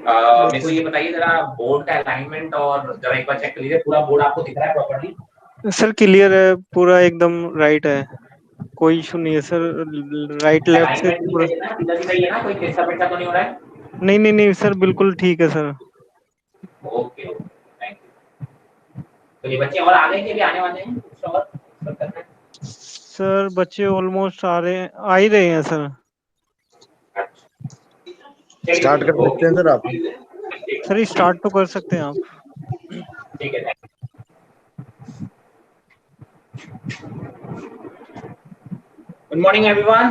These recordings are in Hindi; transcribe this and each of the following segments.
मेरे को ये बताइए जरा बोर्ड का अलाइनमेंट और जरा एक बार चेक कर लीजिए पूरा बोर्ड आपको दिख रहा है प्रॉपर्ली। सर क्लियर है, पूरा एकदम राइट है, कोई इशू नहीं है सर। राइट लेफ्ट से अलाइनमेंट भी पूरा। सही है ना, सीधा सीधा ही है ना, कोई तिरछा पिरछा तो नहीं हो रहा है? नहीं नहीं सर, बिल्कुल ठीक है sir. Okay okay, thank you. तो ये बच्चे और आ गए कि अभी आने वाले हैं कुछ और सब करना है? सर बच्चे ऑलमोस्ट आ ही रहे हैं सर। अच्छा, चलिए स्टार्ट ठीक है, कर सकते हैं ओके सर आप। ठीक सर स्टार्ट तो कर सकते हैं आप। ठीक है। Good morning everyone.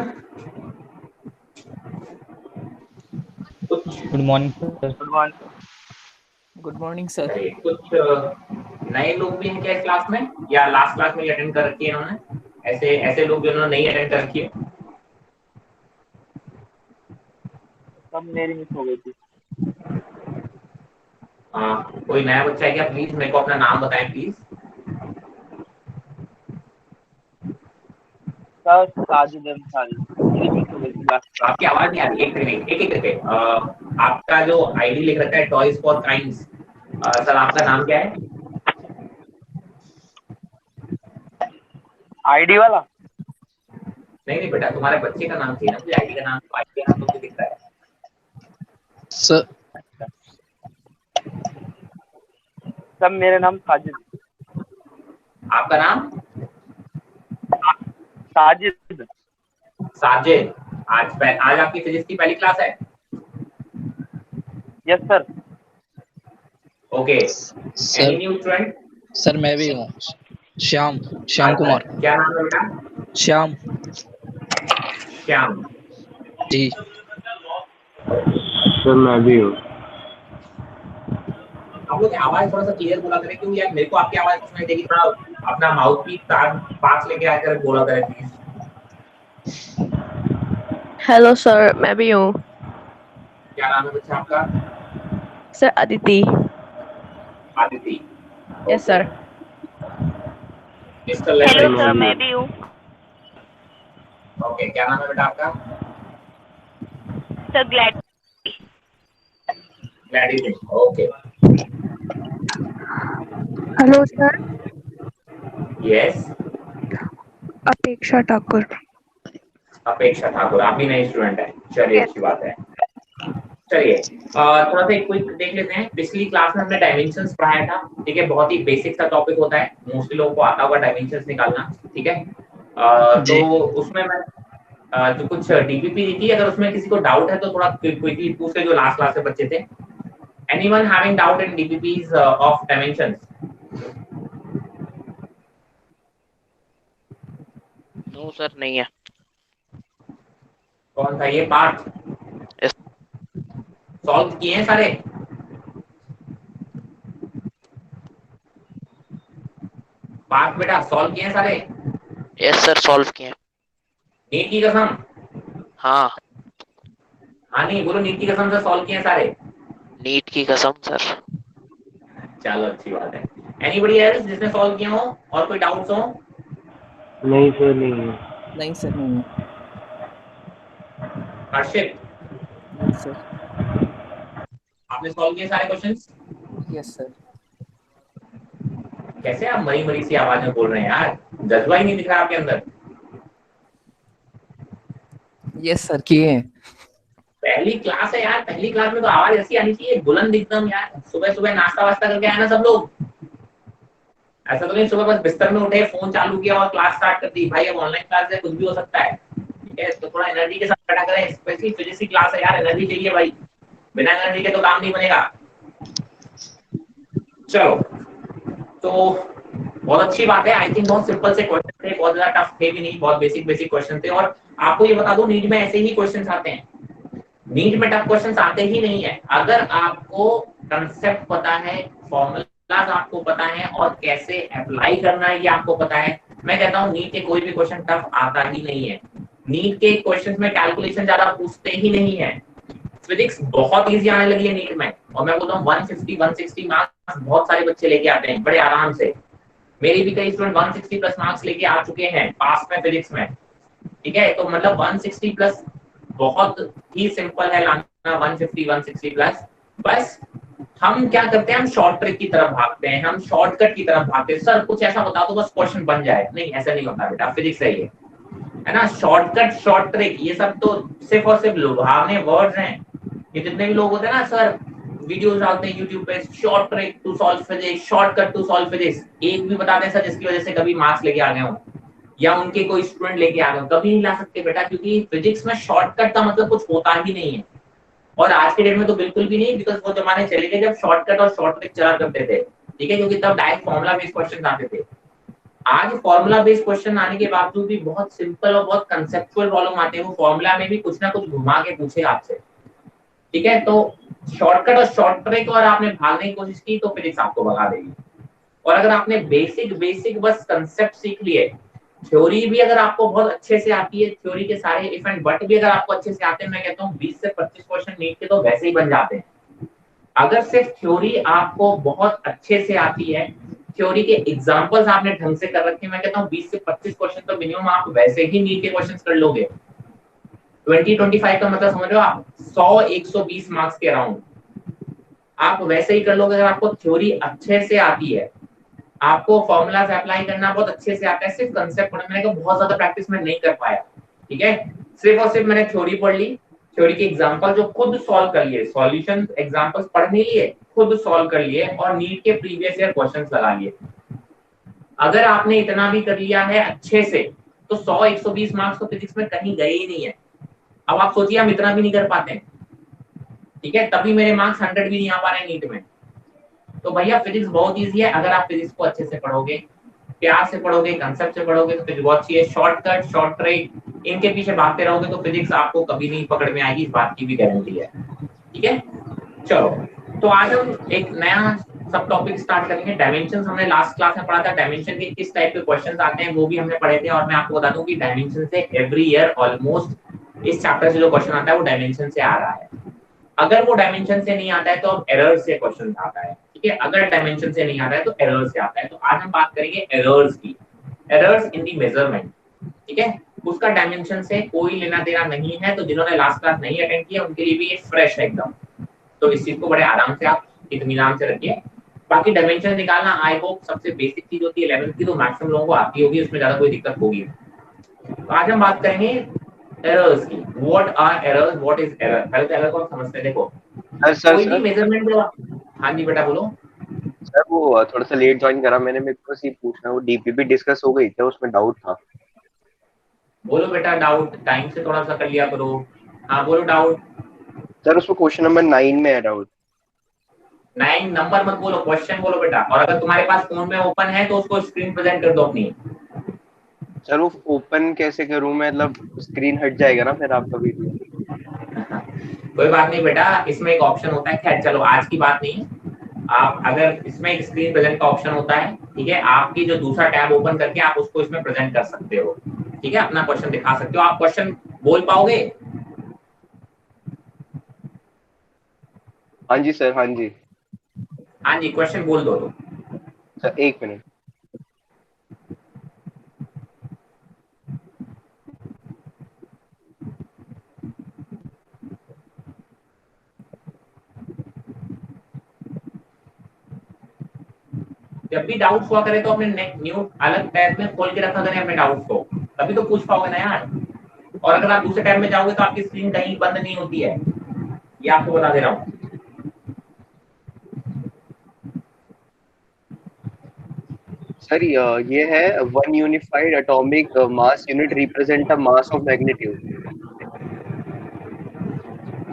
कुछ good morning sir. Good morning sir. कुछ नए लोग भी हैं क्या इस क्लास में, या लास्ट क्लास में अटेंड कर रखी है इन्होंने? ऐसे ऐसे लोग जिन्होंने नहीं अटेंड कर रखी है? सब मेरी मिस हो गई थी। कोई नया बच्चा है क्या? प्लीज मेरे को अपना नाम बताएं प्लीज। सर साजिद अंसारी, मेरी मिस हो गई थी लास्ट क्लास आपकी आवाज नहीं आ रही, एक एक करके। आपका जो आईडी लिख रखा है टॉयज फॉर काइंड्स, सर आपका नाम क्या है? आईडी वाला। नहीं नहीं बेटा, तुम्हारे बच्चे का नाम चाहिए ना मुझे, आईडी का नाम, आईडी का नाम तो मुझे दिख रहा है। सर सर मेरा नाम साजिद। आपका नाम? साजिद। साजिद। आज आपकी फिजिक्स की पहली क्लास है? Yes sir. Okay. Any new student? Sir मैं भी हूँ, श्याम श्याम कुमार। क्या नाम है बेटा? श्याम श्याम जी। सर मैं भी हूँ। आप लोग आवाज थोड़ा सा क्लियर बोला करें, क्यों यार मेरे को आपकी आवाज सुनाई देगी, थोड़ा अपना माउथ पीस पास लेके आकर बोला करें प्लीज। हेलो सर, मैं भी हूँ। क्या नाम है बच्चा आपका? Sir Aditi. Aditi. Yes sir. Hello sir, मैं भी हूँ। ओके, क्या नाम है बेटा आपका? Sir glad. Glady. Okay. Hello sir. Yes. अपेक्षा ठाकुर। अपेक्षा ठाकुर, आप भी नए स्टूडेंट हैं, चलिए अच्छी बात है। चलिए थोड़ा सा एक क्विक देख लेते हैं। पिछली क्लास में हमने डायमेंशंस पढ़ाया था, ठीक है, बहुत ही बेसिक सा टॉपिक होता है, मोस्टली लोगों को आता होगा डायमेंशंस निकालना, ठीक है। तो उसमें मैं जो कुछ डीपीपी दी थी, अगर उसमें किसी को डाउट है तो थोड़ा क्विकली पूछ ले, जो लास्ट क्लास में बच्चे थे। Anyone having doubt in DPPs of dimensions? No sir, नहीं है। कौन सा ये पार्ट सॉल्व किए हैं सारे? पार्ट बेटा सॉल्व किए हैं सारे? यस सर, सॉल्व किए। नीट की कसम? हाँ। हाँ नहीं बोलो, नीट की कसम से सॉल्व किए हैं सारे? नीट की कसम सर। चलो अच्छी बात है। एनीबॉडी एल्स जिसने सॉल्व किया हो और कोई डाउट्स हो? नहीं सर नहीं है। नहीं सर, नहीं है। हर्षित, यस सर। आपने सॉल्व किए सारे क्वेश्चंस? Yes sir. कैसे आप मरी मरी सी आवाज में बोल रहे हैं यार, जज्बा ही नहीं दिख रहा आपके अंदर। यस सर, किए हैं। पहली क्लास है यार, पहली क्लास में तो आवाज ऐसी आनी चाहिए, बुलंद एकदम यार। सुबह सुबह नाश्ता वास्ता करके आए ना सब लोग? ऐसा तो नहीं सुबह बस बिस्तर में उठे, फोन चालू किया और क्लास स्टार्ट कर दी। भाई अब ऑनलाइन क्लास है, कुछ भी हो सकता है, ठीक है, तो थोड़ा एनर्जी के साथ बैठा करें। स्पेशली फिजिक्स की क्लास है यार, एनर्जी चाहिए भाई, बिना एनर्जी के तो काम नहीं बनेगा। चलो, तो बहुत अच्छी बात है। आई थिंक बहुत सिंपल से क्वेश्चन थे, बहुत ज्यादा टफ थे भी नहीं, बहुत बेसिक बेसिक क्वेश्चन थे। और आपको ये बता दूं, नीट में ऐसे ही क्वेश्चंस आते हैं, नीट में टफ क्वेश्चंस आते ही नहीं है। अगर आपको कंसेप्ट पता है, फॉर्मूलाज आपको पता है और कैसे अप्लाई करना है ये आपको पता है, मैं कहता हूं नीट के कोई भी क्वेश्चन टफ आता ही नहीं है। नीट के क्वेश्चंस में कैलकुलेशन ज्यादा पूछते ही नहीं है। फिजिक्स बहुत इजी आने लगी है नीट में, और मैं बोलता हूँ 150 160 मार्क्स बहुत सारे बच्चे लेके आते हैं बड़े आराम से। मेरी भी कई स्टूडेंट 160 प्लस मार्क्स लेके आ चुके हैं पास में फिजिक्स में, ठीक है। तो मतलब 160 प्लस बहुत ही सिंपल है लाना, 150 160 प्लस। बस हम क्या करते हैं, हम शॉर्ट ट्रिक की तरफ भागते हैं, हम शॉर्टकट की तरफ भागते हैं। सर कुछ ऐसा बता दो बस क्वेश्चन बन जाए, नहीं ऐसा नहीं होता बेटा, फिजिक्स सही है ना। शॉर्टकट शॉर्ट ट्रिक ये सब तो सिर्फ और सिर्फ लुभावने वर्ड्स हैं। ये जितने भी लोग होते हैं ना सर, वीडियोस डालते हैं यूट्यूब पे, short trick to solve physics, shortcut to solve physics, एक भी बता दें सर जिसकी वजह से कभी मार्क्स लेके आ गए हो या उनके कोई स्टूडेंट लेके आ गए, कभी नहीं ला सकते बेटा, क्योंकि फिजिक्स में शॉर्टकट का मतलब कुछ होता ही नहीं है। और आज के डेट में तो बिल्कुल भी नहीं, बिकॉज वो जमाने चले गए जब शॉर्टकट और शॉर्ट ट्रिक चला करते थे, ठीक है, क्योंकि तब डायरेक्ट फॉर्मूला बेस्ड क्वेश्चन आते थे। आज फॉर्मूला बेस्ड क्वेश्चन आने के बावजूद भी बहुत सिंपल और बहुत कंसेप्चुअल प्रॉब्लम आते हैं, वो फॉर्मूला में भी कुछ ना कुछ घुमा के पूछे आपसे, ठीक है। तो शॉर्टकट और शॉर्ट ट्रिक और आपने भागने की कोशिश की तो फिजिक्स आपको भगा देगी। और अगर आपने बेसिक बेसिक बस कंसेप्ट सीख लिए, थ्योरी भी अगर आपको बहुत अच्छे से आती है, थ्योरी के सारे इफ एंड बट भी अगर आपको अच्छे से आते हैं, मैं कहता हूँ 20 से 25 क्वेश्चन नीट के तो वैसे ही बन जाते हैं। अगर सिर्फ थ्योरी आपको बहुत अच्छे से आती है, थ्योरी के एग्जांपल्स आपने ढंग से कर रखे हैं, मैं कहता हूँ 20 से 25 क्वेश्चन तो मिनिमम आप वैसे ही नीट के क्वेश्चंस कर लोगे। 20-25 का मतलब समझ रहे हो आप, 100-120 मार्क्स के अराउंड आप वैसे ही कर लोगे अगर आपको थ्योरी अच्छे से आती है, आपको फॉर्मूलाज अप्लाई करना बहुत अच्छे से आता है, सिर्फ कंसेप्ट पढ़ना। मैंने कहा बहुत ज्यादा प्रैक्टिस में नहीं कर पाया, ठीक है, सिर्फ और सिर्फ मैंने थ्योरी पढ़ ली, थ्योरी के एग्जांपल जो खुद सॉल्व कर लिए, सॉल्यूशन एग्जांपल्स पढ़ नहीं लिए, खुद सॉल्व कर लिए और नीट के प्रीवियस ईयर क्वेश्चंस लगा लिए। अगर आपने इतना भी कर लिया है अच्छे से तो 100-120 मार्क्स तो फिजिक्स में कहीं गए ही नहीं है। अब आप सोचिए हम इतना भी नहीं कर पाते हैं, ठीक है, तभी मेरे मार्क्स 100 भी नहीं आ पा रहे नीट में। तो भैया फिजिक्स बहुत इजी है, अगर आप फिजिक्स को अच्छे से पढ़ोगे, प्यार से पढ़ोगे, कंसेप्ट से पढ़ोगे तो फिजिक्स बहुत अच्छी है। शॉर्टकट शॉर्ट ट्रिक इनके पीछे भागते रहोगे तो फिजिक्स आपको कभी नहीं पकड़ में आएगी, इस बात की भी गारंटी है, ठीक है। चलो तो आज हम एक नया सब टॉपिक स्टार्ट करेंगे, डायमेंशंस। हमने लास्ट क्लास में पढ़ा था डायमेंशन के किस टाइप के क्वेश्चंस आते हैं, वो भी हमने पढ़े थे। और मैं आपको बता दूं कि डायमेंशन से एवरी ईयर ऑलमोस्ट इस चैप्टर से जो क्वेश्चन आता है वो डायमेंशन से आ रहा है। अगर वो डायमेंशन से नहीं आता है तो अब एरर से क्वेश्चन आता है, ठीक है। अगर डायमेंशन से नहीं आता है तो एरर से आता है। तो आज हम बात करेंगे एरर्स की, एरर्स इन दी मेजरमेंट, ठीक है। उसका डायमेंशन से कोई लेना देना नहीं है, तो जिन्होंने लास्ट क्लास नहीं अटेंड किया उनके लिए भी ये फ्रेश है एकदम। तो इस चीज को बड़े आराम से आप इत्मीनान से रखिए। बाकी डायमेंशन निकालना आई होप सबसे बेसिक चीज होती है 11th की, तो मैक्सिमम लोगों को आती होगी, उसमें ज्यादा कोई दिक्कत होगी। तो आज हम बात करेंगे एरर्स की। What are errors, what is error. पहले तो एरर को हम समझते हैं। देखो कोई भी मेजरमेंट जो, हाँ जी बेटा बोलो। सर वो थोड़ा सा लेट ज्वाइन करा मैंने, मेरे को सिर्फ पूछना, वो डीपीपी डिस्कस हो गई थी, उसमें डाउट था। बोलो बेटा डाउट, टाइम से थोड़ा सा कर लिया करो। हाँ बोलो डाउट। सर उसमें क्वेश्चन नंबर 9 में है डाउट। 9 नंबर मत बोलो, क्वेश्चन बोलो बेटा। और अगर तुम्हारे पास फोन में ओपन है तो उसको स्क्रीन प्रेजेंट कर दो अपनी। सर वो ओपन कैसे करूं मैं, मतलब स्क्रीन हट जाएगा ना फिर आपका वीडियो। कोई बात नहीं बेटा, इसमें एक ऑप्शन होता है, खैर चलो आज की बात नहीं। आप अगर इसमें एक स्क्रीन प्रेजेंट का ऑप्शन होता है, ठीक है, आपकी जो दूसरा टैब ओपन करके आप उसको इसमें प्रेजेंट कर सकते हो, ठीक है, अपना क्वेश्चन दिखा सकते हो। आप क्वेश्चन बोल पाओगे? हाँ जी सर, हाँ जी। हाँ जी क्वेश्चन बोल दो तो। सर एक मिनट। जब भी डाउट्स हुआ करे तो अपने न्यू अलग टैब में खोल के रखा करें अपने डाउट्स को, तभी तो पूछ पाओगे ना यार। और अगर आप दूसरे टैब में जाओगे तो आपकी स्क्रीन कहीं बंद नहीं होती है, ये आपको बता दे रहा हूँ। सर ये है 1 unified atomic mass unit represent a mass of magnitude.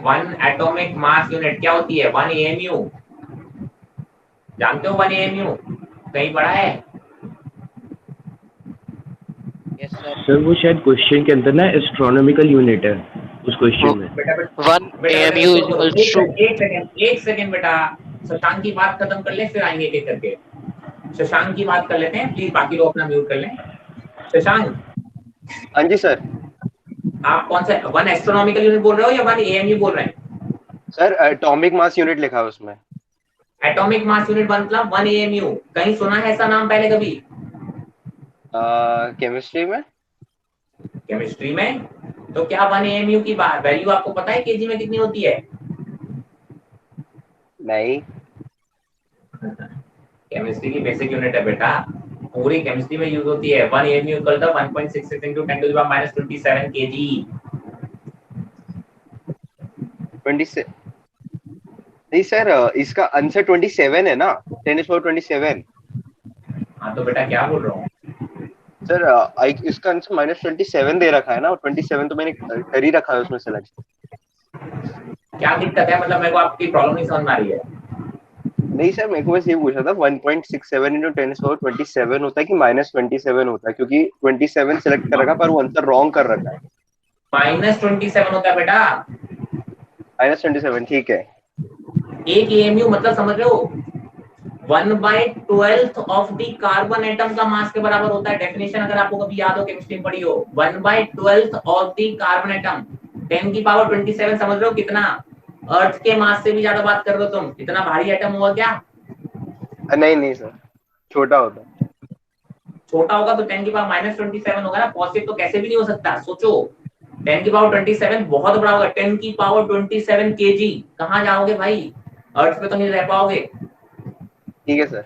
1 atomic mass unit क्या होती है? 1 AMU जानते हो? 1 AMU कहीं पढ़ा है? Yes sir. सर वो शायद क्वेश्चन के अंदर ना एस्ट्रोनॉमिकल यूनिट है उस क्वेश्चन में। One AMU equals to. एक सेकंड बेटा, शशांक की बात खत्म कर ले फिर आएंगे एक एक करके। शशांक की बात कर लेते हैं प्लीज, बाकी लोग अपना म्यूट कर लें। शशांक। हाँ जी सर। आप कौन सा 1 एस्ट्रोनॉमिकल यूनिट बोल रहे हो या 1 AMU बोल रहे हैं? सर एटॉमिक मास यूनिट लिखा है उसमें। एटॉमिक मास यूनिट मतलब 1 AMU, कहीं सुना है ऐसा नाम पहले कभी? केमिस्ट्री में। केमिस्ट्री में? तो क्या 1 AMU की वैल्यू आपको पता है केजी में कितनी होती है? नहीं, केमिस्ट्री की बेसिक यूनिट है बेटा, पूरी केमिस्ट्री में यूज होती है। 1 AMU equal to 1.66 into 10 to the power -27 kg। 27 नहीं सर, इसका आंसर 27 है ना, 10⁻27। हाँ तो बेटा क्या बोल रहा हूँ? सर इसका आंसर -27 दे रखा है ना, और 27 तो मैंने कर ही रखा है उसमें सेलेक्ट। क्या दिक्कत है, मतलब मेरे को आपकी प्रॉब्लम नहीं समझ में आ रही है। नहीं सर, मेरे को बस ये पूछा था 1.67 into 10⁻27 होता है कि -27 होता है, क्योंकि 27 सेलेक्ट कर रखा पर वो आंसर रॉन्ग कर रखा है। -27 होता है बेटा। -27 ठीक है। 1 AMU मतलब समझ रहे हो, 1/12 ऑफ द कार्बन एटम का मास के बराबर होता है। डेफिनेशन अगर आपको कभी याद हो, केमिस्ट्री में पढ़ी हो, 1/12 ऑफ द कार्बन एटम, 10 की पावर 27। समझ रहे हो कितना? अर्थ के मास से भी ज्यादा बात कर रहे हो तुम। इतना भारी एटम हुआ क्या? नहीं नहीं सर, छोटा होता है। छोटा होगा तो 10 की पावर -27 होगा ना। पॉजिटिव तो कैसे भी नहीं हो सकता। सोचो 10 की पावर 27 बहुत बड़ा होगा। 10 की पावर 27 kg। कहाँ जाओगे भाई? अर्थ पे तो नहीं रह पाओगे। ठीक है सर।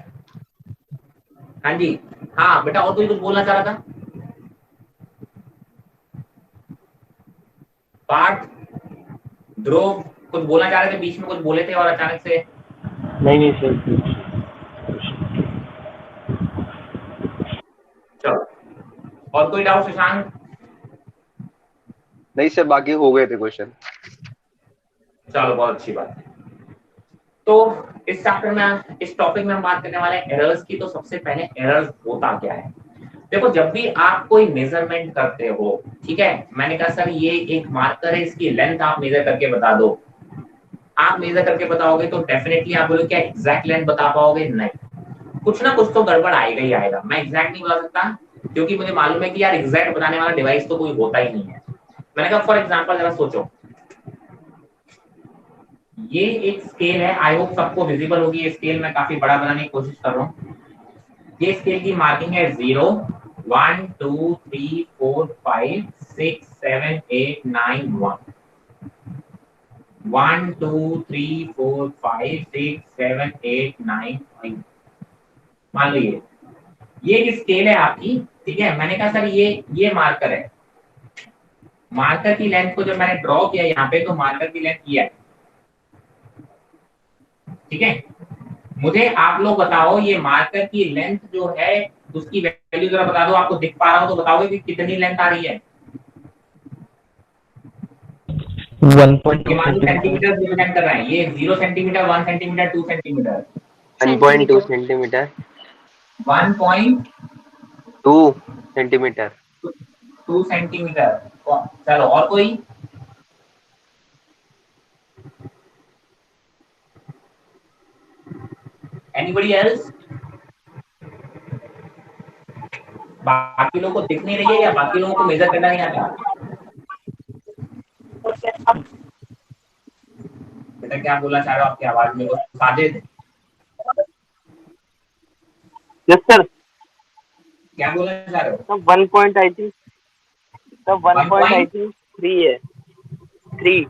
हाँ जी। हाँ बेटा, और कोई कुछ बोलना चाह रहा था? पार्थ, ध्रुव, कुछ बोलना चाह रहे थे, बीच में कुछ बोले थे और अचानक से। नहीं सर। चलो, और कोई डाउट शशांक? नहीं सर, बाकी हो गए थे क्वेश्चन। चलो, बहुत अच्छी बात है। तो इस चैप्टर में, इस टॉपिक में हम बात करने वाले हैं एरर्स की। तो सबसे पहले एरर्स होता क्या है? देखो, जब भी आप कोई मेजरमेंट करते हो, ठीक है, मैंने कहा सर ये एक मार्कर है, इसकी लेंथ आप मेजर करके बता दो। आप मेजर करके बताओगे तो डेफिनेटली आप बोलोगे क्या एग्जैक्ट लेंथ बता पाओगे? नहीं, कुछ ना कुछ तो गड़बड़ आएगा ही आएगा। मैं एग्जैक्ट नहीं बता सकता क्योंकि मुझे मालूम है कि यार एग्जैक्ट बताने वाला डिवाइस तो कोई होता ही नहीं है। मैंने कहा फॉर एग्जांपल जरा सोचो, ये एक स्केल है, आई होप सबको विजिबल होगी ये स्केल। मैं काफी बड़ा बनाने की कोशिश कर रहा हूँ। ये स्केल की मार्किंग है 0 1 2 3 4 5 6 7 8 9 1 1 2 3 4 5 6 7 8 9 1। मान लो ये एक स्केल है आपकी, ठीक है। मैंने कहा सर ये मार्कर है। मार्कर की लेंथ को जब मैंने ड्रॉ किया यहाँ पे, तो मार्कर की लेंथ ये है, ठीक है। मुझे आप लोग बताओ, ये मार्कर की लेंथ जो है उसकी वैल्यू जरा बता दो। आपको दिख पा रहा हो तो बताओगे कि कितनी लेंथ आ रही है? 1.2 सेंटीमीटर रिप्रेजेंट कर रहा है। ये 0 centimetre, 1 centimetre, 2 centimetre. 1.2 centimetre, 1.2 2 centimetre. Centimetre. चलो, और कोई? Anybody else? बाकी लोगों को दिख नहीं रही है या बाकी लोगों को मेजर करना नहीं आता? बेटा क्या बोलना चाह रहे हो? आपकी आवाज में कुछ साजिद, यस सर। क्या बोलना चाह रहे हो? 1 point I think, sir 1 1 point I point think 3 है, 3।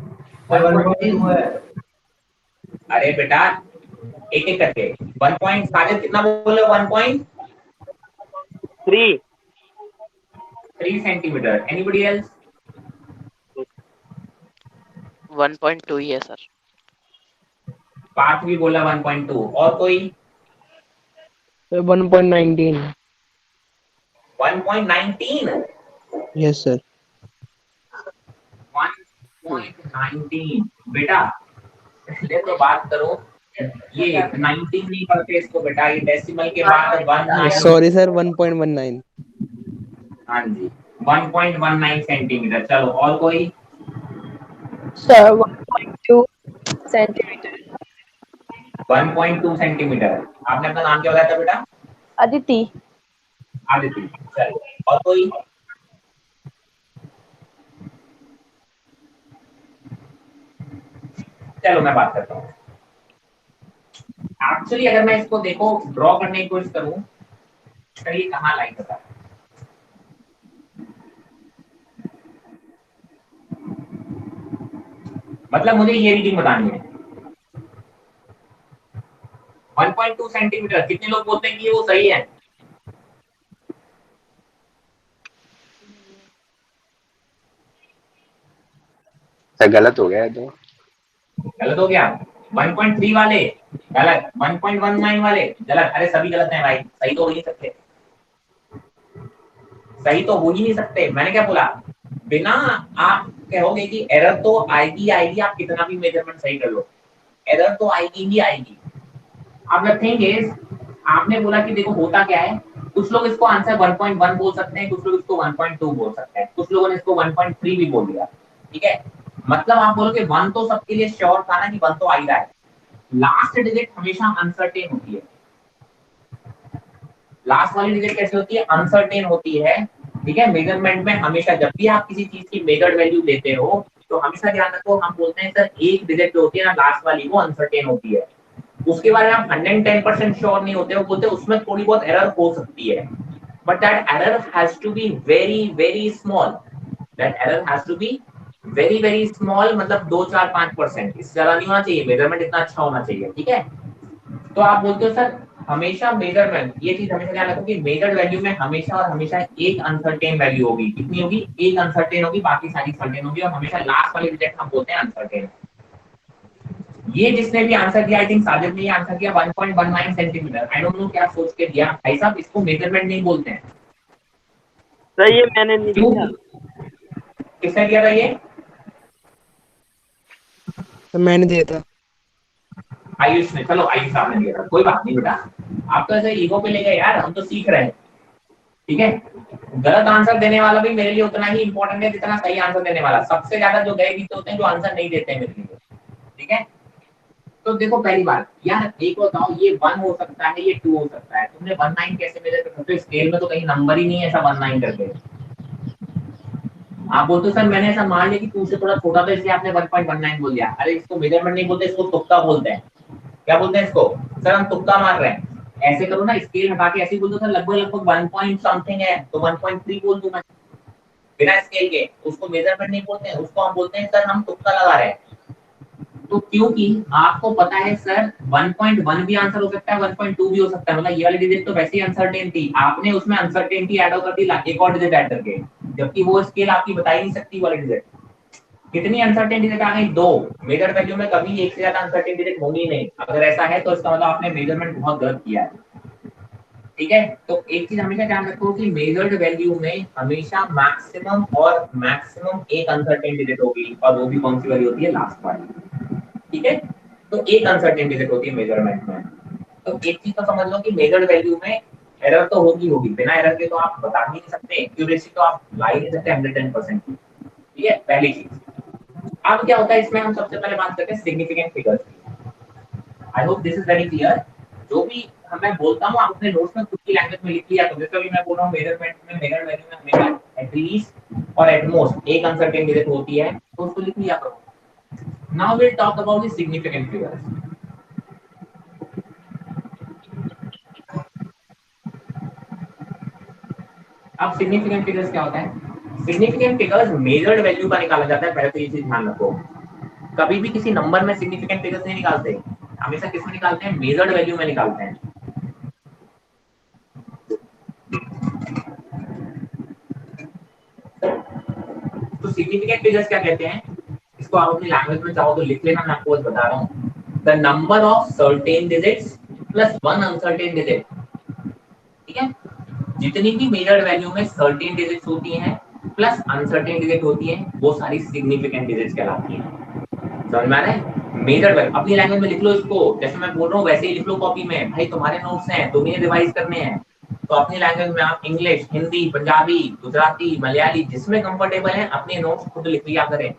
1.2 है। अरे बेटा, एक एक करके 1 पॉइंट। साजिद कितना बोल रहे हो? 3 1.3 सेंटीमीटर। Anybody else? 1.2 ही है सर। पार्थ भी बोला 1.2। और कोई? 1.19। 1.19? Yes sir. 1.19 बेटा, पहले तो बात करो। ये 19 नहीं करते इसको बेटा, ये डेसिमल के बाद 19। Sorry sir, 1.19। हाँ जी, 1.19 सेंटीमीटर। चलो, और कोई? Sir, 1.2 centimeter. 1.2 सेंटीमीटर। आपने अपना नाम क्या बताया था बेटा? Aditi. आदित्य। चलो, और कोई? चलो मैं बात करता हूँ। एक्चुअली अगर मैं इसको देखो ड्रॉ करने की कोशिश करूँ तो ये कहाँ लाइन होता है? मतलब मुझे ये रीडिंग बतानी है। 1.2 सेंटीमीटर। कितने लोग बोलते हैं कि वो सही है? गलत हो गया है तो। गलत हो गया। 1.3 वाले गलत, 1.19 वाले गलत। अरे सभी गलत हैं भाई, सही तो हो ही नहीं सकते, सही तो हो ही नहीं सकते। मैंने क्या बोला, बिना आप कहोगे कि एरर तो आएगी आएगी, आप कितना भी मेजरमेंट सही कर लो, एरर तो आएगी ही आएगी। अब द थिंग इज, आपने बोला कि देखो होता क्या है, कुछ लोग इसको आंसर 1.1 बोल सकते हैं, कुछ लोग इसको 1.2 बोल सकते हैं, कुछ लोगों ने इसको 1.3 भी बोल दिया, ठीक है। मतलब आप बोलोगे 1 तो सबके लिए श्योर था ना कि 1 तो आ ही रहा है। लास्ट डिजिट हमेशा अनसर्टेन होती है। लास्ट वाली डिजिट कैसे होती है? अनसर्टेन होती है, ठीक है। मेजरमेंट में हमेशा जब भी आप किसी चीज की मेजर्ड वैल्यू लेते हो तो हमेशा ध्यान रखो, हम बोलते हैं सर एक डिजिट जो होती है ना लास्ट वाली, वो अनसर्टेन होती है। उसके बारे में आप 110% श्योर नहीं होते हो, बोलते उसमें थोड़ी बहुत एरर हो सकती है, but that error has to be very very small. That error has to be very very small, मतलब 2-4-5%, इससे ज्यादा नहीं होना चाहिए। मेजरमेंट इतना अच्छा होना चाहिए, ठीक है। तो आप बोलते हो सर हमेशा मेजरमेंट, ये चीज हमेशा ध्यान रखो कि मेजर्ड वैल्यू में हमेशा और हमेशा एक अनसर्टेन वैल्यू होगी। कितनी होगी? एक अनसर्टेन होगी, बाकी सारी सर्टेन होगी, और हमेशा लास्ट वाली डिजिट हम बोलते हैं अनसर्टेन। ये जिसने भी आंसर दिया, आई थिंक साजिद ने ये आंसर किया 1.19 सेंटीमीटर। आई डोंट नो क्या सोच के दिया भाई साहब, इसको मेजरमेंट नहीं बोलते हैं। सर ये मैंने नहीं दिया। किसने दिया था ये? तो मैंने दिया था। आयुष ने। चलो आयुष साहब ने दिया था, कोई बात नहीं बेटा, आप तो ऐसे ईगो पे ले गए यार, हम तो सीख रहे हैं, ठीक है। गलत आंसर देने वाला भी मेरे लिए उतना ही इंपॉर्टेंट है जितना सही आंसर देने वाला। सबसे ज्यादा जो गए भी तो होते हैं जो आंसर नहीं देते हैं मेरे लिए, ठीक है। तो देखो पहली बात यार, एक बताओ, ये 1 हो सकता है, ये 2 हो सकता है, तुमने 19 कैसे मेजर कर सकते हो? स्केल में तो कहीं नंबर ही नहीं है ऐसा 19 करके। आप बोलते हो सर मैंने ऐसा मान लिया कि 2 से थोड़ा छोटा था इसलिए आपने 1.19 बोल दिया। अरे इसको मेजरमेंट नहीं बोलते, इसको तुक्का बोलते हैं। क्या बोलते हैं इसको? सर हम तुक्का मार रहे हैं। ऐसे करो ना, स्केल हटा के ऐसे ही बोल दो सर लगभग लगभग 1 पॉइंट समथिंग है, तो 1.3 बोल दूं मैं बिना स्केल के। उसको मेजरमेंट नहीं बोलते हैं, उसको हम बोलते हैं सर हम तुक्का लगा रहे हैं। तो क्योंकि आपको पता है सर 1.1 भी आंसर हो सकता है, 1.2 भी हो सकता है, मतलब ये वाली डिजिट तो वैसे ही अनसर्टेन थी, आपने उसमें अनसर्टेनिटी ऐड कर दी एक और डिजिट ऐड करके, जबकि वो स्केल आपकी बता ही नहीं सकती वाली डिजिट। कितनी अनसर्टेन डिजिट आ गई? 2। मेजर वैल्यू में कभी एक से ज्यादा अनसर्टेन डिजिट होगी नहीं। अगर ऐसा है तो इसका मतलब आपने मेजरमेंट बहुत गलत किया है, ठीक है। तो एक चीज हमेशा ध्यान रखो कि मेजर्ड वैल्यू में हमेशा मैक्सिमम और मैक्सिमम एक अनसर्टेन डिजिट होगी, और वो भी कौन सी वाली होती है? लास्ट वाली, ठीक है। तो एक अनसर्टेन डिजिट होती है मेजरमेंट में। तो एक चीज तो समझ लो कि मेजर्ड वैल्यू में एरर तो होगी, बिना एरर के तो आप बता नहीं सकते, एक्यूरेसी तो आप ला ही नहीं सकते 110%, ठीक है, पहली चीज। अब क्या होता है इसमें, हम सबसे पहले बात करते हैं सिग्निफिकेंट फिगर्स की। I hope this is very clear. जो भी मैं बोलता हूँ आप अपने नोट्स में खुद की लैंग्वेज में लिख लिया। तो जैसे भी मैं बोल रहा हूँ मेजरमेंट में, मेजर वैल्यू में हमेशा एटलीस्ट और एटमोस्ट एक अनसर्टेन डिजिट होती है, तो उसको लिख लिया करो। Now we'll talk about the significant figures. अब significant figures क्या होता है? Significant figures measured value का निकाला जाता है। पहले तो ये चीज ध्यान रखो, कभी भी किसी नंबर में significant figures नहीं निकालते, हमेशा किस में निकालते हैं? measured value में निकालते हैं। तो significant figures क्या कहते हैं? इसको आप अपनी लैंग्वेज में चाहो तो लिख लेना, मैं आपको बता रहा हूँ। The number of certain digits plus one uncertain digit, ठीक है। जितनी भी मेजर्ड वैल्यू में सर्टेन डिजिट्स होती हैं प्लस अनसर्टेन डिजिट होती हैं, वो सारी सिग्निफिकेंट डिजिट्स कहलाती हैं। समझ में आ रहा है? मेजर्ड वैल्यू अपनी लैंग्वेज में लिख लो इसको, जैसे मैं बोल रहा हूँ वैसे ही लिख लो कॉपी में। भाई तुम्हारे नोट्स हैं, तुम्हें रिवाइज करने हैं, तो अपनी लैंग्वेज में आप इंग्लिश, हिंदी, पंजाबी, गुजराती, मलयाली, जिसमें कंफर्टेबल है अपने नोट्स खुद लिख लिया करें।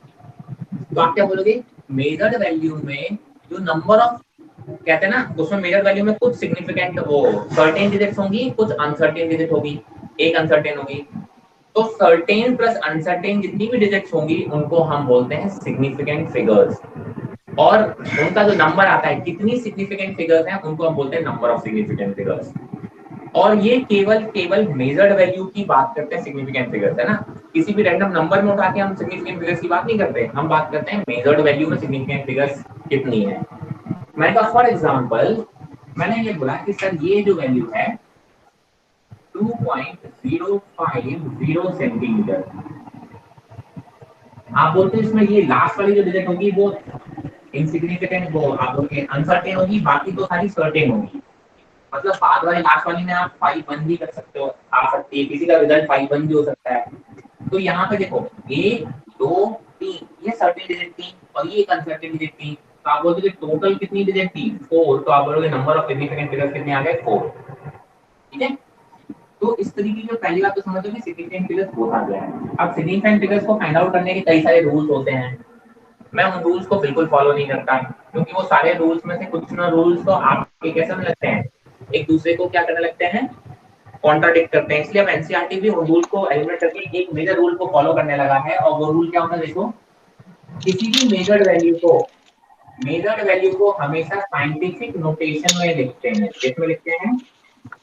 तो आप क्या बोलोगे? मेजर्ड वैल्यू में जो नंबर ऑफ कहते हैं ना, उसमें मेजर वैल्यू में कुछ सिग्निफिकेंट वो सर्टेन डिजिट्स होंगी, कुछ अनसर्टेन डिजिट होगी, एक अनसर्टेन होगी। तो सर्टेन प्लस अनसर्टेन जितनी भी डिजिट्स होंगी उनको हम बोलते हैं सिग्निफिकेंट फिगर्स, और उनका जो नंबर आता है कितनी सिग्निफिकेंट फिगर्स हैं उनको हम बोलते हैं नंबर ऑफ सिग्निफिकेंट फिगर्स। और ये केवल मेजर्ड वैल्यू की बात करते हैं सिग्निफिकेंट फिगर्स, है ना। किसी भी रैंडम नंबर में उठा के हम सिग्निफिकेंट फिगर्स की बात नहीं करते, हम बात करते हैं मेजर्ड वैल्यू में सिग्निफिकेंट फिगर्स कितनी है। मैंने कहा फॉर एग्जांपल मैंने ये बोला कि सर ये जो वैल्यू है 2.050 सेंटीमीटर, आप बोलते हैं इसमें ये लास्ट वाली जो डिजिट होगी वो इनसिग्निफिकेंट, वो आप बोलते हैं अनसर्टेन होगी, बाकी तो सारी सर्टेन होगी। मतलब बाद वाली लास्ट वाली में आप 5-1 भी कर सकते हो, आ सकती है, किसी का रिजल्ट 5-1 भी हो सकता है। तो यहाँ पे देखो 1 2 3 ये सर्टेन डिजिट थी और ये एक अनसर्टेन डिजिट थी, तो आप बोलते हैं टोटल कितनी डिजिट थी 4, तो आप बोलोगे नंबर ऑफ सिग्निफिकेंट फिगर्स कितने आ गए 4। ठीक है, तो इस तरीके की पहली बात तो समझो कि सिग्निफिकेंट फिगर्स होता क्या है। अब सिग्निफिकेंट फिगर्स को फाइंड आउट करने के कई सारे रूल्स होते हैं, मैं उन रूल्स को बिल्कुल फॉलो नहीं करता, क्योंकि वो सारे रूल्स में से कुछ ना रूल्स तो आपके कैसे में लगते हैं, एक दूसरे को क्या करने लगते हैं, कॉन्ट्राडिक्ट करते हैं। इसलिए अब एनसीईआरटी भी उन रूल को एलिमिनेट करके एक मेजर रूल को फॉलो करने लगा है, और वो रूल क्या होता है देखो, किसी भी मेजर्ड वैल्यू को हमेशा साइंटिफिक नोटेशन में लिखते हैं। किसमें लिखते हैं?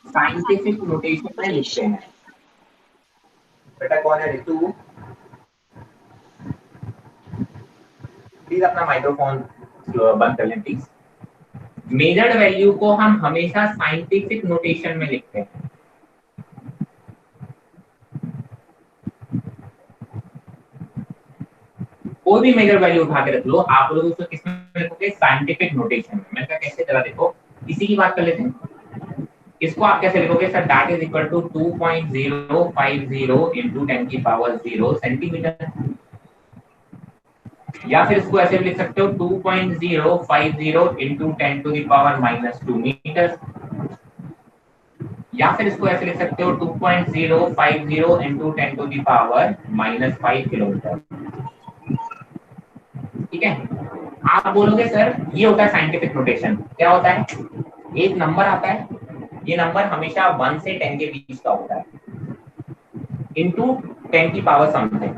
साइंटिफिक नोटेशन में लिखते हैं। बेटा कौन है ऋतु? प्लीज अपना माइक्रोफोन बंद कर लें प्लीज। मेजर्ड वैल्यू को हम हमेशा साइंटिफिक नोटेशन में लिखते हैं। कोई भी मेजर वैल्यू उठा के रख लो, आप लोग उसको किसमें लिखोगे? साइंटिफिक नोटेशन में। मैं कैसे चला देखो, इसी की बात कर लेते हैं। इसको आप कैसे लिखोगे? Sir that is equal to 2.050 into 10 की पावर 0 सेंटीमीटर, या फिर इसको ऐसे भी लिख सकते हो 2.050 into 10 to the power -2 metre, या फिर इसको ऐसे लिख सकते हो 2.050 into 10 to the power -5 kilometre. ठीक है, आप बोलोगे सर ये होता है साइंटिफिक नोटेशन। क्या होता है? एक नंबर आता है, ये नंबर हमेशा 1 से 10 के बीच का होता है, इनटू 10 की पावर समथिंग।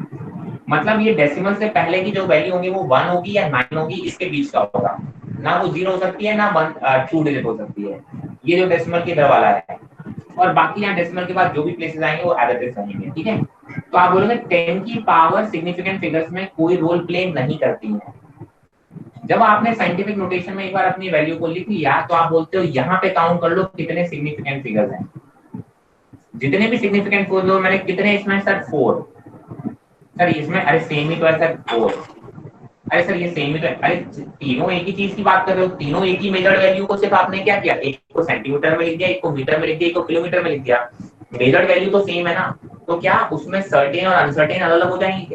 मतलब ये डेसिमल से पहले की जो वैल्यू होगी वो 1 होगी या 9 होगी, इसके बीच का होगा। ना वो 0 हो सकती है, ना 2 डिजिट हो सकती है। ये जो डेसिमल के इधर वाला है, और बाकी यहाँ डेसिमल के बाद जो भी प्लेसेस आएंगे वो एज इट इज रहेंगे। ठीक है, तो आप बोलोगे 10 की पावर सिग्निफिकेंट फिगर्स में कोई रोल प्ले नहीं करती है। जब आपने साइंटिफिक नोटेशन में एक बार अपनी वैल्यू को लिख लिया, तो आप बोलते हो यहाँ पे काउंट कर लो कितने सिग्निफिकेंट फिगर्स हैं। जितने भी सिग्निफिकेंट फिगर्स हो, मैंने कितने इसमें? सर 4। सर इसमें अरे सेम ही तो है सर 4। अरे सर ये सेम ही तो है। अरे तीनों एक ही चीज की बात कर रहे हो, तीनों एक ही मेजर्ड वैल्यू को सिर्फ आपने क्या किया, एक को सेंटीमीटर में लिख दिया, एक को मीटर में लिख दिया, एक को किलोमीटर में लिख दिया। मेजर्ड वैल्यू तो सेम है ना, तो क्या उसमें सर्टेन और अनसर्टेन अलग अलग हो जाएंगी?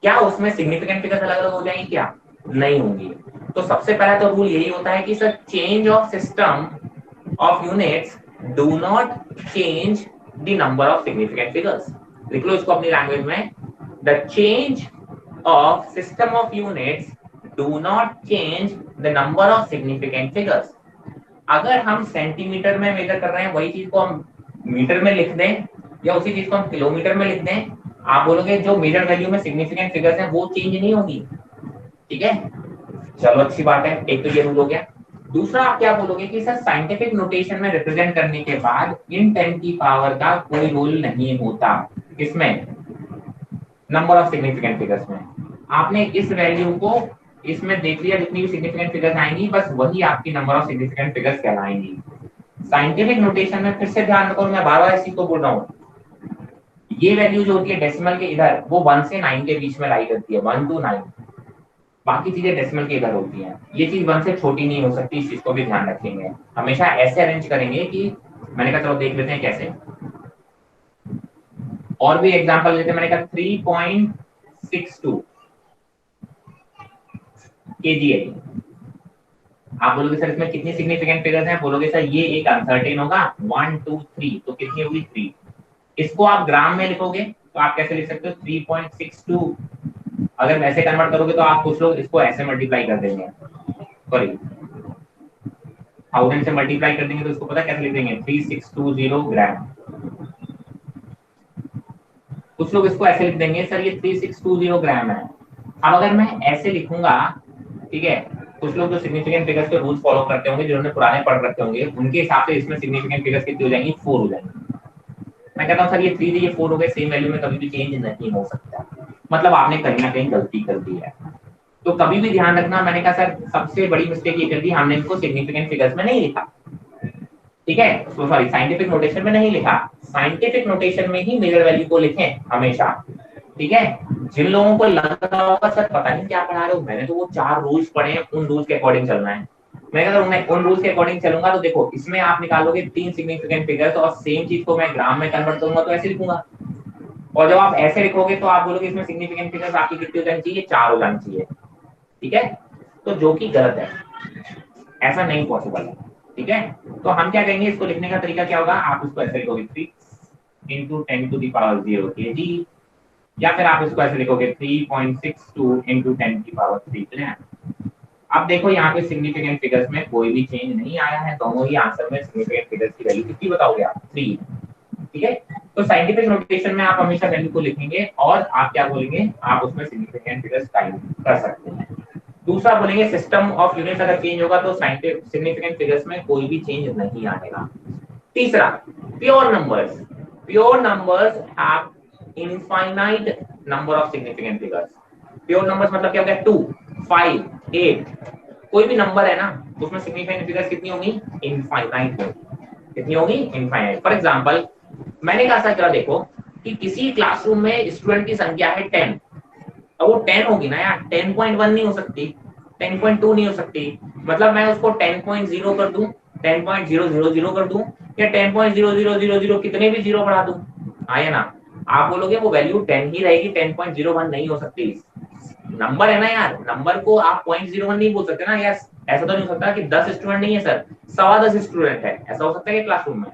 क्या उसमें सिग्निफिकेंट फिगर्स अलग अलग हो जाएंगी? क्या नहीं होंगी। तो सबसे पहला तो रूल यही होता है कि sir change of system of units do not change the number of significant figures. लिख लो इसको अपनी लैंग्वेज में, the change of system of units do not change the number of significant figures. अगर हम सेंटीमीटर में मेजर कर रहे हैं, वही चीज को हम मीटर में लिख दें या उसी चीज को हम किलोमीटर में लिख दें, आप बोलोगे जो मेजर वैल्यू में सिग्निफिकेंट फिगर्स हैं वो चेंज नहीं होगी। ठीक है, चलो अच्छी बात है, एक तो ये रूल हो गया। दूसरा आप क्या बोलोगे कि सर साइंटिफिक नोटेशन में रिप्रेजेंट करने के बाद इन 10 की पावर का कोई रोल नहीं होता। किसमें? नंबर ऑफ सिग्निफिकेंट फिगर्स में। आपने इस वैल्यू को इसमें देख लिया, जितनी भी सिग्निफिकेंट फिगर्स आएंगी बस वही आपकी नंबर ऑफ सिग्निफिकेंट फिगर्स कहलाएंगी। साइंटिफिक नोटेशन में फिर से ध्यान रखो, मैं बार-बार इसी को बोल रहा हूँ, ये वैल्यू जो होती है डेसिमल के इधर वो 1 से 9 के बीच में लाई करती है, 1 to 9। बाकी चीजें डेसिमल के इधर होती हैं। ये चीज 1 से छोटी नहीं हो सकती, इस चीज को भी ध्यान रखेंगे। हमेशा ऐसे अरेंज करेंगे कि मैंने कहा चलो देख लेते हैं कैसे। और भी एग्जांपल लेते हैं। मैंने कहा 3.62 kgA। आप बोलोगे सर इसमें कितनी सिग्निफिकेंट फिगर्स हैं? बोलोगे सर ये एक अनसर्टेन होगा 1 2 3, तो कितनी होगी 3। इसको आप ग्राम में लिखोगे तो आप कैसे लिख सकते हो? 3.62। अगर वैसे कन्वर्ट करोगे तो आप कुछ लोग इसको ऐसे मल्टीप्लाई कर देंगे, सॉरी 1000 से मल्टीप्लाई कर देंगे तो इसको पता कैसे लिख देंगे? 3620 ग्राम। कुछ लोग इसको ऐसे लिख देंगे सर ये 3620 ग्राम है। अब अगर मैं ऐसे लिखूंगा, ठीक है, कुछ लोग जो सिग्निफिकेंट फिगर्स के रूल्स फॉलो करते होंगे, जिन्होंने पुराने पढ़ रखे होंगे, उनके हिसाब से इसमें सिग्निफिकेंट फिगर्स कितनी हो जाएंगी? 4 हो जाएंगी। मैं कहता हूँ सर ये 3 थी, ये 4 हो गए, सेम वैल्यू में कभी भी चेंज नहीं हो सकता। मतलब आपने कहीं ना कहीं गलती कर दी है। तो कभी भी ध्यान रखना, मैंने कहा सर सबसे बड़ी मिस्टेक ये कर दी, हमने इसको सिग्निफिकेंट फिगर्स में नहीं लिखा। ठीक है, तो सॉरी साइंटिफिक नोटेशन में नहीं लिखा, साइंटिफिक नोटेशन में ही मेजर वैल्यू को लिखें हमेशा। ठीक है, जिन लोगों को लग रहा होगा सर पता नहीं क्या पढ़ा रहे हो, मैंने तो वो 4 रूल्स पढ़े हैं, उन रूल्स के अकॉर्डिंग चलना है। मैं अगर मैं उन रूल्स के अकॉर्डिंग चलूंगा तो देखो इसमें आप निकालोगे 3 सिग्निफिकेंट फिगर्स और सेम चीज को मैं ग्राम में कन्वर्ट करूंगा तो ऐसे लिखूंगा, और जब आप ऐसे लिखोगे तो आप बोलोगे इसमें सिग्निफिकेंट फिगर्स आपकी कितनी हो जानी चाहिए, 4 हो जानी चाहिए। ठीक है, तो जो कि गलत है, ऐसा नहीं पॉसिबल है। ठीक है, तो हम क्या करेंगे, इसको लिखने का तरीका क्या होगा, आप इसको ऐसे लिखोगे 3 × 10⁻0 kg, या फिर आप इसको ऐसे लिखोगे 3.62 × 10⁻3। अब देखो यहाँ पे सिग्निफिकेंट फिगर्स में कोई भी चेंज नहीं आया है, दोनों ही आंसर में सिग्निफिकेंट फिगर्स की वैल्यू कितनी बताओगे आप, 3। ठीक है, तो साइंटिफिक नोटेशन में आप हमेशा वैल्यू को लिखेंगे और आप क्या बोलेंगे, आप उसमें सिग्निफिकेंट फिगर्स टाइप कर सकते हैं। दूसरा बोलेंगे सिस्टम ऑफ यूनिट्स अगर चेंज होगा तो साइंटिफिक सिग्निफिकेंट फिगर्स में कोई भी चेंज नहीं आएगा। तीसरा pure numbers, pure numbers have infinite number of significant figures. Pure numbers मतलब क्या हो गया, 2, 5, 8, कोई भी नंबर है ना उसमें सिग्निफिकेंट फिगर्स कितनी होंगी, इनफाइनाइट होंगी। कितनी होगी, इनफाइनाइट। फॉर एग्जांपल मैंने कहा था जरा देखो कि किसी क्लासरूम में स्टूडेंट की संख्या है 10, अब वो 10 होगी ना यार, 10.1 नहीं हो सकती, 10.2 नहीं हो सकती, मतलब मैं उसको 10.0 कर दूं, 10.000 कर दूं, या 10.0000 कितने भी जीरो बढ़ा दूं, आया ना, आप बोलोगे वो वैल्यू 10 ही रहेगी, 10.01 नहीं हो सकती। नंबर है ना यार, नंबर को आप 0.01 नहीं बोल सकते ना यार, ऐसा तो नहीं हो सकता कि 10 स्टूडेंट नहीं है सर, 10.25 स्टूडेंट है, ऐसा हो सकता है कि क्लासरूम में।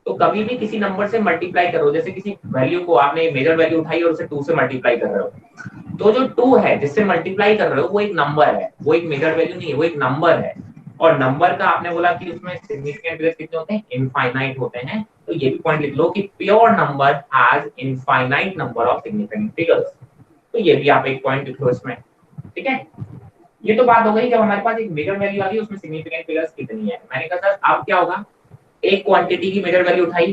तो कभी भी किसी नंबर से मल्टीप्लाई करो, जैसे किसी वैल्यू को आपने मेजर वैल्यू उठाई और उसे 2 से मल्टीप्लाई कर रहे हो, तो जो 2 है जिससे मल्टीप्लाई कर रहे हो वो एक नंबर है, वो एक मेजर वैल्यू नहीं है, वो एक नंबर है। और नंबर का आपने बोला कि उसमें सिग्निफिकेंट फिगर्स कितने होते हैं, इनफाइनाइट होते हैं, तो ये भी पॉइंट लिख लो कि pure number has infinite number of significant figures, तो ये भी आप एक पॉइंट लिख लो इसमें। ठीक है, ये तो बात हो गई जब हमारे पास एक मेजर वैल्यू आ गई उसमें सिग्निफिकेंट फिगर्स कितनी है। मैंने कहा सर अब क्या होगा, एक क्वांटिटी की मेजर वैल्यू उठाई,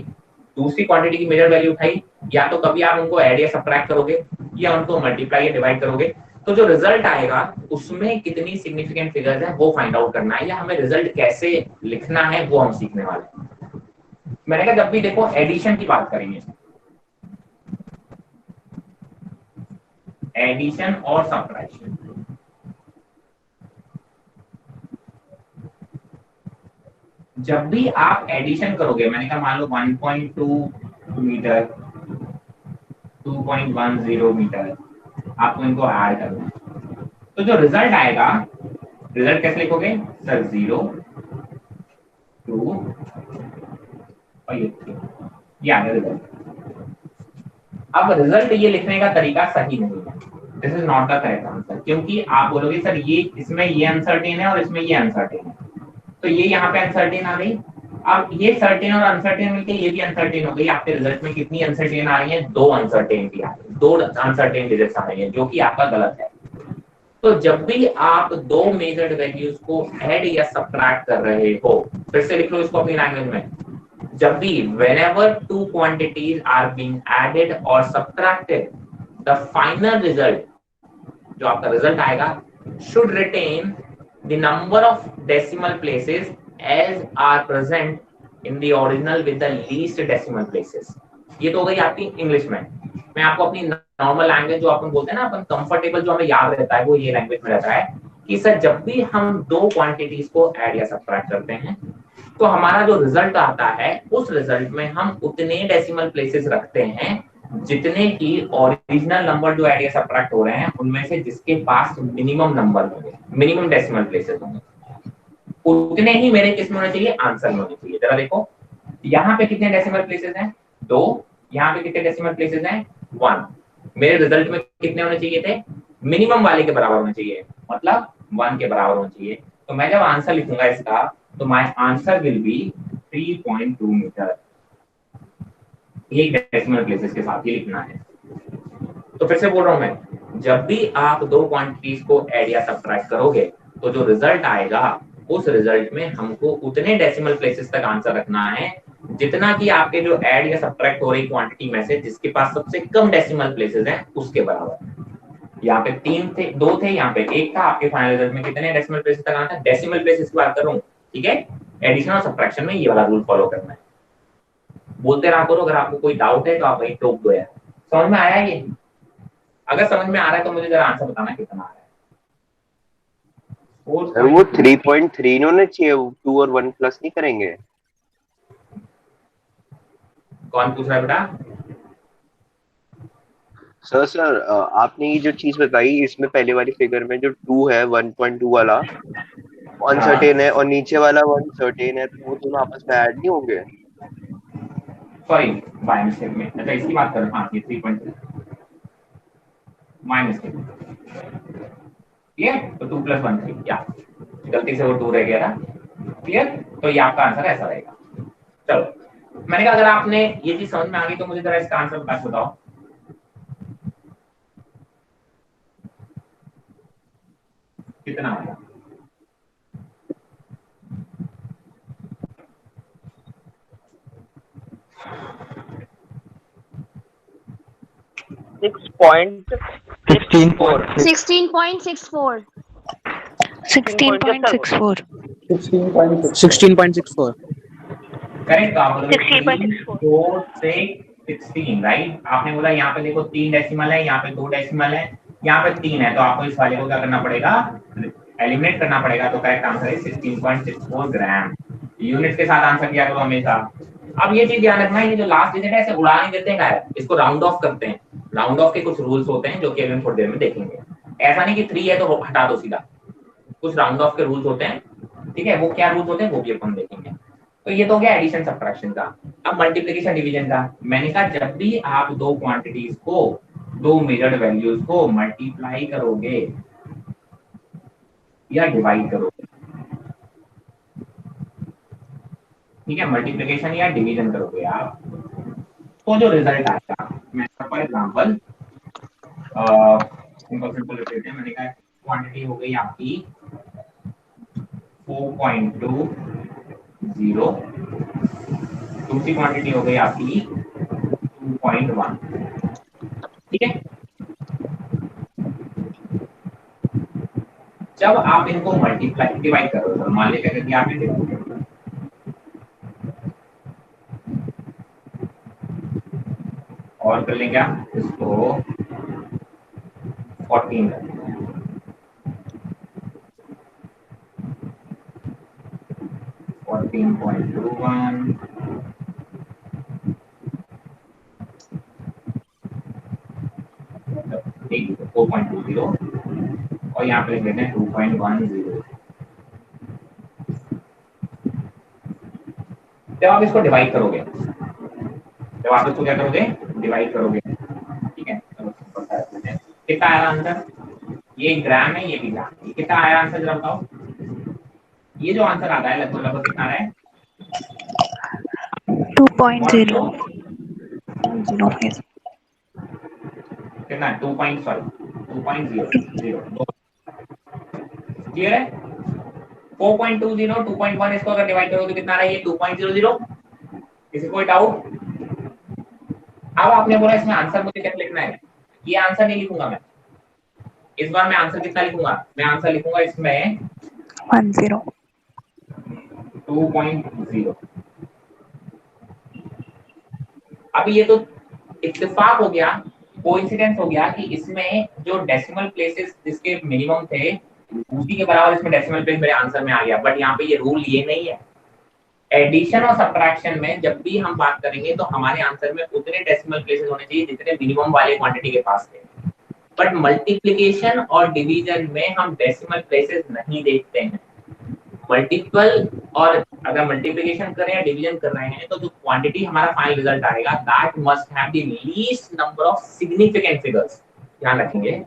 दूसरी क्वांटिटी की मेजर वैल्यू उठाई, या तो कभी आप उनको ऐड या सबट्रैक्ट करोगे या उनको मल्टीप्लाई या डिवाइड करोगे, तो जो रिजल्ट आएगा उसमें कितनी सिग्निफिकेंट फिगर्स है वो फाइंड आउट करना है, या हमें रिजल्ट कैसे लिखना है वो हम सीखने वाले हैं। मैंने कहा जब भी देखो एडिशन की बात करेंगे, एडिशन और सबट्रैक्शन, जब भी आप एडिशन करोगे, मैंने कहा मान लो 1.2 मीटर 2.10 मीटर, आपको इनको ऐड करना है, तो जो रिजल्ट आएगा, रिजल्ट कैसे लिखोगे सर, 0, 2 और ये 3, ये आ गया रिजल्ट। अब रिजल्ट ये लिखने का तरीका सही नहीं है, this is not the correct answer, क्योंकि आप बोलोगे सर ये इसमें ये अनसर्टेन है और इसमें ये अनसर्टेन है, तो ये यहाँ पे अनसर्टेन आ गई, अब ये सर्टेन और अनसर्टेन मिलके ये भी अनसर्टेन हो गई, आपके रिजल्ट में कितनी अनसर्टेन आ रही है, 2 अनसर्टेनिटी आ रही है, 2 अनसर्टेन डिजिट्स आ रही है, जो कि आपका गलत है। तो जब भी आप 2 मेजर्ड वैल्यूज को ऐड या सबट्रैक्ट कर रहे हो, फिर से लिख लो इसको अपनी लैंग्वेज में, जब भी whenever 2 quantities are being added or subtracted, the final result, जो आपका रिजल्ट आएगा, should retain the number of decimal places as are present in the original with the least decimal places। ये तो हो गई आपकी इंग्लिश में। मैं आपको अपनी नॉर्मल लैंग्वेज जो अपन बोलते हैं ना, अपन कंफर्टेबल जो हमें याद रहता है वो ये लैंग्वेज में रहता है कि सर जब भी हम 2 क्वांटिटीज को ऐड या सबट्रैक्ट करते हैं तो हमारा जो रिजल्ट आता है उस रिजल्ट में हम उतने डेसिमल प्लेसेस रखते हैं जितने की ओरिजिनल नंबर जो ऐड या सबट्रैक्ट हो रहे हैं उनमें से जिसके पास मिनिमम नंबर होंगे, मिनिमम डेसिमल प्लेसेस होंगे, उतने ही मेरे किसमें होने चाहिए, आंसर में होने चाहिए। जरा देखो यहाँ पे कितने डेसिमल प्लेसेस हैं, 2, यहाँ पे कितने डेसिमल प्लेसेस हैं, 1, मेरे रिजल्ट में कितने होने चाहिए थे, मिनिमम वाले के बराबर होने चाहिए, मतलब 1 के बराबर होना चाहिए। तो मैं जब आंसर लिखूंगा इसका तो my answer will be 3.2 metre, एक डेसिमल प्लेसेस के साथ ही लिखना है। तो फिर से बोल रहा हूं मैं, जब भी आप 2 क्वांटिटीज को ऐड या सबट्रैक्ट करोगे तो जो रिजल्ट आएगा उस रिजल्ट में हमको उतने डेसिमल प्लेसेस तक आंसर रखना है जितना कि आपके जो ऐड या सबट्रैक्ट हो रही क्वांटिटी में से जिसके पास सबसे कम डेसिमल प्लेसेस हैं उसके बराबर। यहाँ पे 3 थे, 2 थे, यहाँ पे 1 था, आपके फाइनल रिजल्ट में कितने डेसिमल प्लेसेस तक आना था, डेसिमल प्लेसेस की बात कर रहा हूँ, ठीक है। एडिशन और सब्ट्रैक्शन में ये वाला रूल फॉलो करना है। बोलते रहा करो, अगर आपको कोई डाउट है तो आप वही टोक दो यार। समझ में आया ये? अगर समझ में आ रहा है तो मुझे जरा आंसर बताना कितना आ रहा है। सर वो 3.3 इन्होंने चाहिए, 2 और 1 प्लस नहीं करेंगे? कौन पूछ रहा है बेटा? सर आपने ये जो चीज बताई इसमें पहले वाली फिगर में जो 2 है 1.2 वाला अनसर्टेन है और नीचे वाला 1 सर्टेन है, तो वो दोनों आपस में ऐड नहीं होंगे? सॉरी बाय मिस्टेक में, अच्छा इसकी बात कर रहा हूँ। 3.3 माय मिस्टेक, क्लियर? तो 2 + 1 3, या गलती से वो 2 रह गया था, क्लियर? तो ये आपका आंसर ऐसा रहेगा। चलो मैंने कहा अगर आपने ये चीज समझ में आ गई तो मुझे जरा इसका आंसर बताओ। कितना आएगा? 16.64 16.64 16.64 करेक्ट। आप बोलोगे 4 से 16, राइट? आपने बोला यहाँ पे देखो 3 डेसिमल है, यहाँ पे 2 डेसिमल है, यहाँ पे 3 है, तो आपको इस वाले को क्या करना पड़ेगा? एलिमिनेट करना पड़ेगा। तो करेक्ट आंसर है 16.64 ग्राम। यूनिट के साथ आंसर किया करो हमेशा। अब ये चीज ध्यान रखना, ये जो लास्ट डिजिट है इसे उड़ा नहीं देते हैं, इसको राउंड ऑफ करते हैं। राउंड ऑफ के कुछ रूल्स होते हैं जो कि अभी थोड़ी देर में देखेंगे। ऐसा नहीं कि 3 है तो हटा दो सीधा, कुछ राउंड ऑफ के रूल्स होते हैं, ठीक है? वो क्या रूल्स होते हैं वो भी अपन देखेंगे। तो ये तो हो गया एडिशन सब्ट्रैक्शन का। अब मल्टीप्लिकेशन डिवीजन का। मैंने कहा जब भी आप दो क्वांटिटीज को, दो मेजर्ड वैल्यूज को मल्टीप्लाई करोगे या डिवाइड करोगे, ठीक है, मल्टीप्लिकेशन या डिवीजन करोगे आप, तो जो रिजल्ट आएगा, मैं फॉर एग्जांपल सिंपल लेते हैं। मैंने कहा क्वांटिटी हो गई आपकी 4.20, दूसरी क्वांटिटी हो गई आपकी 2.1, ठीक है? जब आप इनको मल्टीप्लाई डिवाइड करो, तो मान लीजिए कि आपने डिवाइड और कर लेंगे आप इसको 14 कर लेंगे, 14.21 4.20 और यहाँ पे लिख देते हैं 2.10। जब आप इसको डिवाइड करोगे, जब आप इसको क्या करोगे? डिवाइड करोगे, ठीक है? कितना आया आंसर? ये ग्राम है, ये भी ग्राम। ये कितना आया आंसर जरा बताओ? ये जो आंसर आता है लगभग लगभग कितना है? 2.0 कितना? 2.0 क्लियर है? 4.20 2.1 इसको अगर डिवाइड करोगे तो कितना आ रहा है? ये 2.00। किसी कोई डाउट? अब आपने बोला इसमें आंसर मुझे क्या लिखना है? ये आंसर नहीं लिखूंगा मैं इस बार। मैं आंसर कितना लिखूंगा? मैं आंसर लिखूंगा इसमें 10 2.0। अब ये तो इत्तेफाक हो गया, कोइंसिडेंस हो गया कि इसमें जो डेसिमल प्लेसेस जिसके मिनिमम थे उसी के बराबर इसमें डेसिमल प्लेस मेरे आंसर में आ गया। बट यहाँ पे ये रूल ये नहीं है। एडिशन और सब्ट्रैक्शन में जब भी हम बात करेंगे तो हमारे आंसर में उतने डेसिमल प्लेसेस होने चाहिए जितने मिनिमम वाले क्वांटिटी के पास थे। बट मल्टीप्लिकेशन और डिवीजन में हम डेसिमल प्लेसेस नहीं देखते हैं। मल्टीपल और अगर मल्टीप्लिकेशन कर रहे हैं, डिवीजन कर रहे हैं, तो जो क्वांटिटी हमारा फाइनल रिजल्ट आएगा that must have the least number of significant figures. ध्यान रखेंगे,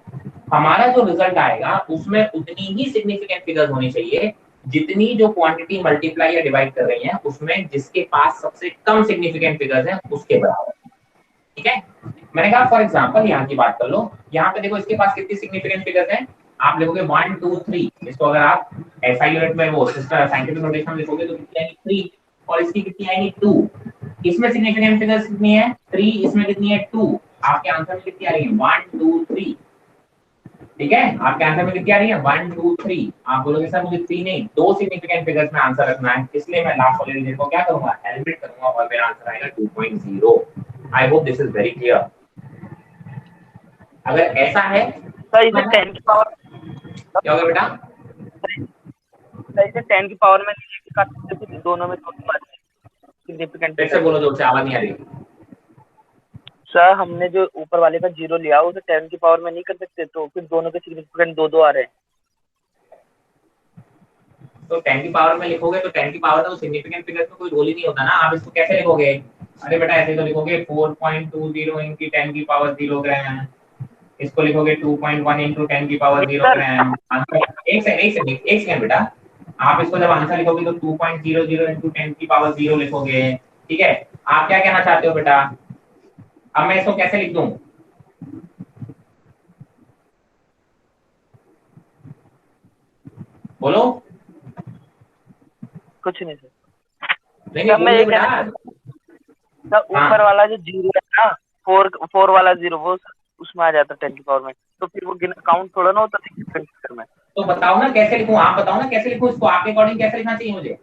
हमारा जो रिजल्ट आएगा उसमें उतनी ही सिग्निफिकेंट फिगर्स होनी चाहिए जितनी जो क्वांटिटी मल्टीप्लाई या डिवाइड कर रही है उसमें जिसके पास सबसे कम सिग्निफिकेंट फिगर्स हैं उसके बराबर, ठीक है? मैंने कहा फॉर एग्जांपल यहाँ की बात कर लो, यहाँ पे देखो इसके पास कितनी सिग्निफिकेंट फिगर्स हैं। आप लिखोगे 1 2 3, इसको अगर आप एसआई यूनिट में वो साइंटिफिक नोटेशन में लिखोगे तो कितनी आएगी? 3, और इसकी कितनी आएगी? 2। इसमें सिग्निफिकेंट फिगर्स कितनी है? 3, इसमें कितनी है? 2। आपके आंसर में कितनी आ रही है? 1 2 3। ठीक है, आपके आंसर में कितनी आ रही है 1 2 3। आप बोलोगे सर मुझे 3 नहीं 2 सिग्निफिकेंट फिगर्स में आंसर रखना है, इसलिए मैं लास्ट वाले डिजिट को क्या करूंगा एलिमिनेट करूंगा और मेरा आंसर आएगा 2.0। I hope this is very clear. अगर ऐसा है सर इसे 10 की पावर क्या होगा बेटा? सर इसे 10 की पावर में नहीं लेके काट सकते, फिर दोनों में दोनों बात सिग्निफिकेंट फिर से बोलो, जोर से आवाज नहीं आ रही। सर हमने जो ऊपर वाले का 0 लिया उसे 10 की पावर में नहीं कर सकते, तो फिर दोनों के सिग्निफिकेंट 2 आ रहे हैं। तो 10 की पावर में लिखोगे तो 10 की पावर तो सिग्निफिकेंट फिगर्स में कोई रोल ही नहीं होता ना, आप इसको कैसे लिखोगे? अरे बेटा ऐसे तो लिखोगे 4.20 इनकी 10 की पावर 0 ग्राम, इसको लिखोगे 2.1 into 10 की पावर 0 ग्राम। आंसर एक सेकंड बेटा, आप इसको जब आंसर लिखोगे तो 2.00 into 10 की पावर 0 लिखोगे। ठीक है, आप क्या कहना चाहते हो बेटा? अब मैं इसको कैसे लिख दूं? बोलो। कुछ नहीं सर। नहीं सर मैं ये बेटा, सर ऊपर वाला जो 0 है ना 4 वाला 0 वो उसमें आ जाता 10 की पावर में, तो फिर वो काउंट थोड़ा ना होता सिग्निफिकेंट में। तो बताओ ना कैसे लिखूं, आप बताओ ना कैसे लिखूं इसको, आपके अकॉर्डिंग कैसे लिखना चाहिए मुझे?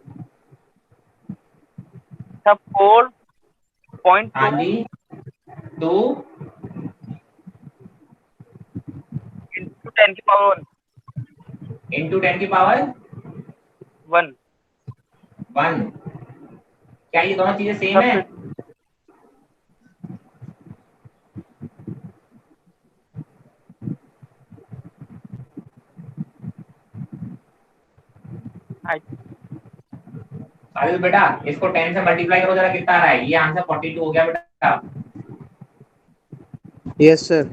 सब 4.2 हाँ जी 2 into 10 की पावर 1 into 10 की पावर 1। क्या ये दोनों चीजें सेम है? साहिल बेटा इसको 10 से मल्टीप्लाई करो जरा, कितना आ रहा है? ये आंसर 42 हो गया बेटा। Yes sir.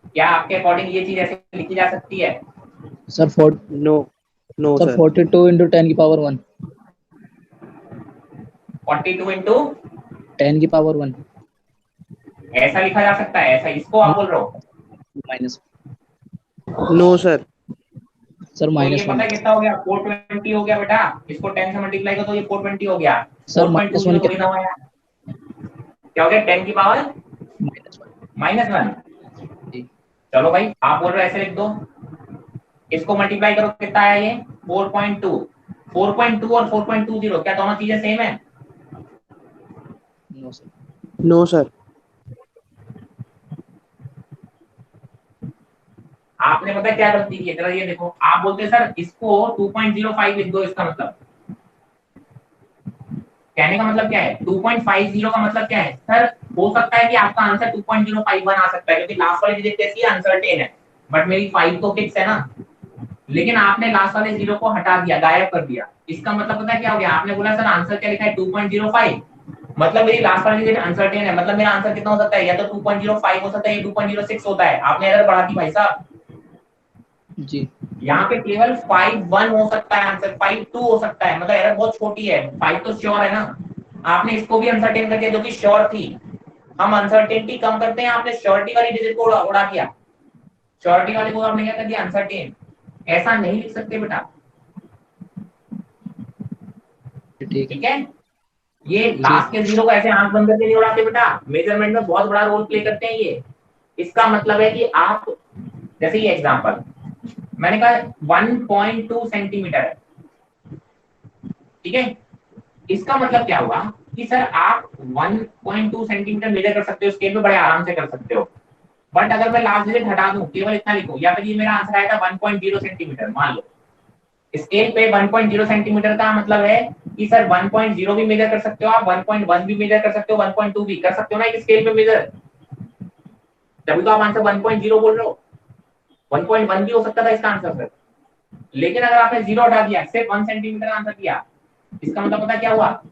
क्या आपके अकॉर्डिंग ये चीज ऐसे लिखी जा सकती है? Sir no sir sir 42 into 10 की पावर 1 42 into 10 की पावर 1 ऐसा लिखा जा सकता है? ऐसा इसको आप बोल रहे हो? माइनस नो सर तो सर ये माइनस पता 1 कितना हो गया? 420 हो गया बेटा। इसको 10 से मल्टीप्लाई करो तो ये 420 हो गया। सर 4.20 थोड़ी ना हुआ यार। क्या हो गया? 10 की पावर -1। चलो भाई आप बोल रहे हो ऐसे लिख दो, इसको मल्टीप्लाई करो कितना आया ये 4.2 और 4.20 क्या दोनों चीजें सेम है? नो सर आपने पता क्या गलती की है? जरा ये देखो, आप बोलते सर इसको 2.05 लिख दो, इसका मतलब कहने का मतलब क्या है? 2.50 का मतलब क्या है? सर हो सकता है कि आपका आंसर 2.051 आ सकता है क्योंकि लास्ट वाली डिजिट कैसी है? अनसर्टेन है, बट मेरी 5 तो फिक्स है ना। लेकिन आपने लास्ट वाले 0 को हटा दिया, गायब कर दिया। इसका मतलब पता है क्या हो गया? आपने बोला सर आंसर क्या लिखा है 2.05, मतलब मेरी लास्ट वाली डिजिट अनसर्टेन है, मतलब मेरा आंसर कितना हो सकता है? या तो 2.05 हो सकता है या 2.06 होता है। आपने एरर बढ़ा दी भाई साहब जी। यहाँ पे केवल 5.1 हो सकता है आंसर, 5.2 हो सकता है, मतलब एरर बहुत छोटी है। 5 तो श्योर है ना। आपने इसको भी अनसर्टेन कर दिया जो कि श्योर थी। हम अनसर्टेनिटी कम करते हैं, आपने श्योरिटी वाली डिजिट को उड़ा दिया। श्योरिटी वाले को आपने क्या कर दिया? अनसर्टेन। ऐसा नहीं लिख सकते बेटा। ठीक है, ये लास्ट के 0 को ऐसे आंख बंद करके नहीं उड़ाते बेटा, मेजरमेंट में बहुत बड़ा रोल प्ले करते हैं ये। इसका मतलब है कि आप जैसे ये एग्जांपल मैंने कहा 1.2 सेंटीमीटर है, ठीक है। इसका मतलब क्या हुआ कि सर आप 1.2 सेंटीमीटर मेजर कर सकते हो, स्केल पे बड़े आराम से कर सकते हो। बट अगर मैं लास्ट डिजिट हटा दूं, केवल इतना लिखूं, या फिर ये मेरा आंसर आएगा 1.0 सेंटीमीटर, मान लो स्केल पे 1.0 सेंटीमीटर का मतलब है कि सर 1.0 भी मेजर कर सकते हो आप, 1.1 भी मेजर कर सकते हो, 1.2 भी कर सकते हो ना एक स्केल पे मेजर। तभी तो आप आंसर 1.0 बोल रहे हो। 1.1 भी हो सकता था इसका आंसर सर, लेकिन अगर आपने 0 हटा दिया, सिर्फ 1 सेंटीमीटर आंसर दिया, इसका मतलब पता क्या हुआ?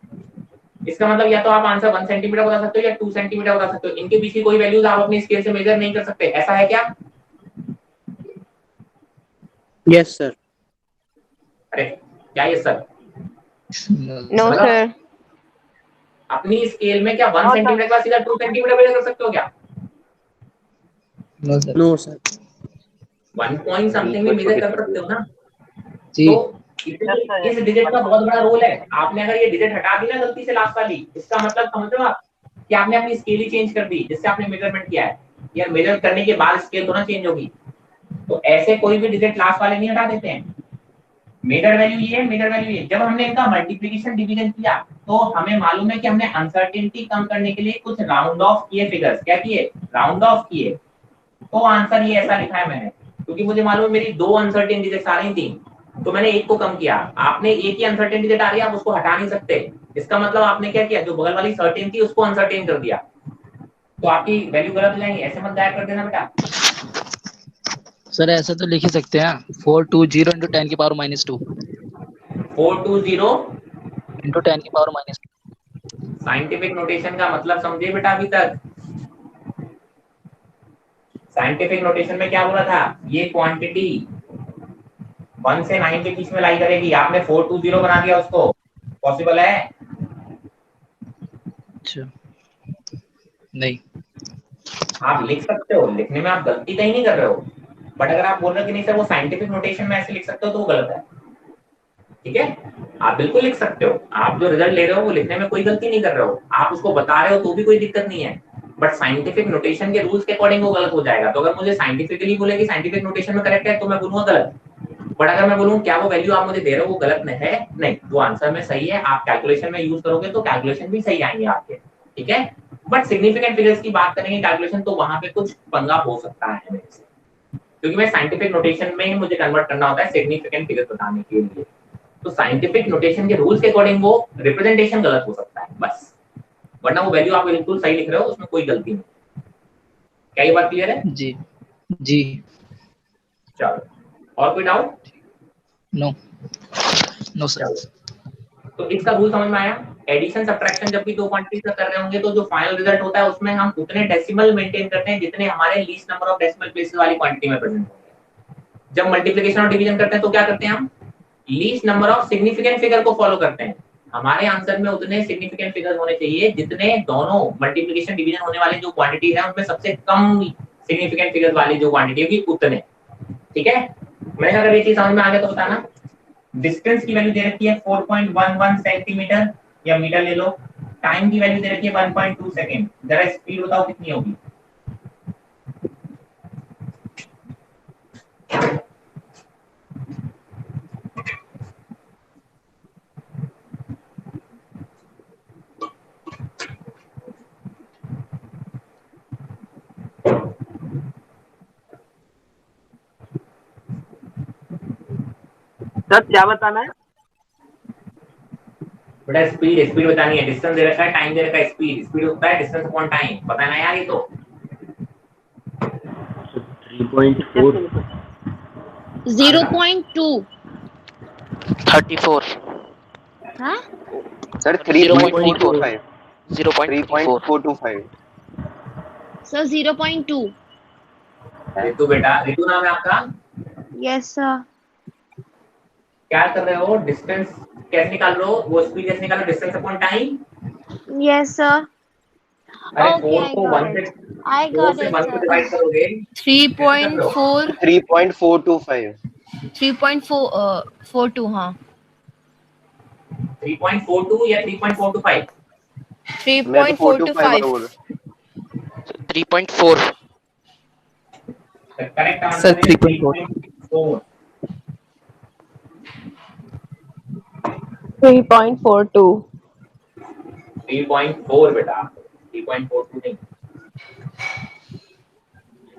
इसका मतलब या तो आप आंसर 1 सेंटीमीटर बता सकते हो या 2 सेंटीमीटर बता सकते हो। इनके बीच की कोई वैल्यूज आप अपनी स्केल से मेजर नहीं कर सकते, ऐसा है क्या? Yes sir. अरे क्या ये सर? No, sir. अपनी स्केल में क्या 1 सेंटीमीटर का सीधा 2 सेंटीमीटर मेजर कर सकते हो क्या? नो सर 1 पॉइंट समथिंग भी मेजर कर सकते हो ना। जी। तो इस डिजिट का बहुत बड़ा रोल है। आपने अगर ये डिजिट हटा दी ना गलती से लास्ट वाली, इसका मतलब समझ रहे हो आप कि आपने अपनी स्केल ही चेंज कर दी जिससे आपने मेजरमेंट किया है। यार मेजर करने के बाद स्केल तो ना चेंज होगी। तो ऐसे कोई भी डिजिट लास्ट वाले नहीं हटा देते हैं। मेजर वैल्यू ये है, मेजर वैल्यू ये। जब हमने इनका मल्टीप्लिकेशन डिवीजन किया तो हमें मालूम है कि हमने अनसर्टेनिटी कम करने के लिए कुछ राउंड ऑफ किए फिगर्स। क्या किए? राउंड ऑफ किए। तो आंसर ये ऐसा लिखा है मैंने, क्योंकि मुझे मालूम है मेरी 2 अनसर्टेन डिजिट्स आ रही थी, तो मैंने एक को कम किया। आपने एक ही अनसर्टेन डिजिट आ रही है, आप उसको हटा नहीं सकते। इसका मतलब आपने क्या किया, जो बगल वाली सर्टेन थी उसको अनसर्टेन कर दिया, तो आपकी वैल्यू गलत हो जाएंगी। ऐसे मत गायब कर देना बेटा। सर ऐसे तो लिख ही सकते हैं 420 into 10 की पावर -2 420 into 10 की पावर -2। साइंटिफिक नोटेशन का मतलब समझे बेटा अभी तक? साइंटिफिक नोटेशन में क्या बोला था? ये क्वांटिटी 1 से 9 के बीच में लाई करेगी। आपने 420 बना दिया उसको, पॉसिबल है? अच्छा नहीं। आप लिख सकते हो, लिखने में आप गलती कहीं नहीं कर रहे हो, बट अगर आप बोल रहे हो कि नहीं सर वो साइंटिफिक नोटेशन में ऐसे लिख सकते हो तो वो गलत है। ठीक है, आप बिल्कुल लिख सकते हो। आप जो रिजल्ट ले रहे हो वो लिखने में कोई गलती नहीं कर रहे हो, आप उसको बता रहे हो तो भी कोई दिक्कत नहीं है, बट साइंटिफिक नोटेशन के रूल्स के अकॉर्डिंग वो गलत हो जाएगा। तो अगर मुझे साइंटिफिकली बोले कि साइंटिफिक नोटेशन में करेक्ट है तो मैं बोलूंगा गलत, बट अगर मैं बोलूं क्या वो वैल्यू आप मुझे दे रहे हो वो गलत है, नहीं, वो आंसर में सही है, आप कैलकुलेशन में यूज करोगे तो कैलकुलेशन भी सही आएंगे आपके। ठीक है, बट सिग्निफिकेंट फिगर्स की बात करेंगे कैलकुलेशन, तो वहां पे कुछ पंगा हो सकता है मेरे से, क्योंकि मैं साइंटिफिक नोटेशन में ही मुझे कन्वर्ट करना होता है सिग्निफिकेंट फिगर्स बताने के लिए। तो साइंटिफिक नोटेशन के रूल्स के अकॉर्डिंग वो रिप्रेजेंटेशन गलत हो सकता है बस, वरना वो वैल्यू आप बिल्कुल सही लिख रहे हो, उसमें कोई गलती नहीं। क्या ये बात क्लियर है? जी जी। चलो, और कोई डाउट? No no sir. तो इसका रूल समझ में आया? एडिशन सब्ट्रैक्शन जब भी दो क्वांटिटीज का कर रहे होंगे तो जो फाइनल रिजल्ट होता है उसमें हम उतने डेसिमल मेंटेन करते हैं जितने हमारे least number of decimal places वाली क्वांटिटी में प्रेजेंट होंगे। जब मल्टीप्लिकेशन और डिवीजन करते हैं तो क्या करते हैं हम? Least number of significant figure को फॉलो करते हैं। हमारे आंसर में उतने सिग्निफिकेंट फिगर्स होने चाहिए जितने दोनों मल्टीप्लिकेशन डिवीजन होने वाले जो क्वांटिटीज हैं उनमें सबसे कम सिग्निफिकेंट फिगर्स वाली जो क्वांटिटी होगी उतने। ठीक है, मैंने अगर ये चीज समझ में आ गया तो बताना। डिस्टेंस की वैल्यू दे रखी है 4.11 सेंटीमीटर या मीटर ले लो। टाइम की वैल्यू दे रखी है 1.2 सेकंड। जरा स्पीड बताओ कितनी होगी? सर क्या बताना है? बेटा स्पीड बतानी है। डिस्टेंस दे रखा है, टाइम दे रखा है, स्पीड होता है डिस्टेंस अपॉन टाइम। पता है ना यार ये तो? 3.4 0.2 34 हाँ सर 0.45 3.425 सर 0.2 रितु बेटा, रितु नाम है आपका? यस सर क्या कर रहे हो? डिस्टेंस कैसे निकाल रहे हो? वो स्पीड कैसे निकाल रहे हो? Distance upon time. Yes sir अरे Okay, 4 को 1 से I 4 got से it 1 को sir डिवाइड करोगे 3.4 3.425 3.442 हाँ 3.42 या 3.425? मैं तो 4 to 5 3.425 बोल 3.4 करेक्ट सर आंसर है 3.4 3.42 3.4 बेटा, 3.42 नहीं।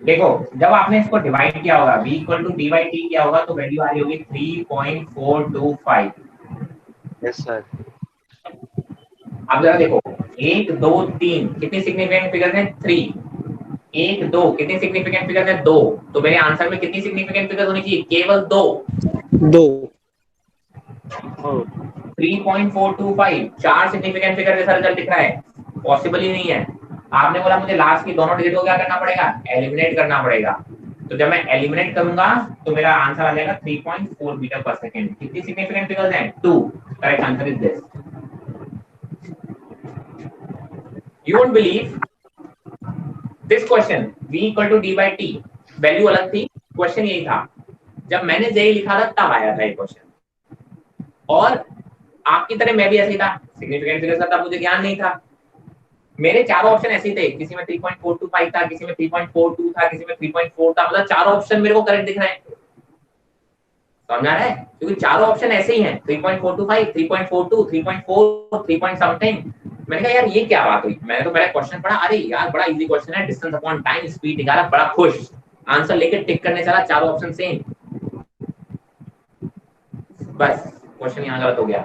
देखो जब आपने इसको डिवाइड किया होगा b equal to d by T किया होगा तो वैल्यू आ रही होगी 3.425। Yes sir. अब जरा देखो 1 2 3 कितनी सिग्निफिकेंट फिगर्स हैं? 3। 1 2 कितनी सिग्निफिकेंट फिगर्स हैं? 2। तो मेरे आंसर में कितनी सिग्निफिकेंट फिगर्स होनी चाहिए? केवल 2। 3.425 4 सिग्निफिकेंट फिगर जैसा रिजल्ट दिख रहा है, पॉसिबल ही नहीं है। आपने बोला मुझे लास्ट की दोनों डिजिट को क्या करना पड़ेगा? एलिमिनेट करना पड़ेगा। तो जब मैं एलिमिनेट करूंगा तो मेरा आंसर आ जाएगा 3.4 मीटर पर सेकंड। कितनी सिग्निफिकेंट फिगर्स हैं? 2। Correct answer is this. You won't believe this question v equal to d by T value अलग थी, क्वेश्चन यही था। जब मैंने जेई लिखा था तब आया था ये क्वेश्चन, और आपकी तरह मैं भी ऐसे ही था, सिग्निफिकेंट फिगर्स का तब मुझे ज्ञान नहीं था। मेरे चारों ऑप्शन ऐसे ही थे, किसी में 3.425 था, किसी में 3.42 था, किसी में 3.4 था, मतलब चारों ऑप्शन मेरे को करेक्ट दिख रहे हैं। समझ आ रहा है? क्योंकि चारों ऑप्शन ऐसे ही हैं, 3.425, 3.42, 3.4, 3 पॉइंट समथिंग। मैंने कहा यार ये क्या बात हुई। मैंने तो पहले क्वेश्चन पढ़ा, अरे यार बड़ा इजी क्वेश्चन है, डिस्टेंस अपॉन टाइम स्पीड निकाला, बड़ा खुश, आंसर लेके टिक करने चला, चारों ऑप्शन सेम। बस क्वेश्चन यहाँ गलत हो गया।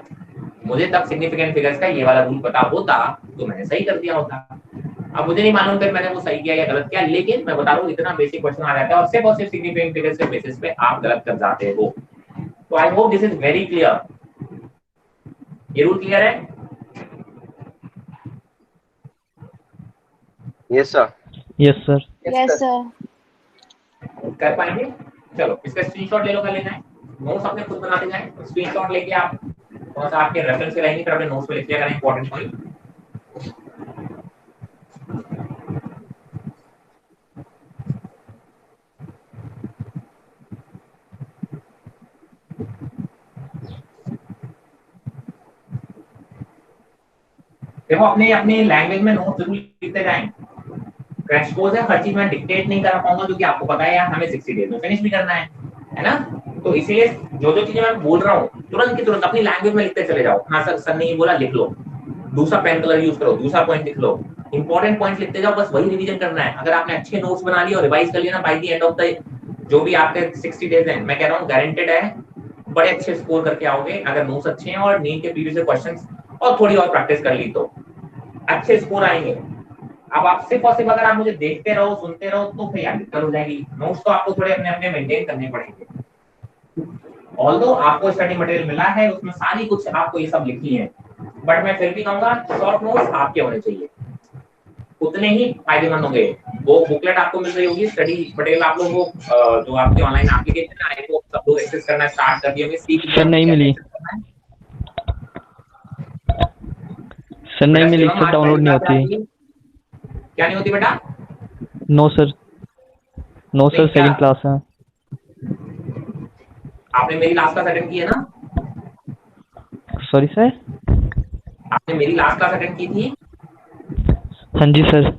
मुझे तब सिग्निफिकेंट फिगर्स का ये वाला रूल पता होता तो मैंने सही कर दिया होता। अब मुझे नहीं मालूम फिर मैंने वो सही किया या गलत किया, लेकिन मैं बता रहा हूँ इतना बेसिक क्वेश्चन आ जाता है और सिर्फ और सिर्फ सिग्निफिकेंट फिगर्स के बेसिस पे आप गलत कर जाते हो। तो I hope this is very clear. ये रूल क्लियर है? Yes sir. Yes sir. Yes, sir. कर पाएंगे? चलो इसका स्क्रीनशॉट ले लो, कर लेना है। नोट्स अपने खुद बनाते जाएं, स्क्रीनशॉट लेके आप थोड़ा सा आपके रेफरेंस से रहेंगे, फिर अपने नोट्स में लिख लिया करें इंपॉर्टेंट पॉइंट। देखो अपने अपने लैंग्वेज में नोट जरूर लिखते जाएं। क्रैश कोर्स है, हर चीज मैं डिक्टेट नहीं कर पाऊंगा क्योंकि आपको पता है यार हमें 60 डेज में फिनिश भी करना है ना? तो इसीलिए जो जो चीजें मैं बोल रहा हूँ तुरंत की तुरंत अपनी लैंग्वेज में लिखते चले जाओ। हाँ सर ने ये बोला, लिख लो, दूसरा पेन कलर यूज करो, दूसरा पॉइंट लिख लो, इंपॉर्टेंट पॉइंट लिखते जाओ, बस वही रिवीजन करना है। अगर आपने अच्छे नोट्स बना लिए और रिवाइज कर लिया ना, by the end of the जो भी आपके 60 डेज हैं, मैं कह रहा हूँ गारंटेड है बड़े अच्छे स्कोर करके आओगे। अगर नोट्स अच्छे हैं और नीट के प्रीवियस क्वेश्चंस और थोड़ी और प्रैक्टिस कर ली तो अच्छे स्कोर आएंगे। अब आप सिर्फ और सिर्फ अगर आप मुझे देखते रहो सुनते रहो तो फिर यार दिक्कत हो जाएगी। नोट्स तो आपको थोड़े अपने अपने मेंटेन करने पड़ेंगे। ऑल्दो आपको स्टडी मटेरियल मिला है उसमें सारी कुछ आपको ये सब लिखी है, बट मैं फिर भी कहूंगा शॉर्ट नोट्स आपके होने चाहिए, उतने ही फायदेमंद होंगे। वो बुकलेट आपको मिल रही होगी, स्टडी मटेरियल आप लोगों को जो आपके ऑनलाइन एप्लीकेशन है वो सब लोग एक्सेस करना स्टार्ट कर दिए होंगे। सर नहीं मिली, सर नहीं मिली, सर डाउनलोड नहीं होती। क्या नहीं होती बेटा? No sir, no sir, second class है। आपने मेरी लास्ट क्लास अटेंड की है ना? सॉरी सर, आपने मेरी लास्ट क्लास अटेंड की थी? हाँ जी सर।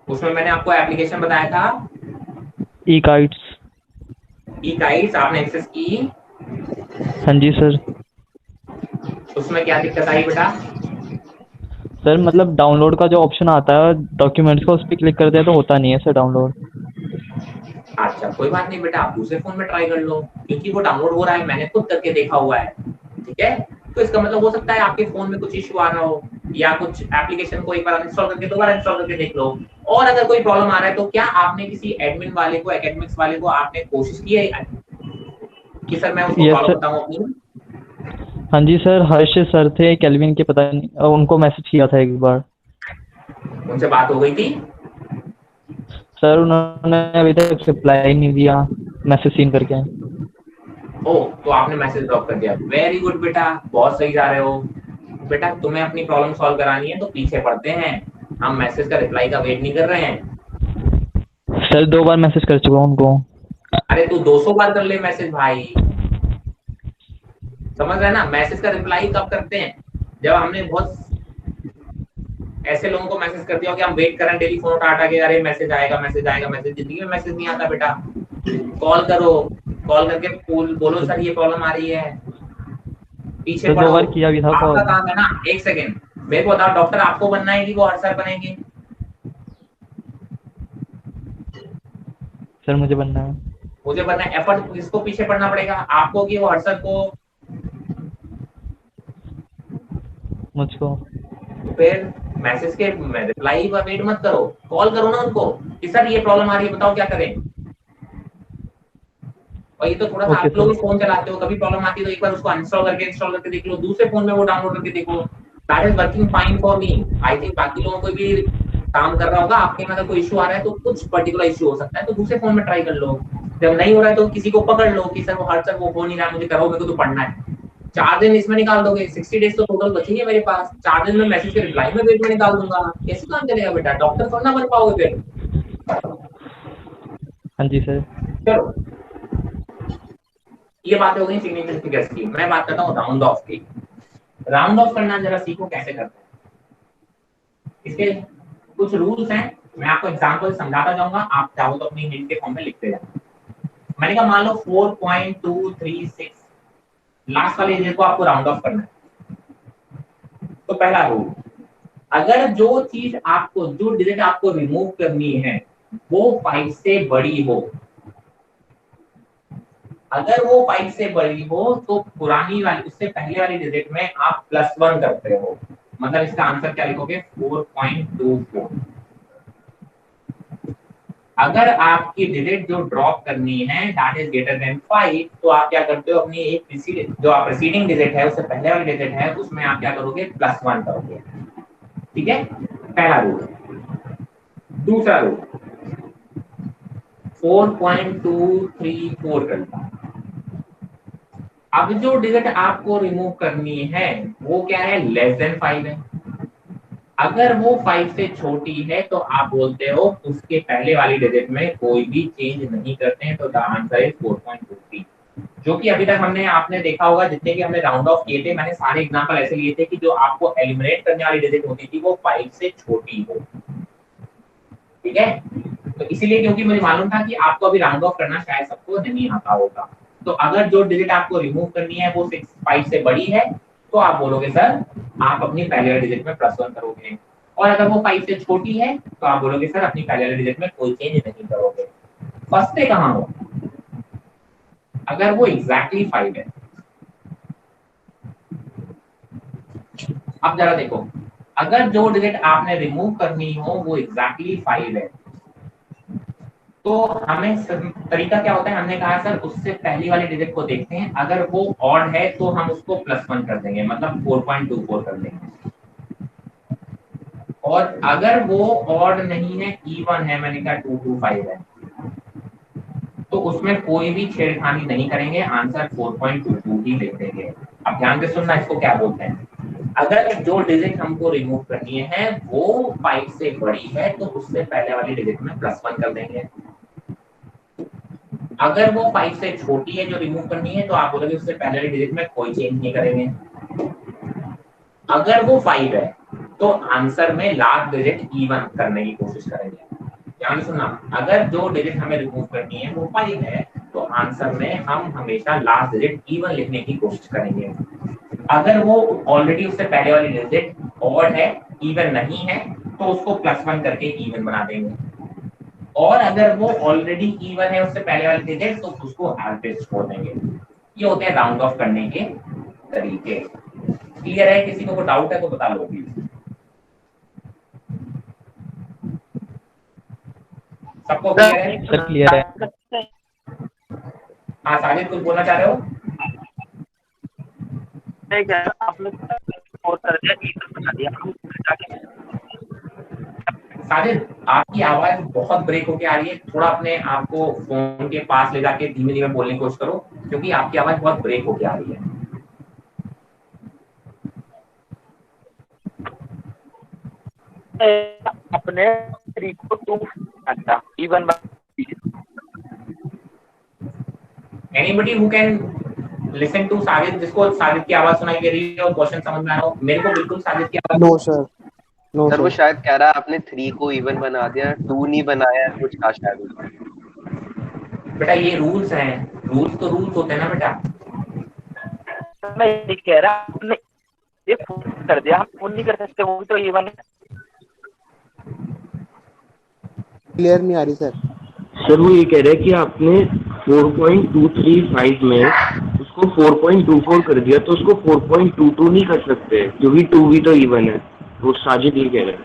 उसमें मैंने आपको एप्लीकेशन बताया था ई गाइड्स। ई गाइड्स आपने एक्सेस की? हाँ जी सर। उसमें क्या दिक्कत आई बेटा? सर मतलब डाउनलोड का जो ऑप्शन आता है डॉक्यूमेंट्स का, उस पर क्लिक करते हैं तो होता नहीं है सर डाउनलोड। अच्छा कोई बात नहीं बेटा, आप दूसरे फोन में ट्राई कर लो, क्योंकि वो डाउनलोड हो रहा है, मैंने खुद करके देखा हुआ है। ठीक है, तो इसका मतलब हो सकता है आपके फोन में कुछ इश्यू आ रहा हो, या कुछ एप्लीकेशन को एक बार अनइंस्टॉल करके दोबारा इंस्टॉल करके देख लो। और अगर कोई प्रॉब्लम आ रहा है तो क्या आपने किसी एडमिन वाले को, एकेडमिक्स वाले को आपने कोशिश की है कि सर मैं उसको प्रॉब्लम बताऊं अपनी? हाँ जी सर, हर्ष सर थे केल्विन के, पता नहीं, उनको मैसेज किया था एक बार। उनसे बात हो गई थी? सर उन्होंने अभी तक रिप्लाई नहीं दिया, मैसेज सीन करके। ओ, तो आपने मैसेज ड्रॉप कर दिया। वेरी गुड बेटा, बहुत सही जा रहे हो बेटा। तुम्हें अपनी प्रॉब्लम सॉल्व करानी है तो पीछे पड़ते हैं, हम मैसेज का रिप्लाई का वेट नहीं कर रहे हैं। सर 2 बार मैसेज कर चुका हूँ उनको। अरे तू 200 बार कर ले मैसेज भाई, समझ रहे ना? मैसेज का रिप्लाई कब करते हैं? जब हमने बहुत ऐसे लोगों को मैसेज कर दिया हो कि हम वेट कर रहे हैं, डेली फोन उठा के अरे मैसेज आएगा मैसेज आएगा मैसेज। जिंदगी में मैसेज नहीं आता बेटा। कॉल करो, कॉल करके बोलो सर ये प्रॉब्लम आ रही है, पीछे पड़ो। 2 बार किया भी था। आपका काम है ना। एक सेकंड मेरे को बताओ, डॉक्टर आपको बनना है कि वो हर सर बनेंगे? सर मुझे बनना है। मुझे बनना है। एफर्ट किसको पीछे पड़ना पड़ेगा, आपको कि वो हर सर को? मुझको। फिर मैसेज के रिप्लाई का वेट मत करो, कॉल करो ना उनको कि सर ये प्रॉब्लम आ रही है, बताओ क्या करें। और ये तो थोड़ा सा आप लोग भी फोन चलाते हो, कभी प्रॉब्लम आती है तो एक बार उसको अनइंस्टॉल करके इंस्टॉल करके देख लो, दूसरे फोन में वो डाउनलोड करके देखो। That is working fine for me. I think बाकी लोगों को भी काम कर रहा होगा। आपके में अगर कोई इशू आ रहा है तो कुछ पर्टिकुलर इशू हो सकता है, तो दूसरे फोन में ट्राई कर लो। जब नहीं हो रहा है तो किसी को पकड़ लो कि सर वो हर सर वो हो नहीं रहा, मुझे करो, मेरे को तो पढ़ना है। 4 दिन इसमें निकाल दोगे, 60 डेज तो टोटल बचेंगे मेरे पास। 4 दिन में मैसेज के रिप्लाई में वेट में निकाल दूंगा। कैसे काम चलेगा बेटा? डॉक्टर थोड़ा ना बन पाओगे फिर। हाँ जी सर। चलो ये बातें हो गई सिग्निफिकेंट फिगर्स की। मैं बात करता हूँ राउंड ऑफ की। राउंड ऑफ करना जरा सीखो कैसे करते हैं। इसके कुछ रूल्स हैं, मैं आपको एग्जांपल समझाता जाऊंगा, आप चाहो तो अपनी हिंट के फॉर्म में लिखते जाओ। मैंने कहा मान लो 4.236 लास्ट वाले डिजिट को आपको राउंड ऑफ करना है। तो पहला रूल, अगर जो चीज आपको, जो डिजिट आपको रिमूव करनी है वो 5 से बड़ी हो, अगर वो 5 से बड़ी हो तो पुरानी वाली, उससे पहले वाली डिजिट में आप +1 करते हो। मतलब इसका आंसर क्या लिखोगे? 4.24। अगर आपकी डिजिट जो ड्रॉप करनी है दैट इज ग्रेटर देन 5, तो आप क्या करते हो? अपनी एक जो आप प्रीसीडिंग डिजिट है उससे पहले वाली डिजिट है उसमें आप क्या करोगे? +1 करोगे। ठीक है, पहला रूल। दूसरा रूल 4.234 करता है। अब जो डिजिट आपको रिमूव करनी है वो क्या है? लेस देन 5 है। अगर वो 5 से छोटी है तो आप बोलते हो उसके पहले वाली डिजिट में कोई भी चेंज नहीं करते हैं, तो द आंसर इज 4.23। जो कि अभी तक हमने, आपने देखा होगा जितने भी हमने राउंड ऑफ किए थे, मैंने सारे एग्जांपल ऐसे लिए थे कि जो आपको एलिमिनेट करने वाली डिजिट होती थी वो 5 से छोटी हो। ठीक है, तो इसीलिए क्योंकि मुझे मालूम था कि आपको अभी राउंड ऑफ करना शायद सबको नहीं आता होगा। तो अगर जो डिजिट आपको रिमूव करनी है वो 5 से बड़ी है तो आप बोलोगे सर आप अपनी पहले वाली डिजिट में +1 करोगे, और अगर वो 5 से छोटी है तो आप बोलोगे सर अपनी पहले वाली डिजिट में कोई चेंज नहीं करोगे। फंसते कहाँ हो? अगर वो एग्जैक्टली 5 है। अब जरा देखो, अगर जो डिजिट आपने रिमूव करनी हो वो एग्जैक्टली 5 है तो हमें तरीका क्या होता है? हमने कहा सर उससे पहली वाली डिजिट को देखते हैं, अगर वो ऑड है तो हम उसको +1 कर देंगे, मतलब 4.24 कर देंगे। और अगर वो ऑड नहीं है, इवन है, मैंने कहा 225 है, तो उसमें कोई भी छेड़खानी नहीं करेंगे, आंसर 4.22 ही लिख देंगे। अब ध्यान से सुनना, इसको क्या बोलते हैं? अगर जो डिजिट हमको रिमूव करनी है वो 5 से बड़ी है तो उससे पहले वाली डिजिट में +1 कर देंगे। अगर वो 5 से छोटी है जो रिमूव करनी है तो आप बोलोगे उससे पहले वाली डिजिट में कोई चेंज नहीं करेंगे। अगर वो 5 है तो आंसर में लास्ट डिजिट इवन करने की कोशिश करेंगे। ध्यान से सुनना, अगर जो डिजिट हमें रिमूव करनी है वो 5 है तो आंसर में हम हमेशा लास्ट डिजिट इवन लिखने की कोशिश करेंगे। अगर वो ऑलरेडी उससे पहले वाली डिजिट ऑड है, इवन नहीं है, तो उसको +1 करके इवन बना देंगे। और अगर वो ऑलरेडी इवन है उससे पहले वाली डिजिट तो उसको एज इट इज छोड़ देंगे। ये होते हैं राउंड ऑफ करने के तरीके। क्लियर है? किसी को डाउट है तो बता लो प्लीज। सबको क्लियर है? सर क्लियर है। हाँ साजिद कुछ बोलना चाह रहे हो? आपने और कर दिया, इवन बना दिया, हम जाके साजिद आपकी आवाज बहुत ब्रेक होके आ रही है, थोड़ा अपने आप को फोन के पास ले जाके धीमे धीमे बोलने की कोशिश करो क्योंकि आपकी आवाज बहुत ब्रेक होके आ रही है। अपने 3 को 2 अच्छा even anybody who can listen to Sajid, जिसको साजिद की आवाज सुनाई दे रही है और क्वेश्चन समझ में आ रहा हो? मेरे को बिल्कुल साजिद की आवाज। नो सर, नो सर वो सर। शायद कह रहा है आपने 3 को इवन बना दिया, 2 नहीं बनाया, कुछ कहा शायद उसने। बेटा ये रूल्स हैं, रूल्स तो रूल्स होते हैं ना बेटा। मैं ये कह रहा आपने ये फोन कर दिया, हम फोन नहीं कर सकते, वो भी तो इवन है। क्लियर नहीं आ रही सर। सर वो ये कह रहे हैं कि आपने 4.235 में उसको 4.24 कर दिया तो उसको 4.22 नहीं कर सकते क्योंकि 2 भी तो इवन है। वो साजिद ये कह रहे हैं।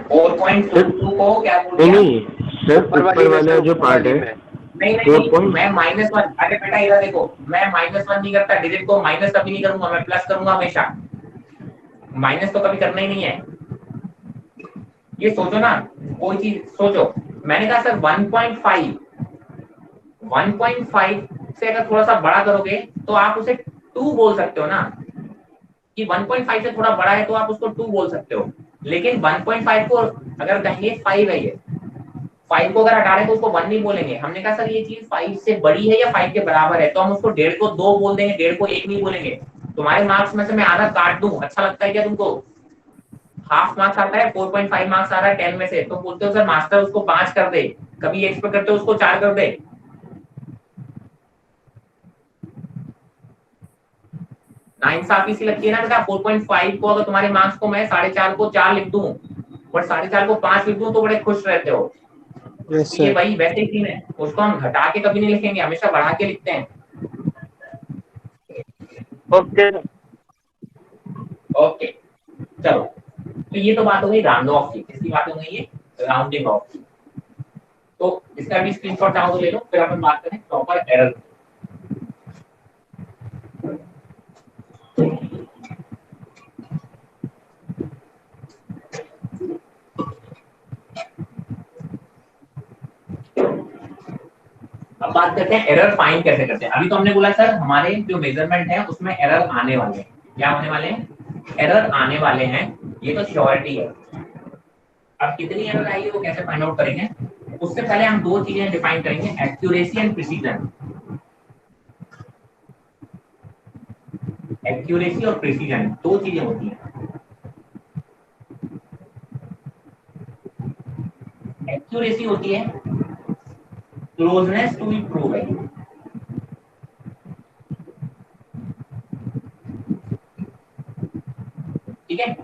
4.22 को क्या बोल दिया? नहीं सर ऊपर वाला जो पार्ट है नहीं मैं -1, अरे बेटा इधर देखो, मैं -1 नहीं करता, डिजिट को माइनस कभी नहीं करूंगा, मैं प्लस करूंगा हमेशा। माइनस तो कभी करना ही नहीं है। ये सोचो ना, कोई चीज सोचो, मैंने कहा सर 1.5 से अगर थोड़ा सा बड़ा करोगे तो आप उसे 2 बोल सकते हो ना, कि 1.5 से थोड़ा बड़ा है तो आप उसको 2 बोल सकते हो। लेकिन 1.5 को अगर कहेंगे 5 है, ये 5 को अगर हटा रहे तो उसको 1 नहीं बोलेंगे। हमने कहा सर ये चीज 5 से बड़ी है या 5 के बराबर है, तो हम उसको 1.5 को 2 बोल देंगे, 1.5 को 1 नहीं बोलेंगे। तुम्हारे मार्क्स में से मैं आधा काट दूं, अच्छा लगता है क्या तुमको? हाफ मार्क्स आता है, 4.5 मार्क्स आ रहा है 10 में से, तो बोलते हो सर मास्टर उसको 5 कर दे, कभी एक्सपेक्ट करते हो उसको 4 कर दे। नाइंसाफी सी लगती है ना बेटा। 4.5 को अगर तुम्हारे मार्क्स को मैं 4.5 को 4 लिख दूं और 4.5 को 5 लिख दूं तो बड़े खुश रहते हो। यस ये सर। वही वैसे ही सीन है, उसको हम घटा के कभी नहीं लिखेंगे, हमेशा बढ़ा के लिखते हैं। ओके ओके चलो, तो ये तो बात हो गई राउंड ऑफ की, किसकी बात हो गई, ये राउंडिंग ऑफ की। तो इसका भी स्क्रीनशॉट चाहो तो ले लो, फिर अपन बात करें प्रॉपर एरर। अब बात करते हैं एरर फाइंड कैसे करते हैं। अभी तो हमने बोला सर हमारे जो मेजरमेंट है उसमें एरर आने वाले हैं। क्या होने वाले हैं? एरर आने वाले हैं, ये तो श्योरिटी है। अब कितनी एरर आएगी वो कैसे फाइंड आउट करेंगे? उससे पहले हम दो चीजें डिफाइन करेंगे, एक्यूरेसी एंड प्रिसीजन। एक्यूरेसी और प्रिसीजन दो चीजें होती हैं। एक्यूरेसी होती है closeness to the true value. ठीक है,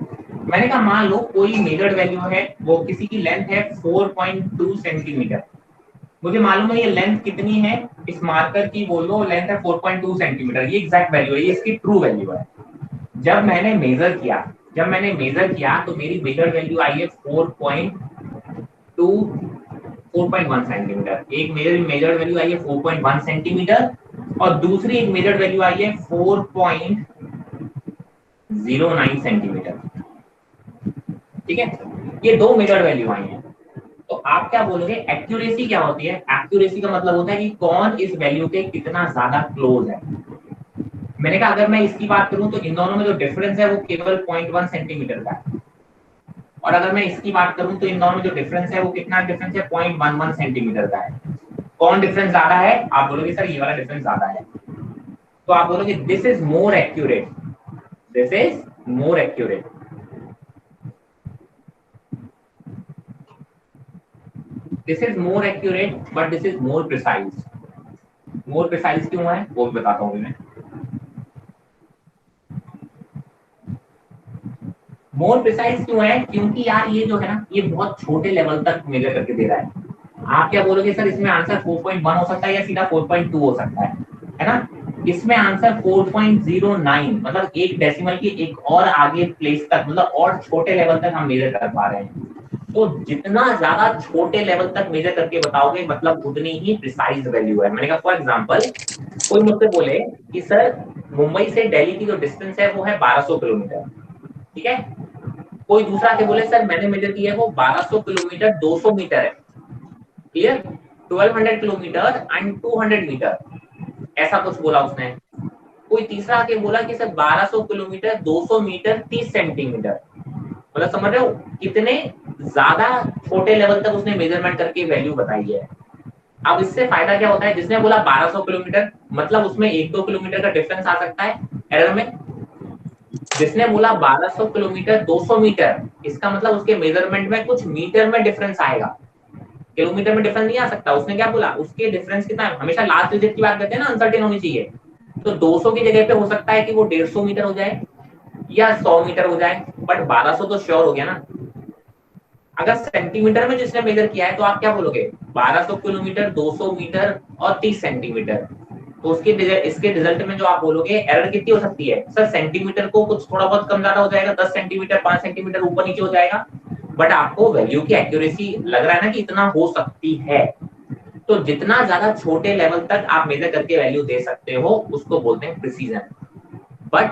मैंने कहा मान लो कोई मेजर्ड वैल्यू है, वो किसी की लेंथ है 4.2 सेंटीमीटर। मुझे मालूम है ये लेंथ कितनी है, इस मार्कर की बोलो लेंथ है 4.2 सेंटीमीटर, ये एग्जैक्ट वैल्यू है, ये इसकी ट्रू वैल्यू है। जब मैंने मेजर किया तो मेरी मेजर्ड वैल्यू आई है 4.1 सेंटीमीटर। एक मेजर्ड वैल्यू आई है 4.1 सेंटीमीटर और दूसरी एक मेजर्ड वैल्यू आई है 4.09 सेंटीमीटर। ठीक है, ये दो मेजर्ड वैल्यू आई हैं। तो आप क्या बोलोगे एक्यूरेसी क्या होती है? एक्यूरेसी का मतलब होता है कि कौन इस वैल्यू के कितना ज्यादा क्लोज है। मैंने कहा अगर मैं इसकी बात करूं तो इन दोनों में जो डिफरेंस है वो केवल 0.1 सेंटीमीटर का है, और अगर मैं इसकी बात करूं तो इन दोनों में जो डिफरेंस है वो कितना डिफरेंस है? 0.11 सेंटीमीटर का है। कौन डिफरेंस ज्यादा है? आप बोलोगे सर ये वाला डिफरेंस ज्यादा है। तो आप बोलोगे this is more accurate, this is more accurate. This is more accurate but this is more precise. More precise क्यों है वो भी बताता हूं मैं। मोर प्रिसाइज क्यों है? क्योंकि यार ये जो है ना ये बहुत छोटे लेवल तक मेजर करके दे रहा है। आप क्या बोलोगे सर इसमें आंसर 4.1 हो सकता है या सीधा 4.2 हो सकता है ना? इसमें आंसर 4.09 मतलब एक डेसिमल की एक और आगे प्लेस तक, मतलब और छोटे लेवल तक हम मेजर कर पा रहे हैं। तो जितना ज्यादा छोटे लेवल तक मेजर करके बताओगे मतलब उतनी ही प्रिसाइज वैल्यू है। मैंने कहा फॉर एग्जांपल कोई मुझसे बोले कि सर मुंबई से दिल्ली की जो डिस्टेंस है वो है 1200 किलोमीटर, ठीक है। कोई दूसरा के बोले सर मैंने मेजर किया है वो 1200 किलोमीटर 200 मीटर है, क्लियर, 1200 किलोमीटर एंड 200 मीटर, ऐसा कुछ बोला उसने। कोई तीसरा आके बोला कि सर 1200 किलोमीटर 200 मीटर 30 सेंटीमीटर, मतलब समझ रहे हो कितने ज्यादा छोटे लेवल तक उसने मेजरमेंट करके वैल्यू बताई है। अब इससे फायदा क्या होता है? जिसने बोला 1200 किलोमीटर मतलब उसमें 1-2 किलोमीटर का डिफरेंस आ सकता है एरर में। जिसने बोला 1200 किलोमीटर 200 मीटर, इसका मतलब उसके मेजरमेंट में कुछ मीटर में डिफरेंस आएगा, किलोमीटर में डिफरेंस नहीं आ सकता। उसने क्या बोला उसके डिफरेंस कितना है? हमेशा लास्ट डिजिट की बात करते हैं ना, अनसर्टेन होनी चाहिए। तो 200 की जगह पे हो सकता है कि वो 150 मीटर हो जाए या 100 मीटर हो जाए, बट 1200 तो श्योर हो गया ना। अगर सेंटीमीटर में जिसने मेजर किया है तो आप क्या बोलोगे 1200 किलोमीटर 200 मीटर और 30 सेंटीमीटर। तो उसके इसके रिजल्ट में जो आप बोलोगे एरर कितनी हो सकती है? सर सेंटीमीटर को कुछ थोड़ा बहुत कम ज्यादा हो जाएगा, 10 सेंटीमीटर 5 सेंटीमीटर ऊपर नीचे हो जाएगा, बट आपको वैल्यू की एक्यूरेसी लग रहा है ना कि इतना हो सकती है। तो जितना ज्यादा छोटे लेवल तक आप मेजर करके वैल्यू दे सकते हो उसको बोलते हैं प्रिसीजन। बट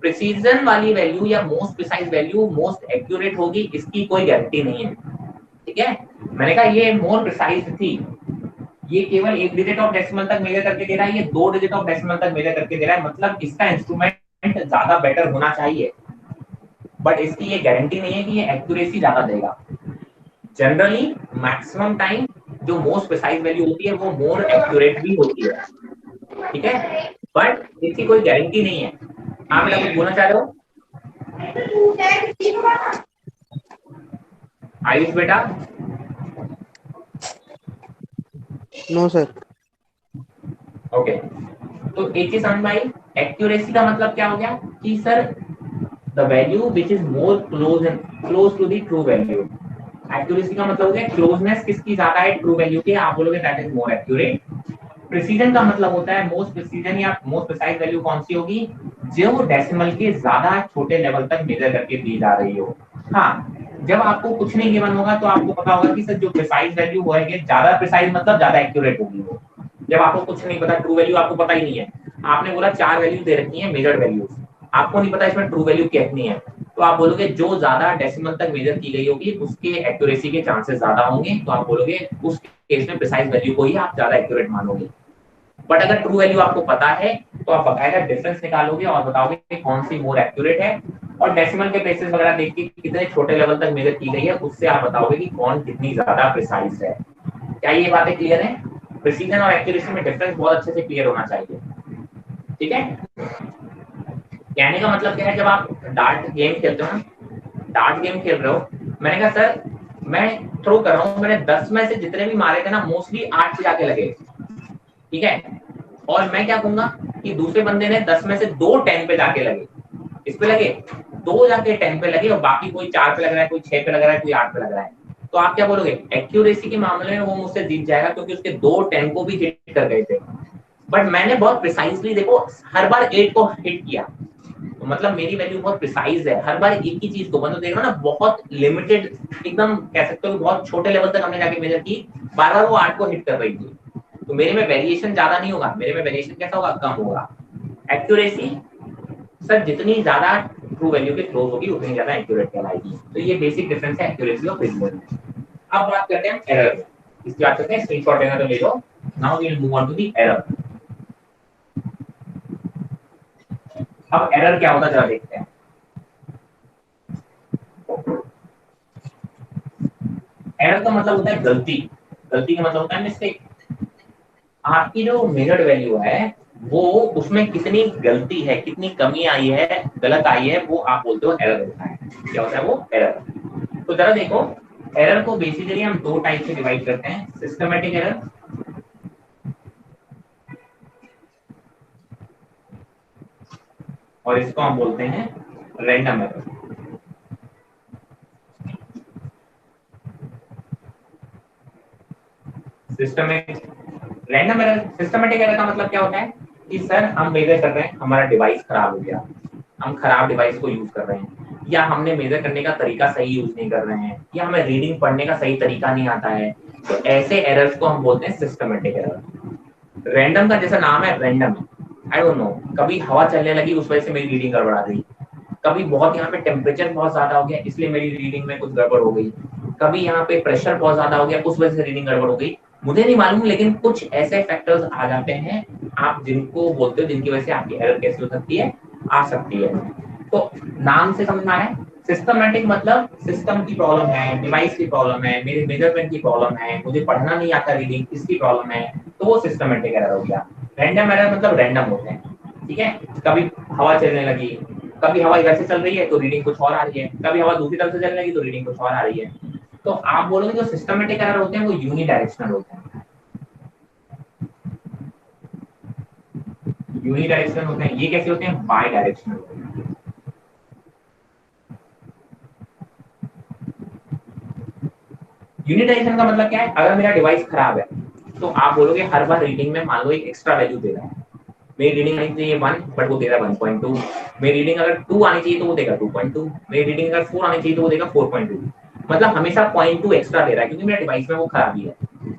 प्रिसीजन वाली वैल्यू या most precise value most accurate होगी इसकी कोई गारंटी नहीं है, ठीक है। मैंने कहा ये मोर प्रिसाइज थी, ये केवल 1 डिजिट ऑफ डेसिमल तक मेजर करके दे रहा है, ये 2 डिजिट ऑफ डेसिमल तक मेजर करके दे रहा है, मतलब इसका इंस्ट्रूमेंट ज्यादा बेटर होना चाहिए, बट इसकी ये गारंटी नहीं है कि ये एक्यूरेसी ज्यादा देगा। जनरली मैक्सिमम टाइम जो मोस्ट प्रिसाइज वैल्यू होती है वो मोर एक्यूरेट भी होती है, ठीक है, बट इसकी कोई गारंटी नहीं है। आप बेटा कुछ बोलना चाह रहे हो? आयुष बेटा, नो सर। ओके, तो एक चीज समझ में आई। एक्यूरेसी का मतलब क्या हो गया कि sir the value which is more close to the true value. Accuracy का मतलब हो गया क्लोजनेस किसकी ज्यादा है ट्रू वैल्यू के, आप बोलोगे that is more accurate. Precision का मतलब होता है मोस्ट प्रिसीजन या मोस्ट प्रिसाइज वैल्यू कौन सी होगी, जो डेसिमल के ज्यादा छोटे लेवल तक मेजर करके दी जा रही हो। हाँ, जब आपको कुछ नहीं गिवन होगा तो आपको पता होगा कि सर जो प्रिसाइज वैल्यू होगी ज्यादा प्रिसाइज मतलब ज्यादा एक्यूरेट होगी वो। जब आपको कुछ नहीं पता, ट्रू वैल्यू आपको पता ही नहीं है, आपने बोला 4 वैल्यू दे रखी है मेजर्ड वैल्यूज, आपको नहीं पता इसमें ट्रू वैल्यू कितनी है, तो आप बोलोगे जो ज्यादा डेसिमल तक मेजर की गई होगी उसके एक्यूरेसी के चांसेस ज्यादा होंगे, तो आप बोलोगे उस केस में प्रिसाइज वैल्यू को ही आप ज्यादा एक्यूरेट मानोगे। बट अगर ट्रू वैल्यू आपको पता है तो आप बकायदा डिफरेंस निकालोगे और बताओगे कि कौन सी मोर एक्यूरेट है, और डेसिमल के प्लेसेस वगैरह देख के कितने छोटे लेवल तक मेजर की गई है उससे आप बताओगे कि कौन कितनी ज्यादा प्रिसाइज है। क्या ये बातें क्लियर है? प्रिसीजन और एक्यूरेसी में डिफरेंस बहुत अच्छे से क्लियर होना चाहिए, ठीक है। कहने का मतलब क्या है, जब आप डार्ट गेम खेलते हो ना, डार्ट गेम खेल रहे हो, मैंने कहा सर मैं थ्रो कर रहा हूँ, मैंने 10 में से जितने भी मारे थे ना मोस्टली 8 पे जाके लगे, ठीक है, और मैं क्या कहूंगा कि दूसरे बंदे ने 10 में से 2 10 पे जाके लगे, इस पे लगे 2 जाके 10 पे लगे और बाकी कोई 4 पे लग रहा है, कोई 6 पे लग रहा है, कोई 8 पे लग रहा है, तो आप क्या बोलोगे? एक्यूरेसी के मामले में वो मुझसे जीत जाएगा क्योंकि उसके 2 10 को भी हिट कर गए थे, बट मैंने बहुत प्रिसाइजली देखो हर बार 8 को हिट किया, तो मतलब मेरी वैल्यू बहुत प्रिसाइज है, हर बार एक ही चीज को, मतलब देख रहे हो ना, बहुत लिमिटेड, एकदम कह सकते हो बहुत छोटे लेवल तक हमने जाके मेजर की, बार बार वो 8 को हिट कर रही थी, तो मेरे में वेरिएशन ज्यादा नहीं होगा, मेरे में वेरिएशन कैसा होगा? कम होगा। एक्यूरेसी सर जितनी ज्यादा ट्रू वैल्यू के क्लोज होगी उतनी ज्यादा एक्यूरेट कहलाएगी, तो ये बेसिक डिफरेंस है एक्यूरेसी और प्रिसीजन में। अब बात करते हैं एरर, इसकी बात करते हैं, स्क्रीनशॉट लेना तो ले लो। Now we will move on to the error. अब एरर क्या होता है जरा देखते हैं। एरर का मतलब होता है गलती, गलती का मतलब होता है मिस्टेक। आपकी जो मेजर्ड वैल्यू है वो उसमें कितनी गलती है, कितनी कमी आई है, गलत आई है, वो आप बोलते हो एरर होता है। क्या होता है वो? एरर। तो जरा देखो, एरर को बेसिकली हम 2 टाइप से डिवाइड करते हैं, सिस्टमैटिक एरर और इसको हम बोलते हैं random error. Random error, systematic error का मतलब क्या होता है कि सर हम मेजर कर रहे हैं, हमारा डिवाइस खराब हो गया, हम खराब डिवाइस को यूज कर रहे हैं, या हमने मेजर करने का तरीका सही यूज नहीं कर रहे हैं, या हमें रीडिंग पढ़ने का सही तरीका नहीं आता है, तो ऐसे एरर्स को हम बोलते हैं सिस्टमैटिक एरर। रैंडम का जैसा नाम है, रैंडम, आई डोंट नो, कभी हवा चलने लगी उस वजह से मेरी रीडिंग गड़बड़ा गई, कभी बहुत यहाँ पे टेम्परेचर बहुत ज्यादा हो गया इसलिए मेरी रीडिंग में कुछ गड़बड़ हो गई, कभी यहाँ पे प्रेशर बहुत ज्यादा हो गया उस वजह से रीडिंग गड़बड़ हो गई, मुझे नहीं मालूम, लेकिन कुछ ऐसे फैक्टर्स आ जाते हैं आप जिनको बोलते हो, जिनकी वजह से आपकी एरर कैसे हो सकती है, आ सकती है। तो नाम से समझना है, सिस्टमैटिक मतलब सिस्टम की प्रॉब्लम है, डिवाइस की प्रॉब्लम है, मेरे मेजरमेंट की प्रॉब्लम है, मुझे पढ़ना नहीं आता रीडिंग, इसकी प्रॉब्लम है, तो वो सिस्टमैटिक एरर हो गया। रैंडम एरर मतलब रैंडम होते हैं, ठीक है, कभी हवा चलने लगी, कभी हवा इधर से चल रही है तो रीडिंग कुछ और आ रही है, कभी हवा दूसरी तरफ से चलने लगी तो रीडिंग कुछ और आ रही है। तो आप बोलोगे जो सिस्टमैटिक एरर होते हैं वो यूनिडायरेक्शनल होते हैं, यूनिडायरेक्शनल होते हैं। ये कैसे होते हैं? बाय डायरेक्शनल होते हैं। यूनिडायरेक्शन का मतलब क्या है? अगर मेरा डिवाइस खराब है तो आप बोलोगे हर बार रीडिंग में मान लो एक एक्स्ट्रा वैल्यू दे रहा है, मेरी रीडिंग आनी चाहिए 1 बट वो दे रहा है 1.2, मेरी रीडिंग अगर 2 आनी चाहिए तो वो देगा 2.2, मेरी रीडिंग अगर 4 आनी चाहिए तो वो देगा 4.2, मतलब हमेशा 0.2 एक्स्ट्रा दे रहा है क्योंकि मेरे डिवाइस में वो खराबी है,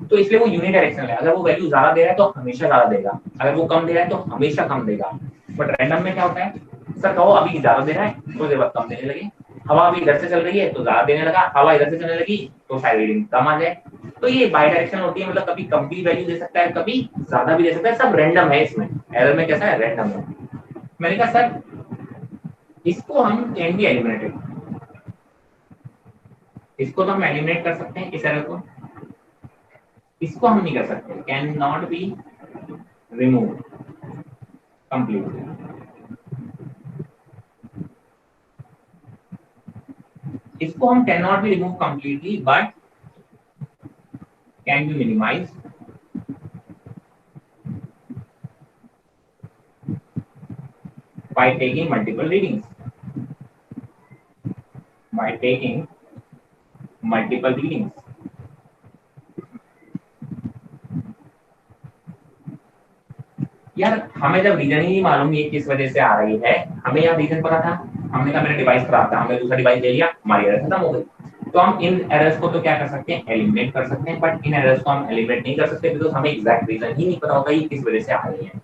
तो इसलिए वो यूनिडायरेक्शनल है। अगर वो वैल्यू ज्यादा दे रहा है तो हमेशा ज्यादा देगा, अगर वो कम दे रहा है तो हमेशा कम देगा। बट रैंडम में क्या होता है, सर कहो अभी ज्यादा दे रहा है तो देर बाद कम देने लगे, हवा अभी इधर से चल रही है तो ज्यादा देने लगा, हवा इधर से चलने लगी तो शायद रीडिंग कम आ जाए। तो ये बाई डायरेक्शन होती है, मतलब कभी कम भी वैल्यू दे सकता है, कभी ज्यादा भी दे सकता है, सब रैंडम है। इसमें एरर में कैसा है? रैंडम है। मैंने कहा सर इसको हम कैन बी एलिमिनेटेड, इसको तो हम एलिमिनेट कर सकते हैं, इस एरर को, इसको हम नहीं कर सकते, can not be remove completely. इसको हम can not be remove completely but can be minimise by taking multiple readings. By taking multiple readings. यार हमें जब रीजन ही नहीं मालूम ये किस वजह से आ रही है, हमें यार रीजन पता था, हमने कहा मेरा डिवाइस खराब था, हमने दूसरा डिवाइस ले लिया, हमारी एरर खत्म हो गई। तो हम इन एरर्स को तो क्या कर सकते हैं, एलिमिनेट कर सकते हैं, बट इन एरर्स को हम एलिमिनेट नहीं कर सकते बिकॉज़ हमें एग्जैक्ट रीजन ही नहीं पता होगा ये किस वजह से आ रही है।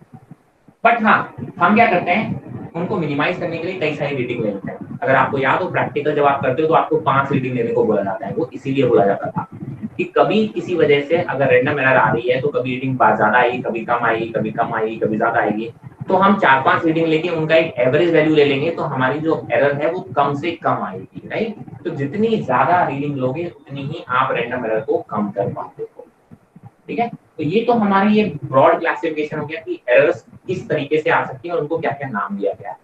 बट हाँ, हम क्या करते हैं, उनको मिनिमाइज करने के लिए कई सारी रीडिंग ले लेते हैं। अगर आपको याद हो प्रैक्टिकल जब आप करते हो तो आपको 5 रीडिंग लेने को बोला जाता है, वो इसीलिए बोला जाता था कि कभी किसी वजह से अगर रैंडम एरर आ रही है तो कभी रीडिंग ज्यादा आएगी, कभी कम आएगी, कभी कम आएगी, कभी ज्यादा आएगी, तो हम 4-5 रीडिंग लेके उनका एक एवरेज वैल्यू ले लेंगे तो हमारी जो एरर है वो कम से कम आएगी, राइट। तो जितनी ज्यादा रीडिंग लोगे उतनी ही आप रैंडम एरर को कम कर पाते हो, ठीक है। तो ये तो हमारी ये ब्रॉड क्लासिफिकेशन हो गया कि एरर्स किस तरीके से आ सकती है और उनको क्या क्या नाम दिया गया है।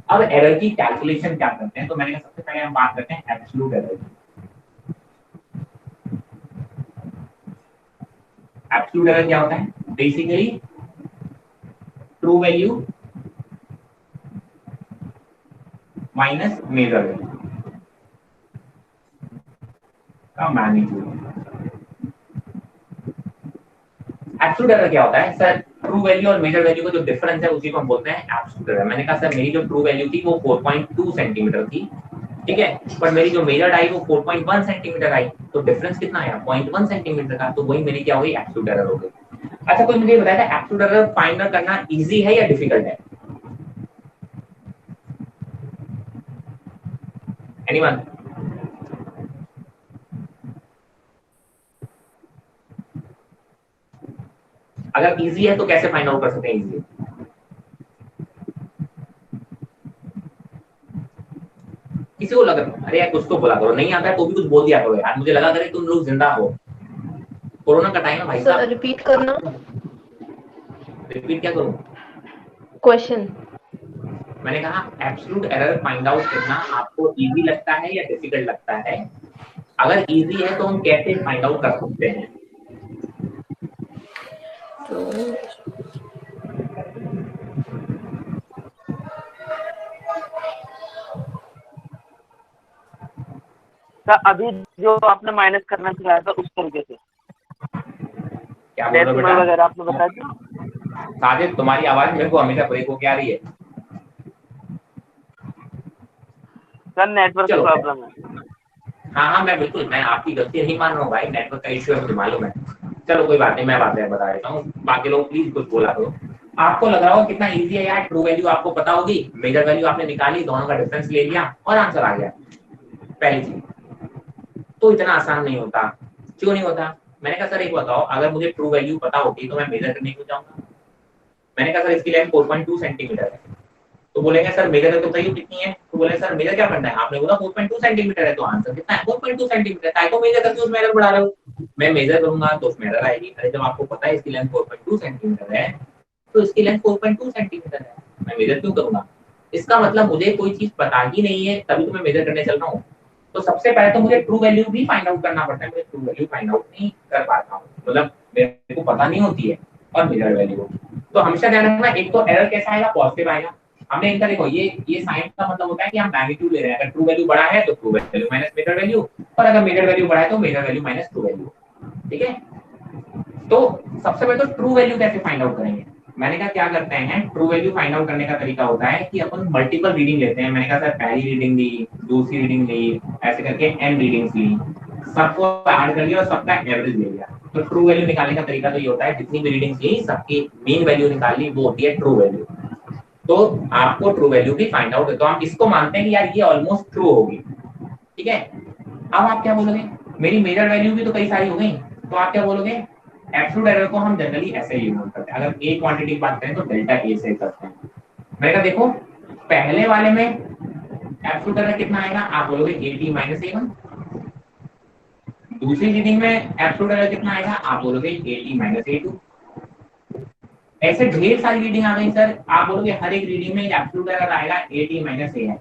अब एरर की कैलकुलेशन क्या करते हैं, तो मैंने कहा सबसे पहले हम बात करते हैं एब्सोल्यूट एरर की। एब्सोल्यूट एरर क्या होता है, basically true value minus measure value का मैग्नीट्यूड। एब्सोल्यूट एरर क्या होता है सर, ट्रू वैल्यू और मेजर वैल्यू का जो डिफरेंस है उसी को हम बोलते हैं एब्सोल्यूट एरर। मैंने कहा सर मेरी जो ट्रू वैल्यू थी वो 4.2 सेंटीमीटर थी, ठीक है, पर मेरी जो मेजर्ड आई वो 4.1 सेंटीमीटर आई, तो डिफरेंस कितना आया 0.1 सेंटीमीटर का, तो वही मेरी क्या हो गई, एब्सोल्यूट एरर हो गई। अच्छा कोई मुझे बताया था एब्सोल्यूट एरर फाइंड करना इजी है या डिफिकल्ट है, एनीवन? अगर इजी है तो कैसे फाइंड आउट कर सकते हैं इजी? किसी को लगा अरे यार कुछ तो बोला करो, नहीं आता है तो भी कुछ बोल दिया करो यार, मुझे लगा करे तुम लोग जिंदा हो। कोरोना का टाइम है भाई साहब। रिपीट करना। रिपीट क्या करूं? क्वेश्चन। मैंने कहा एब्सोल्यूट एरर फाइंड आउट करना आपको इजी लगता है या डिफिकल्ट लगता है? अगर इजी है तो हम कैसे फाइंड आउट कर सकते हैं? अभी जो आपने माइनस करना सिखाया था उस तरीके से क्या बोल रहे हो बेटा? वगैरह आपने बताया था। साजिद तुम्हारी आवाज मेरे को हमेशा ब्रेक होके आ रही है। सर नेटवर्क प्रॉब्लम है। हाँ मैं बिल्कुल, मैं आपकी गलती नहीं मान रहा हूँ भाई, नेटवर्क का इश्यू है मुझे मालूम है। चलो कोई बात नहीं, मैं बातें बता देता हूँ, बाकी लोग प्लीज कुछ बोला करो। आपको लग रहा हो कितना इजी है यार, ट्रू वैल्यू आपको पता होगी, मेजर वैल्यू आपने निकाली, दोनों का डिफरेंस ले लिया और आंसर आ गया। पहली चीज तो इतना आसान नहीं होता। क्यों नहीं होता? मैंने कहा सर एक बताओ, अगर मुझे ट्रू वैल्यू पता होती तो मैं मेजर करने क्यों जाऊंगा? मैंने कहा सर इसकी लेंथ 4.2 सेंटीमीटर है, तो बोलेंगे सर मेजर तो वैल्यू कितनी है, तो बोले सर मेजर क्या करना है, आपने बोला 4.2 सेंटीमीटर है, तो आंसर कितना है 4.2 सेंटीमीटर। ताकि को मेजर करके उसमें एरर बढ़ा रहे हो, मैं मेजर करूंगा तो उसमें एरर आएगी। अरे जब आपको पता है इसकी लेंथ 4.2 सेंटीमीटर है तो इसकी लेंथ 4.2 सेंटीमीटर है, मैं मेजर क्यों करूंगा? इसका मतलब मुझे कोई चीज पता ही नहीं है तभी तो मैं मेजर करने चल रहा हूँ। तो सबसे पहले तो मुझे ट्रू वैल्यू भी फाइंड आउट करना पड़ता है, मैं ट्रू वैल्यू फाइंड आउट नहीं कर पाता हूँ, मतलब मेरे को पता नहीं होती है। और मेजर वैल्यू तो हमेशा ध्यान रखना, एक तो एरर कैसा आएगा, पॉजिटिव आएगा। हमने इनका देखो ये साइन का मतलब होता है कि हम मैग्नीट्यूड ले रहे हैं, अगर ट्रू वैल्यू बड़ा है तो true value minus measure value, और अगर मेजर वैल्यू बड़ा है तो measure value minus true value, ठीक है। तो सबसे पहले तो ट्रू वैल्यू कैसे फाइंड आउट करेंगे? मैंने कहा क्या करते हैं, ट्रू वैल्यू फाइंड आउट करने का तरीका होता है कि अपन मल्टीपल रीडिंग लेते हैं। मैंने कहा सर पहली रीडिंग ली, दूसरी रीडिंग ली, ऐसे करके n रीडिंग्स ली, सबको ऐड कर लिया और सबका एवरेज ले लिया। तो ट्रू वैल्यू निकालने का तरीका तो ये होता है, जितनी भी रीडिंग्स ली सबकी मीन वैल्यू निकाली, वो होती है ट्रू वैल्यू। तो आपको ट्रू वैल्यू भी फाइंड आउट है, तो हम इसको मानते हैं कि यार ये ऑलमोस्ट ट्रू होगी, ठीक है। अब आप क्या बोलोगे, मेरी मेजर वैल्यू भी तो कई सारी हो गई, तो आप क्या बोलोगे, एब्सोल्यूट एरर को हम जनरली ऐसे ही यूज करते हैं। अगर ए क्वांटिटी की बात करें तो डेल्टा ए से करते हैं। मैंने कहा देखो पहले वाले में एब्सोल्यूट एरर कितना आएगा, आप बोलोगे 80 माइनस A1। दूसरी रीडिंग में एब्सोल्यूट एरर कितना आएगा, आप बोलोगे 80 माइनस A2। ऐसे ढेर सारी रीडिंग आ गई सर, आप बोलोगे हर एक रीडिंग में एब्सोल्यूट एरर आएगा 80 माइनस A है।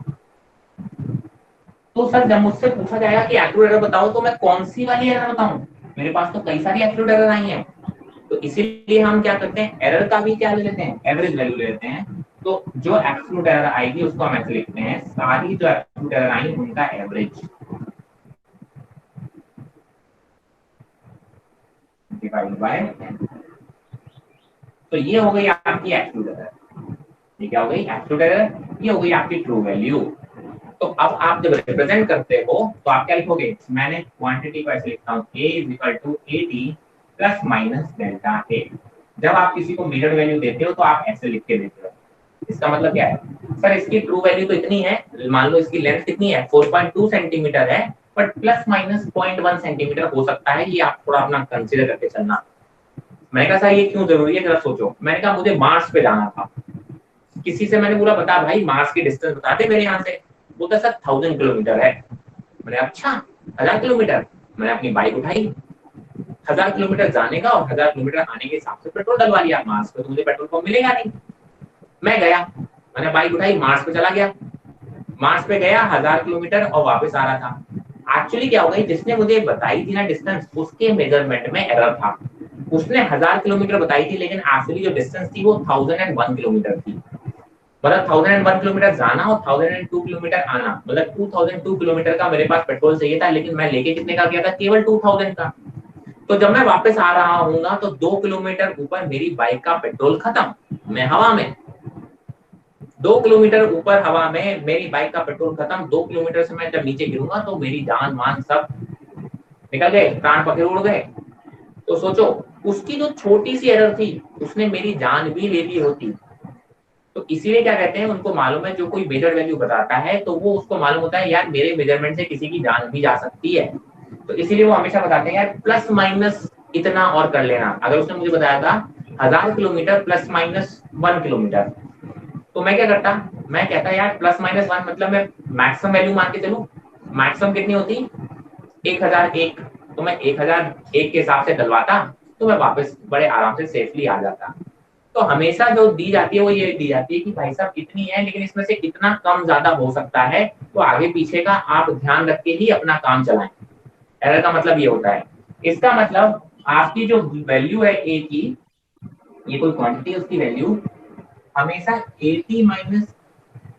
तो सर जब मुझसे पूछा जाएगा कि एब्सोल्यूट एरर बताओ तो मैं कौन सी वाली एरर बताऊं, मेरे पास तो कई सारी एब्सोल्यूट एरर आई हैं। तो इसीलिए हम क्या करते हैं, एरर का भी क्या ले लेते हैं, एवरेज वैल्यू ले लेते हैं। तो जो एब्सोल्यूट एरर आएगी उसको हम ऐसे लिखते हैं, सारी जो एब्सोल्यूट एरर आई उनका एवरेज डिवाइड बाय n। तो ये हो गई आपकी एब्सोल्यूट एरर, ये क्या हो गई एब्सोल्यूट एरर, ये हो गई आपकी ट्रू वैल्यू। तो अब आप जब रिप्रेजेंट करते हो तो आप क्या लिखोगे, मैंने क्वांटिटी को ऐसे लिखता हूँ a = AT plus minus delta A। जब आप किसी को मेजर्ड वैल्यू देते हो तो आप ऐसे लिख के देते हो। इसका मतलब क्या है, सर इसकी ट्रू वैल्यू तो इतनी है, मान लो इसकी लेंथ कितनी है 4.2 सेंटीमीटर है, बट प्लस माइनस 0.1 सेंटीमीटर हो सकता है, ये आप थोड़ा अपना कंसीडर करके चलना। मैंने कहा सर ये क्यों जरूरी है, जरा सोचो। मैंने कहा मुझे मार्स पे जाना था, किसी से मैंने बोला बता भाई मार्स की डिस्टेंस बता दे मेरे यहाँ से, बोलता सर 1000 किलोमीटर है। मैंने अच्छा 1000 किलोमीटर, मैंने अपनी बाइक उठाई, 1000 किलोमीटर जाने का और 1000 किलोमीटर आने के हिसाब से पेट्रोल डलवा लिया। मार्स पे तो मुझे पेट्रोल पंप मिलेगा नहीं। मैं गया, मैंने बाइक उठाई, मार्स पे चला गया। मार्स पे गया 1000 किलोमीटर और वापस आ रहा था। एक्चुअली क्या हो गई, जिसने मुझे बताई थी ना डिस्टेंस, उसके मेजरमेंट में एरर था। उसने 1000 किलोमीटर बताई थी, लेकिन एक्चुअली जो डिस्टेंस थी वो 1001 किलोमीटर थी। मतलब 1001 किलोमीटर जाना और 1002 किलोमीटर आना, मतलब 2002 किलोमीटर का मेरे पास पेट्रोल चाहिए था, लेकिन मैं लेके कितने का गया था, केवल 2000 का। तो जब मैं वापस आ रहा हूँ तो 2 किलोमीटर ऊपर मेरी बाइक का पेट्रोल खत्म, मैं हवा में। 2 किलोमीटर ऊपर हवा में मेरी बाइक का पेट्रोल खत्म। 2 किलोमीटर से मैं जब नीचे गिरूंगा तो मेरी जान मान सब निकल गए, प्राण पखेरु उड़ गए। तो सोचो उसकी जो छोटी सी एरर थी उसने मेरी जान भी ले ली होती। तो इसीलिए क्या कहते हैं, उनको मालूम है, जो कोई मेजर वैल्यू बताता है तो वो उसको मालूम होता है यार मेरे मेजरमेंट से किसी की जान भी जा सकती है। तो इसीलिए वो हमेशा बताते हैं यार प्लस माइनस इतना और कर लेना। अगर उसने मुझे बताया था 1000 किलोमीटर प्लस माइनस 1 किलोमीटर, तो मैं क्या करता, मैं कहता यार प्लस माइनस 1 मतलब मैं मैक्सिमम वैल्यू मान के चलूं। मैक्सिमम कितनी होती 1001, तो मैं 1001 के हिसाब से डलवाता तो मैं वापस बड़े आराम से सेफली आ जाता। तो हमेशा जो दी जाती है वो ये दी जाती है कि भाई साहब इतनी है, लेकिन इसमें से इतना कम ज्यादा हो सकता है, तो आगे पीछे का आप ध्यान रख के ही अपना काम चलाएं। एरर का मतलब ये होता है। इसका मतलब आपकी जो वैल्यू है ए की, ये कोई क्वांटिटी है, उसकी वैल्यू हमेशा AT माइनस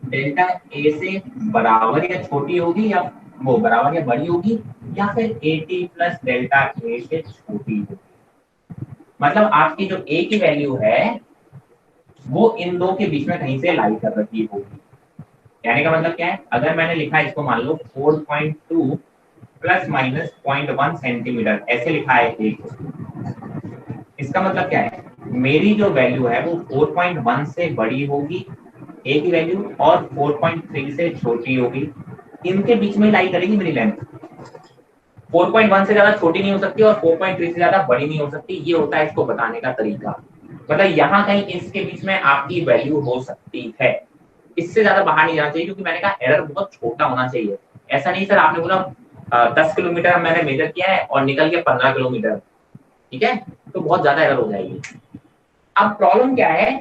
डेल्टा ए से बराबर या छोटी होगी, या वो बराबर या बड़ी होगी, या फिर AT प्लस डेल्टा ए से छोटी होगी। मतलब आपकी जो ए की वैल्यू है वो इन दो के बीच में कहीं से लाई कर रखी होगी। कहने का मतलब क्या है, अगर मैंने लिखा है इसको मान लो 4.2 प्लस माइनस 0.1 सेंटीमीटर ऐसे लिखा है एक, इसका मतलब क्या है, मेरी जो वैल्यू है वो 4.1 से बड़ी होगी ए की वैल्यू, और 4.3 से छोटी होगी। इनके बीच में लाई करेगी मेरी लेंथ। 4.1 से ज्यादा छोटी नहीं हो सकती और 4.3 से ज्यादा बड़ी नहीं हो सकती। ये होता है इसको बताने का तरीका। मतलब यहाँ कहीं इसके बीच में आपकी वैल्यू हो सकती है, इससे ज्यादा बाहर नहीं जाना चाहिए, क्योंकि मैंने कहा एरर बहुत छोटा होना चाहिए। ऐसा नहीं सर आपने बोला 10 किलोमीटर मैंने मेजर किया है और निकल के 15 किलोमीटर, ठीक है, तो बहुत ज्यादा एरर हो जाएगी। अब प्रॉब्लम क्या है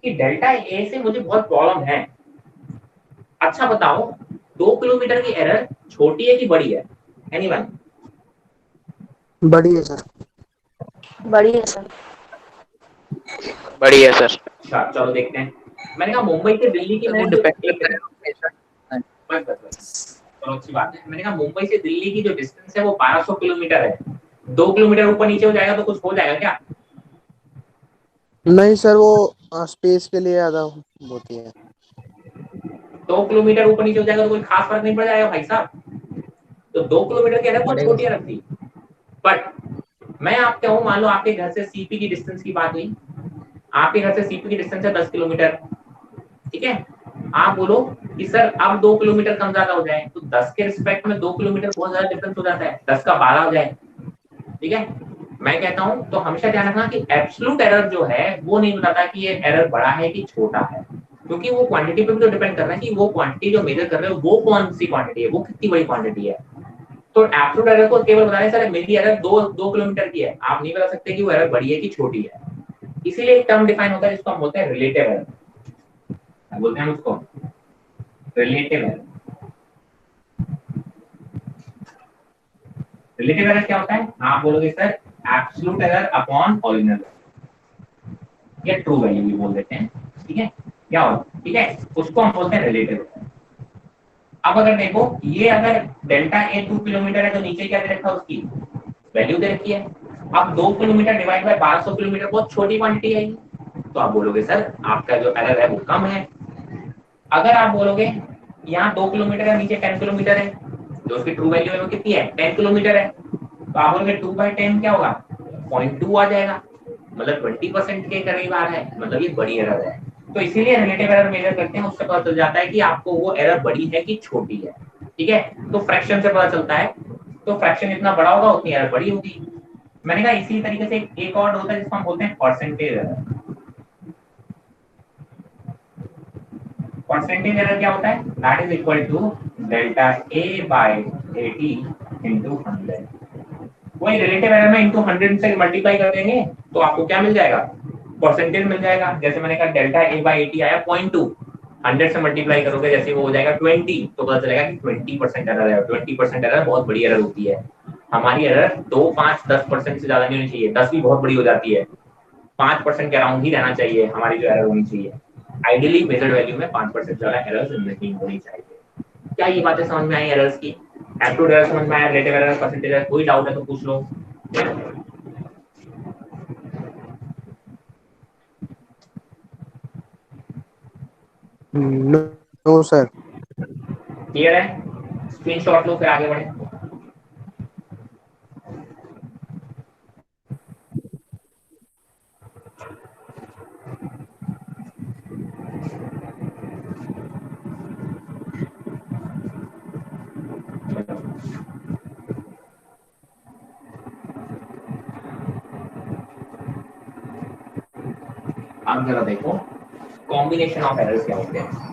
कि डेल्टा ए से मुझे बहुत प्रॉब्लम है। अच्छा बताओ 2 किलोमीटर की एरर छोटी है कि बड़ी है? एनीवन? बड़ी है सर। बड़ी है सर। बढ़िया सर। अच्छा चलो देखते हैं। मैंने कहा मुंबई से दिल्ली की, मैंने चलो अच्छी बात है। मैंने कहा मुंबई से दिल्ली की जो डिस्टेंस है वो 1200 किलोमीटर है। 2 किलोमीटर ऊपर नीचे हो जाएगा तो कुछ हो जाएगा क्या? नहीं सर, वो स्पेस के लिए ज्यादा होती है। 2 किलोमीटर ऊपर नीचे हो जाएगा तो कोई खास फर्क नहीं पड़ जाएगा भाई साहब। तो 2 किलोमीटर की एरर बहुत छोटी है रखती। बट मैं आपके हूँ, मान लो आपके घर से सीपी की डिस्टेंस की बात हुई, आपके घर से सीपी की डिस्टेंस है 10 किलोमीटर, ठीक है। आप बोलो कि सर अब 2 किलोमीटर कम ज्यादा हो जाए, तो 10 के रिस्पेक्ट में 2 किलोमीटर बहुत ज्यादा डिफरेंस हो जाता है, 10 का 12 हो जाए, ठीक है। मैं कहता हूँ तो हमेशा ध्यान रखना कि एब्सोल्यूट एरर जो है वो नहीं बताता कि ये एरर बड़ा है कि छोटा है, क्योंकि वो क्वांटिटी पे भी तो डिपेंड कर रहा है कि वो क्वांटिटी जो मेजर कर रहे हो वो कौन सी क्वांटिटी है, वो कितनी बड़ी क्वांटिटी है। तो एब्सोल्यूट एरर को केवल बताने सर मेरी एरर 2 किलोमीटर की है, आप नहीं बता सकते कि वो एरर बड़ी है कि छोटी है। इसीलिए एक टर्म डिफाइन होता है जिसको हम बोलते हैं रिलेटिव एरर, बोलते हैं उसको रिलेटिव एरर। रिलेटिव एरर क्या होता है? आप बोलोगे sir absolute error upon original, या ट्रू वैल्यू भी बोल देते हैं, ठीक है, क्या होता है, ठीक है, उसको हम बोलते हैं रिलेटिव। अब अगर देखो ये अगर डेल्टा ए 2 किलोमीटर है तो नीचे क्या दे रखा है, उसकी वैल्यू दे रखी है। अब 2 किलोमीटर डिवाइड बाय 1200 किलोमीटर बहुत छोटी क्वांटिटी है, तो आप बोलोगे सर आपका जो एरर है वो कम है। अगर आप बोलोगे यहाँ 2 किलोमीटर है, नीचे 10 किलोमीटर है, तो उसकी ट्रू वैल्यू है वो कितनी है, 10 किलोमीटर है, तो आप बोलोगे 2/10 क्या होगा, 0.2 आ जाएगा, मतलब 20% के करीब आ रहा है, मतलब ये बड़ी एरर है। तो इसीलिए रिलेटिव एरर मेजर करते हैं, उससे पता चल जाता है कि आपको वो एरर बड़ी है कि छोटी है, ठीक है। तो फ्रैक्शन से पता चलता है, तो फ्रैक्शन जितना बड़ा होगा उतनी एरर बड़ी होगी। मैंने कहा इसी तरीके से एक और होता है जिसको हम बोलते हैं परसेंटेज एरर। परसेंटेज एरर क्या होता है, that is equal to delta A by 80 into 100। वही रिलेटिव एरर में इनटू 100 से मल्टीप्लाई कर देंगे तो आपको क्या मिल जाएगा, परसेंटेज मिल जाएगा। जैसे मैंने कहा डेल्टा ए बाय 80 आया 0.2, 100 से मल्टीप्लाई करोगे जैसे वो हो जाएगा 20, तो पता चलेगा कि 20% एरर है। 20% एरर बहुत बड़ी एरर होती है। हमारी एरर 2, 5, 10% से ज्यादा नहीं होनी चाहिए, 10 भी बहुत बड़ी हो जाती है, 5% के अराउंड ही रहना चाहिए हमारी जो एरर होनी चाहिए। आइडियली मेजर्ड वैल्यू में 5% ज्यादा एरर्स नहीं होनी चाहिए। क्या ये बातें समझ में आई एरर्स की? एब्सोल्यूट एरर समझ में आया, रिलेटिव एरर, परसेंटेज एरर, कोई डाउट है तो पूछ लो। No sir. क्लियर है? स्क्रीनशॉट लो फिर आगे बढ़े। अब जरा देखो कॉम्बिनेशन ऑफ एरर्स क्या होते हैं।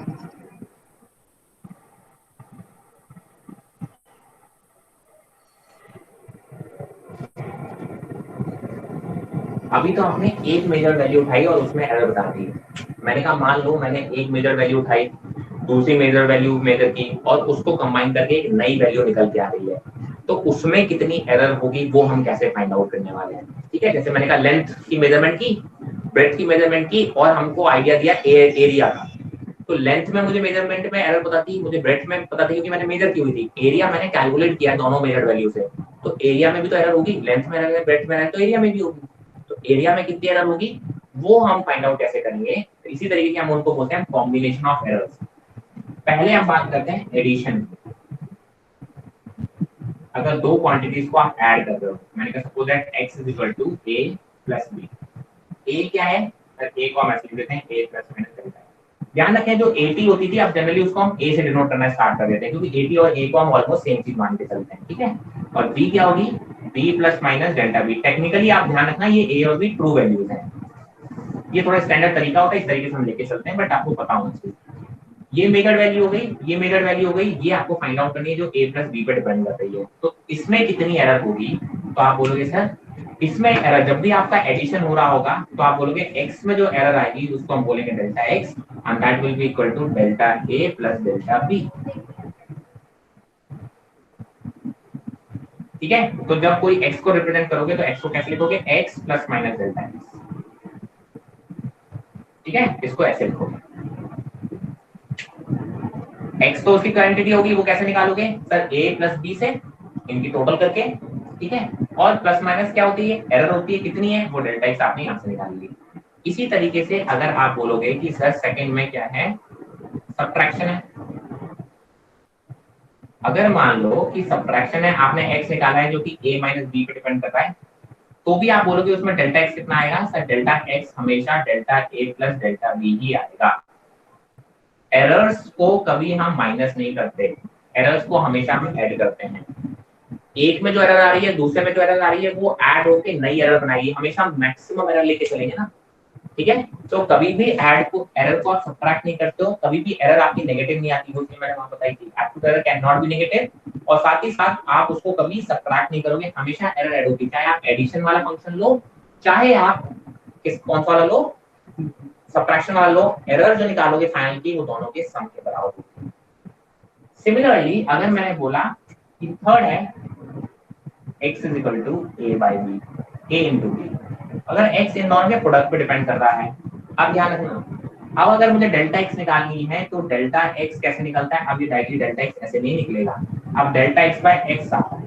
अभी तो आपने एक मेजर वैल्यू उठाई और उसमें एरर बता दी। मैंने कहा मान लो मैंने एक मेजर वैल्यू उठाई, दूसरी मेजर वैल्यू मेजर की और उसको कंबाइन करके एक नई वैल्यू निकल के आ रही है, तो उसमें कितनी एरर होगी वो हम कैसे फाइंड आउट करने वाले हैं, ठीक है। जैसे मैंने कहा लेंथ की मेजरमेंट की, ब्रेड्थ की मेजरमेंट की और हमको आइडिया दिया एरिया का। तो लेंथ में मुझे मेजरमेंट में एरर पता थी, मुझे ब्रेड्थ में पता थी क्योंकि मैंने मेजर की हुई थी। एरिया मैंने कैलकुलेट किया दोनों मेजर वैल्यू से, तो एरिया में भी तो एरर होगी, लेंथ में एरर है, ब्रेड्थ में एरर, तो एरिया में भी होगी। तो एरिया में कितनी एरर होगी वो हम फाइंड आउट कैसे करेंगे, तो इसी तरीके से हम उनको बोलते हैं कॉम्बिनेशन ऑफ एरर्स। पहले हम बात करते हैं एडिशन की। अगर दो क्वांटिटीज को आप ऐड कर रहे हो, मैंने कहा suppose that x is equal to a plus b। a क्या है, a को हम ऐसे लिख देते हैं a प्लस माइनस डेल्टा। ध्यान रखें जो 80 होती थी अब जनरली उसको हम a से डिनोट करना स्टार्ट कर देते हैं क्योंकि 80 और a को हम ऑलमोस्ट सेम चीज मान के चलते हैं, ठीक है। और b क्या होगी, b plus minus delta b। Technically आप ध्यान रखना ये a और b ट्रू वैल्यूज हैं। ये थोड़ा स्टैंडर्ड तरीका होता है, इस तरीके से हम लेके चलते हैं, बट आपको पता होना चाहिए। ये मेजर वैल्यू हो गई, ये मेजर वैल्यू हो गई, ये आपको फाइंड आउट करनी है जो a प्लस b पे डिपेंड कर रही है। तो इसमें कितनी एरर होगी, तो आप बोलोगे सर इसमें एरर, जब भी आपका एडिशन हो रहा होगा तो आप बोलोगे x में जो एरर आएगी उसको हम बोलेंगे delta x and that will be equal to delta a plus delta b, ठीक है। तो जब कोई x को रिप्रेजेंट करोगे तो x को कैसे लिखोगे, x plus minus delta x, ठीक है। इसको ऐसे लिखोगे। x तो उसकी क्वांटिटी होगी, वो कैसे निकालोगे सर, a प्लस b से इनकी टोटल करके, ठीक है। और प्लस माइनस क्या होती है, एरर होती है, कितनी है वो डेल्टा x आपने यहाँ से निकाल ली। इसी तरीके से अगर आप बोलोगे कि सर सेकंड में क्या है, सब्ट्रैक्शन है, अगर मान लो कि सब्ट्रैक्शन है, आपने x निकाला है जो कि a माइनस b पे डिपेंड कर रहा है, तो भी आप बोलोगे उसमें डेल्टा x कितना आएगा सर, डेल्टा x हमेशा delta a plus delta b ही आएगा। एरर्स को कभी हम माइनस नहीं करते, एरर्स को हमेशा हम ऐड करते हैं। एक में जो एरर आ रही है दूसरे में जो एरर आ रही है वो ऐड होके नई एरर बनाएगी, हमेशा मैक्सिमम एरर लेके चलेंगे ना, ठीक है। तो कभी भी ऐड को एरर को आप सब्ट्रैक्ट नहीं करते हो, कभी भी एरर आपकी नेगेटिव नहीं आती, उसकी मैंने वहां बताई थी absolute error can not B negative, और साथ ही साथ आप उसको कभी सब्ट्रैक्ट नहीं करोगे, हमेशा एरर ऐड होगी, चाहे आप एडिशन वाला फंक्शन लो चाहे आप कौन सा वाला लो, सब्ट्रैक्शन वाला लो, एरर जो निकालोगे फाइनल की वो दोनों के सम के बराबर होगी। सिमिलरली अगर मैंने बोला कि थर्ड है x is equal to a by B, a into B. अगर x इन दोनों के प्रोडक्ट पे डिपेंड कर रहा है, अब ध्यान रखना, अब अगर मुझे डेल्टा x निकालनी है तो डेल्टा x कैसे निकलता है? अब ये डायरेक्टली डेल्टा x ऐसे नहीं निकलेगा, अब डेल्टा x बाय x आता है,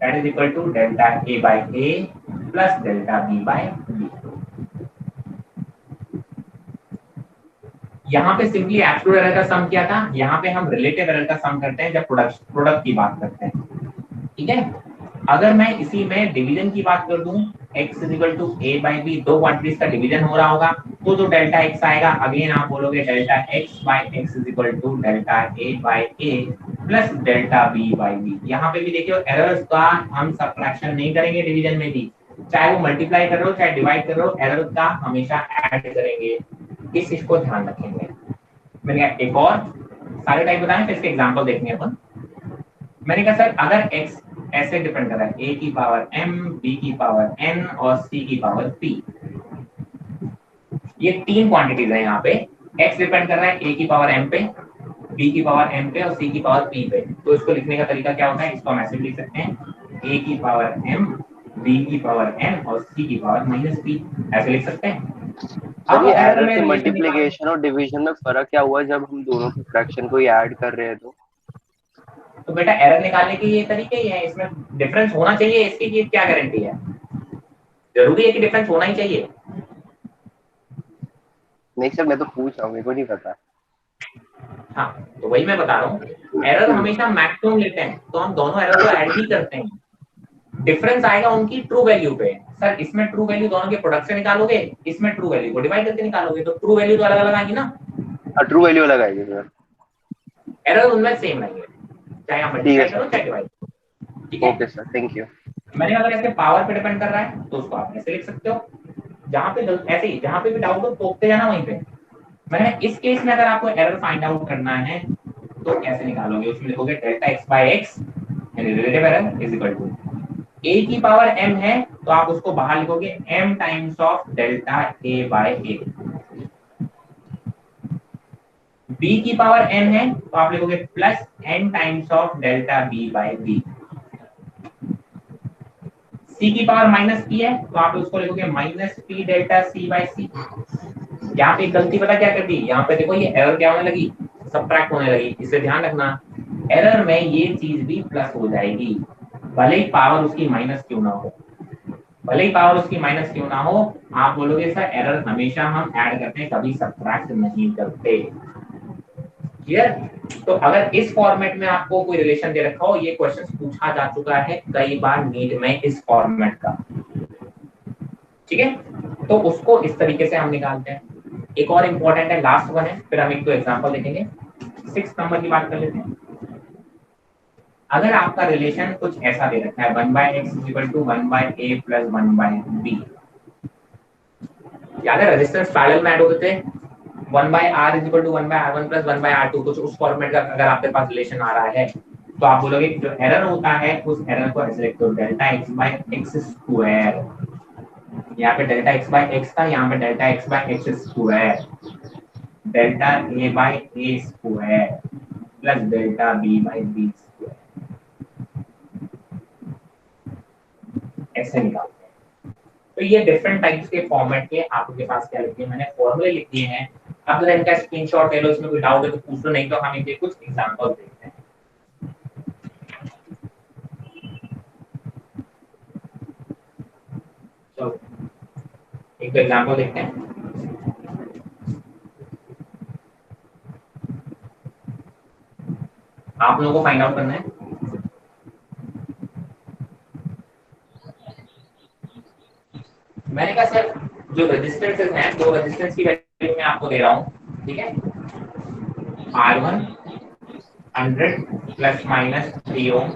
that is equal to delta a by a plus delta b by b। यहाँ पे सिंपली एब्सोल्यूट एरर का सम किया था, यहाँ पे हम रिलेटिव एरर का सम करते हैं जब प्रोडक्ट की बात करते हैं, ठीक है। अगर मैं इसी में डिवीजन की बात कर दूं, x is equal to a by B, दो क्वांटिटीज का डिवीजन हो रहा होगा तो जो डेल्टा x आएगा, अगेन आप बोलोगे delta x by x is equal to delta a by a plus delta b by b। यहाँ पे भी देखिए एरर्स का हम सबट्रैक्शन नहीं करेंगे डिवीजन में भी, चाहे वो मल्टीप्लाई कर रहे हो चाहे डिवाइड कर रहे हो, एरर का हमेशा ऐड करेंगे, इस चीज को ध्यान रखेंगे। मैंने कहा एक और सारे टाइप बताएं, फिर इसके एग्जांपल देखने अपन। मैंने कहा सर अगर x ऐसे डिपेंड कर रहा है a की पावर m, b की पावर n और c की पावर p, ये तीन क्वांटिटीज है यहाँ पे, x डिपेंड कर रहा है a की पावर m पे, b की पावर m पे और c की पावर p पे, तो इसको लिखने का तरीका क्या होता है? इसको हम ऐसे लिख सकते हैं a की पावर m, b की पावर n और c की पावर माइनस p, ऐसे लिख सकते हैं। सर ये एरर से मल्टीप्लिकेशन और डिवीजन में फर्क क्या हुआ जब हम दोनों की फ्रैक्शन को ही ऐड कर रहे हैं? तो बेटा एरर निकालने के ये तरीके ही है, इसमें डिफरेंस होना चाहिए, इसकी की क्या गारंटी है? जरूरी है कि डिफरेंस होना ही चाहिए? नहीं सर मैं तो पूछ रहा हूँ, मेरे को नहीं पता। हाँ तो वही मैं बता रहा हूँ, एरर हमेशा मैक्सिमम लेते हैं तो हम दोनों एरर को ऐड ही करते हैं, डिफरेंस आएगा उनकी ट्रू वैल्यू पे। सर इसमें ट्रू वैल्यू दोनों के प्रोडक्ट से निकालोगे, इसमें ट्रू वैल्यू को डिवाइड करके निकालोगे, तो ट्रू वैल्यू तो अलग अलग आएगी ना। ट्रू वैल्यू अलग आएगी सर, एरर उनमें सेम आएंगे, चाहे आप मल्टीप्लाई करो चाहे डिवाइड, ठीक है। Okay sir, thank you. मैंने अगर इसके पावर पे डिपेंड कर रहा है तो उसको आप ऐसे लिख सकते हो, जहां पे ऐसे ही जहां पे भी डाउट हो टोकते जाना वहीं पे। मैंने इस केस में अगर आपको एरर फाइंड आउट करना है तो कैसे निकालोगे? उसमें लिखोगे डेल्टा x बाय x यानी relative error is equal to a की पावर m है तो आप उसको बाहर लिखोगे m times of delta a by a, b की पावर n है तो आप लिखोगे plus n times of delta b by b, c की पावर माइनस p है तो आप उसको लिखोगे minus p delta c by c। यहाँ पे गलती पता क्या कर दी? यहाँ पे देखो ये एरर क्या होने लगी? सबट्रैक्ट होने लगी, इससे ध्यान रखना एरर में ये चीज भी प्लस हो जाएगी, भले ही पावर उसकी माइनस क्यों ना हो, भले ही पावर उसकी माइनस क्यों ना हो। आप बोलोगे सर एरर हमेशा हम ऐड करते हैं, कभी सबट्रैक्ट नहीं करते, क्लियर? तो अगर इस फॉर्मेट में आपको कोई रिलेशन दे रखा हो, ये क्वेश्चन पूछा जा चुका है कई बार नीट में इस फॉर्मेट का, ठीक है। तो उसको इस तरीके से हम निकालते हैं। एक और इम्पोर्टेंट है, लास्ट वन है, फिर हम एक तो एग्जांपल देखेंगे। 6 नंबर की बात कर लेते हैं। अगर आपका रिलेशन कुछ ऐसा दे रखा है 1/x = 1/a + 1/b, याद है रेजिस्टेंस पैरेलल में ऐड होते थे, 1/r = 1/r1 + 1/r2, कुछ उस फॉर्मेट का अगर आपके पास रिलेशन आ रहा है तो आप बोलोगे जो एरर होता है उस एरर को ऐसे लिखते हो डेल्टा x/x², यहाँ पे डेल्टा x/x था, यहाँ पे delta x/x² delta a/a² plus delta b/b², ऐसे निकालते हैं। तो ये डिफरेंट टाइप्स के फॉर्मेट के आपके पास क्या लिखे हैं, मैंने फॉर्मूले लिख दिए हैं। अब जरा इनका स्क्रीनशॉट ले लो, इसमें कोई डाउट है तो पूछ लो, नहीं तो हम इनके कुछ एग्जांपल देखते हैं। चलो एक एग्जांपल देखते हैं। आप लोगों को फाइंड आउट करना है। मैंने कहा सर जो रेजिस्टेंसेस हैं, दो रेजिस्टेंस की वैल्यू मैं आपको दे रहा हूं, ठीक है। R1 100 ± 3 ओम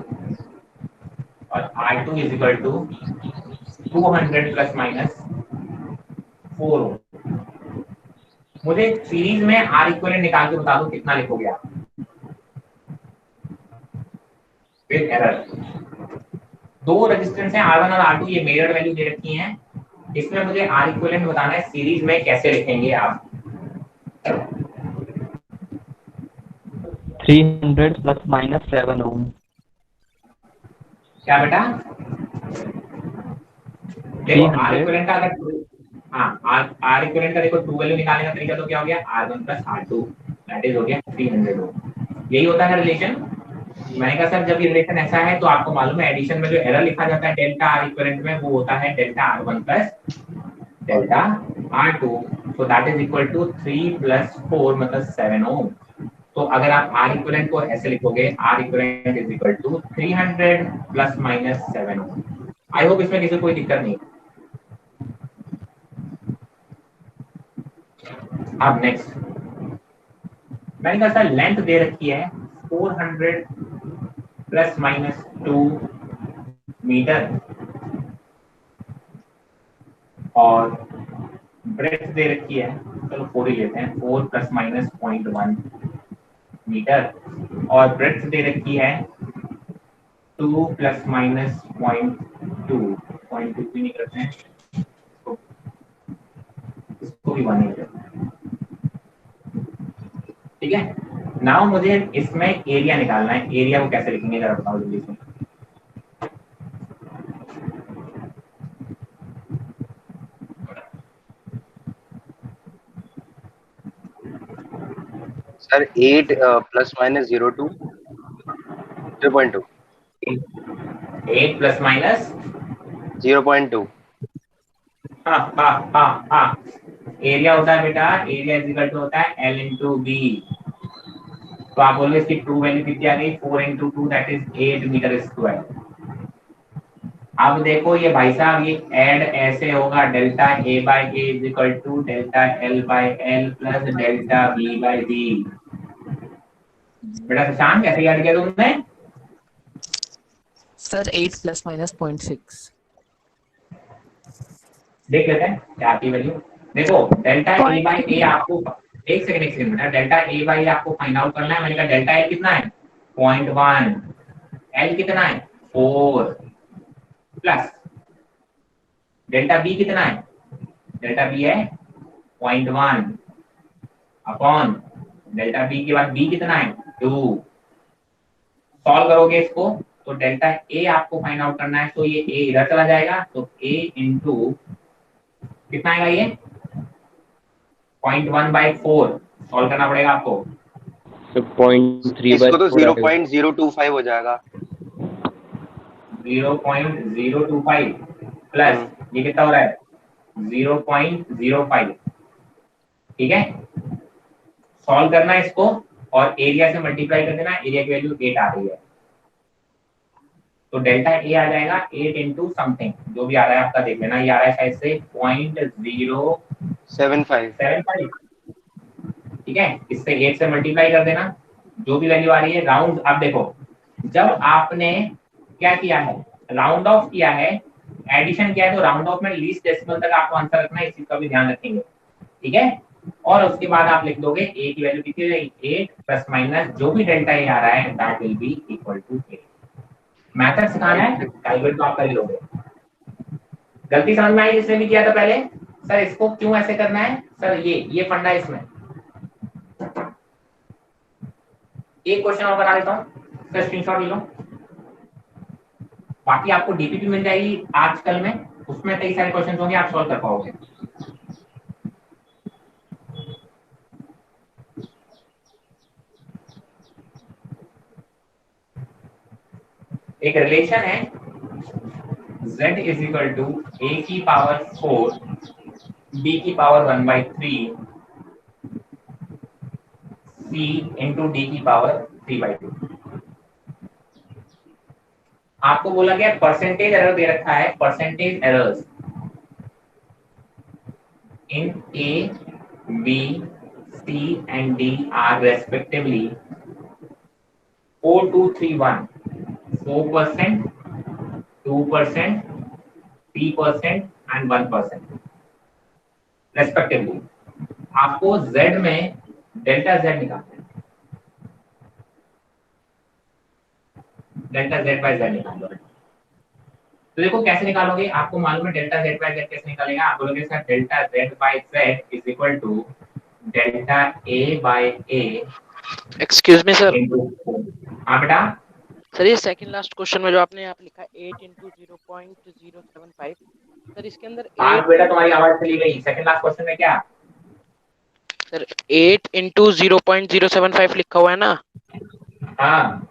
और R2 = 200 ± 4 ओम। मुझे सीरीज में R इक्विवेलेंट निकाल के बता दो कितना लिखोगे आप विद एरर। दो रेजिस्टेंस हैं R1 और R2, ये मेजर्ड वैल्यू दे रखी हैं, इसमें मुझे R इक्विवेलेंट बताना है, सीरीज में कैसे लिखेंगे आप? 300 ± 7 ओम। क्या बेटा? देखो आर 300 इक्विवेलेंट का अगर आर इक्विवेलेंट का देखो ट्रू वैल्यू निकालने का तरीका तो क्या हो गया R1 plus R2 that is हो गया 300 ओम। यही होता है रिलेशन। मैंने कहा सर जब ये रिलेशन ऐसा है तो आपको मालूम है एडिशन में जो एरर लिखा जाता है डेल्टा आर इक्विवेलेंट में वो होता है delta R1 plus delta R2, so that is equal to 3 plus 4 मतलब 7 ओम। तो अगर आप R इक्विवेलेंट को ऐसे लिखोगे R equivalent is equal to 300 plus minus 7 ohm. I hope इसमें किसी कोई दिक्कत नहीं। अब नेक्स्ट मैंने कहा सर लेंथ दे रखी है 400 प्लस माइनस 2 मीटर और ब्रेड्थ दे रखी है, चलो 4 ही लेते हैं, 4 प्लस माइनस 0.1 मीटर और ब्रेड्थ दे रखी है 2 प्लस माइनस 0.2 भी नहीं करते हैं, इसको भी 1 ही करते हैं। ठीक है, नाउ मुझे इसमें एरिया निकालना है। एरिया को कैसे लिखेंगे जरा बताओ जल्दी से। Sir 8 plus minus 0.2 0.2 8 plus minus 0.2। हाँ एरिया होता है बेटा, एरिया इज इक्वल टू होता है L इंटू बी। तो आप बोलोगे इसकी ट्रू वैल्यू कितनी आ गई 4 into 2 that is 8 metre square. अब देखो ये भाई साहब ये ऐड ऐसे होगा delta A by A is equal to delta L by L plus delta B by B. बेटा शशांक कैसे याद किया तुमने? Sir 8 plus minus 0.6। देख लेते हैं क्या की वैल्यू। देखो डेल्टा ए बाय ए आपको एक सेकंड बेटा, डेल्टा ए बाय ए आपको फाइंड आउट करना है। मैंने कहा डेल्टा ए कितना है 0.1, एल कितना है 4 प्लस डेल्टा बी कितना है, डेल्टा बी है 0.1 अपॉन डेल्टा बी के बाद बी कितना है 2। सॉल्व करोगे इसको तो डेल्टा ए आपको फाइंड आउट करना है, तो ये ए इधर चला जाएगा तो ए इंटू कितना आएगा ये 0.1/4 सॉल्व करना पड़ेगा आपको। 0.3 इसको तो 0.025 हो जाएगा। 0.025 प्लस ये कितना हो रहा है 0.05। ठीक है, सॉल्व करना है इसको और एरिया से मल्टीप्लाई कर देना। एरिया की वैल्यू 8 आ रही है तो डेल्टा ए आ जाएगा 8 इंटू समथिंग जो भी आ रहा है आपका देख लेना। ये आ रहा है शायद से 0.075। ठीक है, इससे 8 से मल्टीप्लाई कर देना जो भी वैल्यू आ रही है। राउंड अब देखो जब आपने क्या किया है राउंड ऑफ किया है, एडिशन किया है तो राउंड ऑफ में लीस्ट डेसिमल तक आपको आंसर रखना है, इस चीज का भी ध्यान रखेंगे। ठीक है, और उसके बाद आप लिख दोगे ए की वैल्यू कितनी हो जाएगी 8 प्लस माइनस जो भी डेल्टा ए आ रहा है that will be equal to 8। Method सिखाना है, कैलकुलेट तो आप कर ही लोगे। गलती समझ में आई जिसने भी किया था पहले? सर इसको क्यों ऐसे करना है सर, ये फंडा है इसमें। एक क्वेश्चन और बना देता हूं सर, स्क्रीनशॉट ले लो। बाकी आपको डीपीपी मिल जाएगी आजकल में, उसमें कई सारे क्वेश्चन होंगे आप सॉल्व कर पाओगे। एक रिलेशन है z is equal to a की पावर 4 b की पावर 1/3 c इंटू d की पावर 3/2। आपको बोला गया परसेंटेज एरर दे रखा है, percentage errors in a b c and d are respectively 4, 2, 3, 1 4%, 2%, 3% and 1% respectively. आपको z में डेल्टा z निकालना है, डेल्टा z बाय z निकालो। तो देखो कैसे निकालोगे, आपको मालूम है डेल्टा z बाय z कैसे निकालेगा। आप बोलोगे sir delta z by z is equal to delta a by a। Excuse me sir. हाँ बेटा सर ये सेकंड लास्ट क्वेश्चन में जो आपने यहाँ पे लिखा 8 इंटू 0.075 सर इसके अंदर हाँ 8 बेटा तुम्हारी आवाज चली गई। सेकंड लास्ट क्वेश्चन में क्या? सर 8 इंटू 0.075 लिखा हुआ है ना हाँ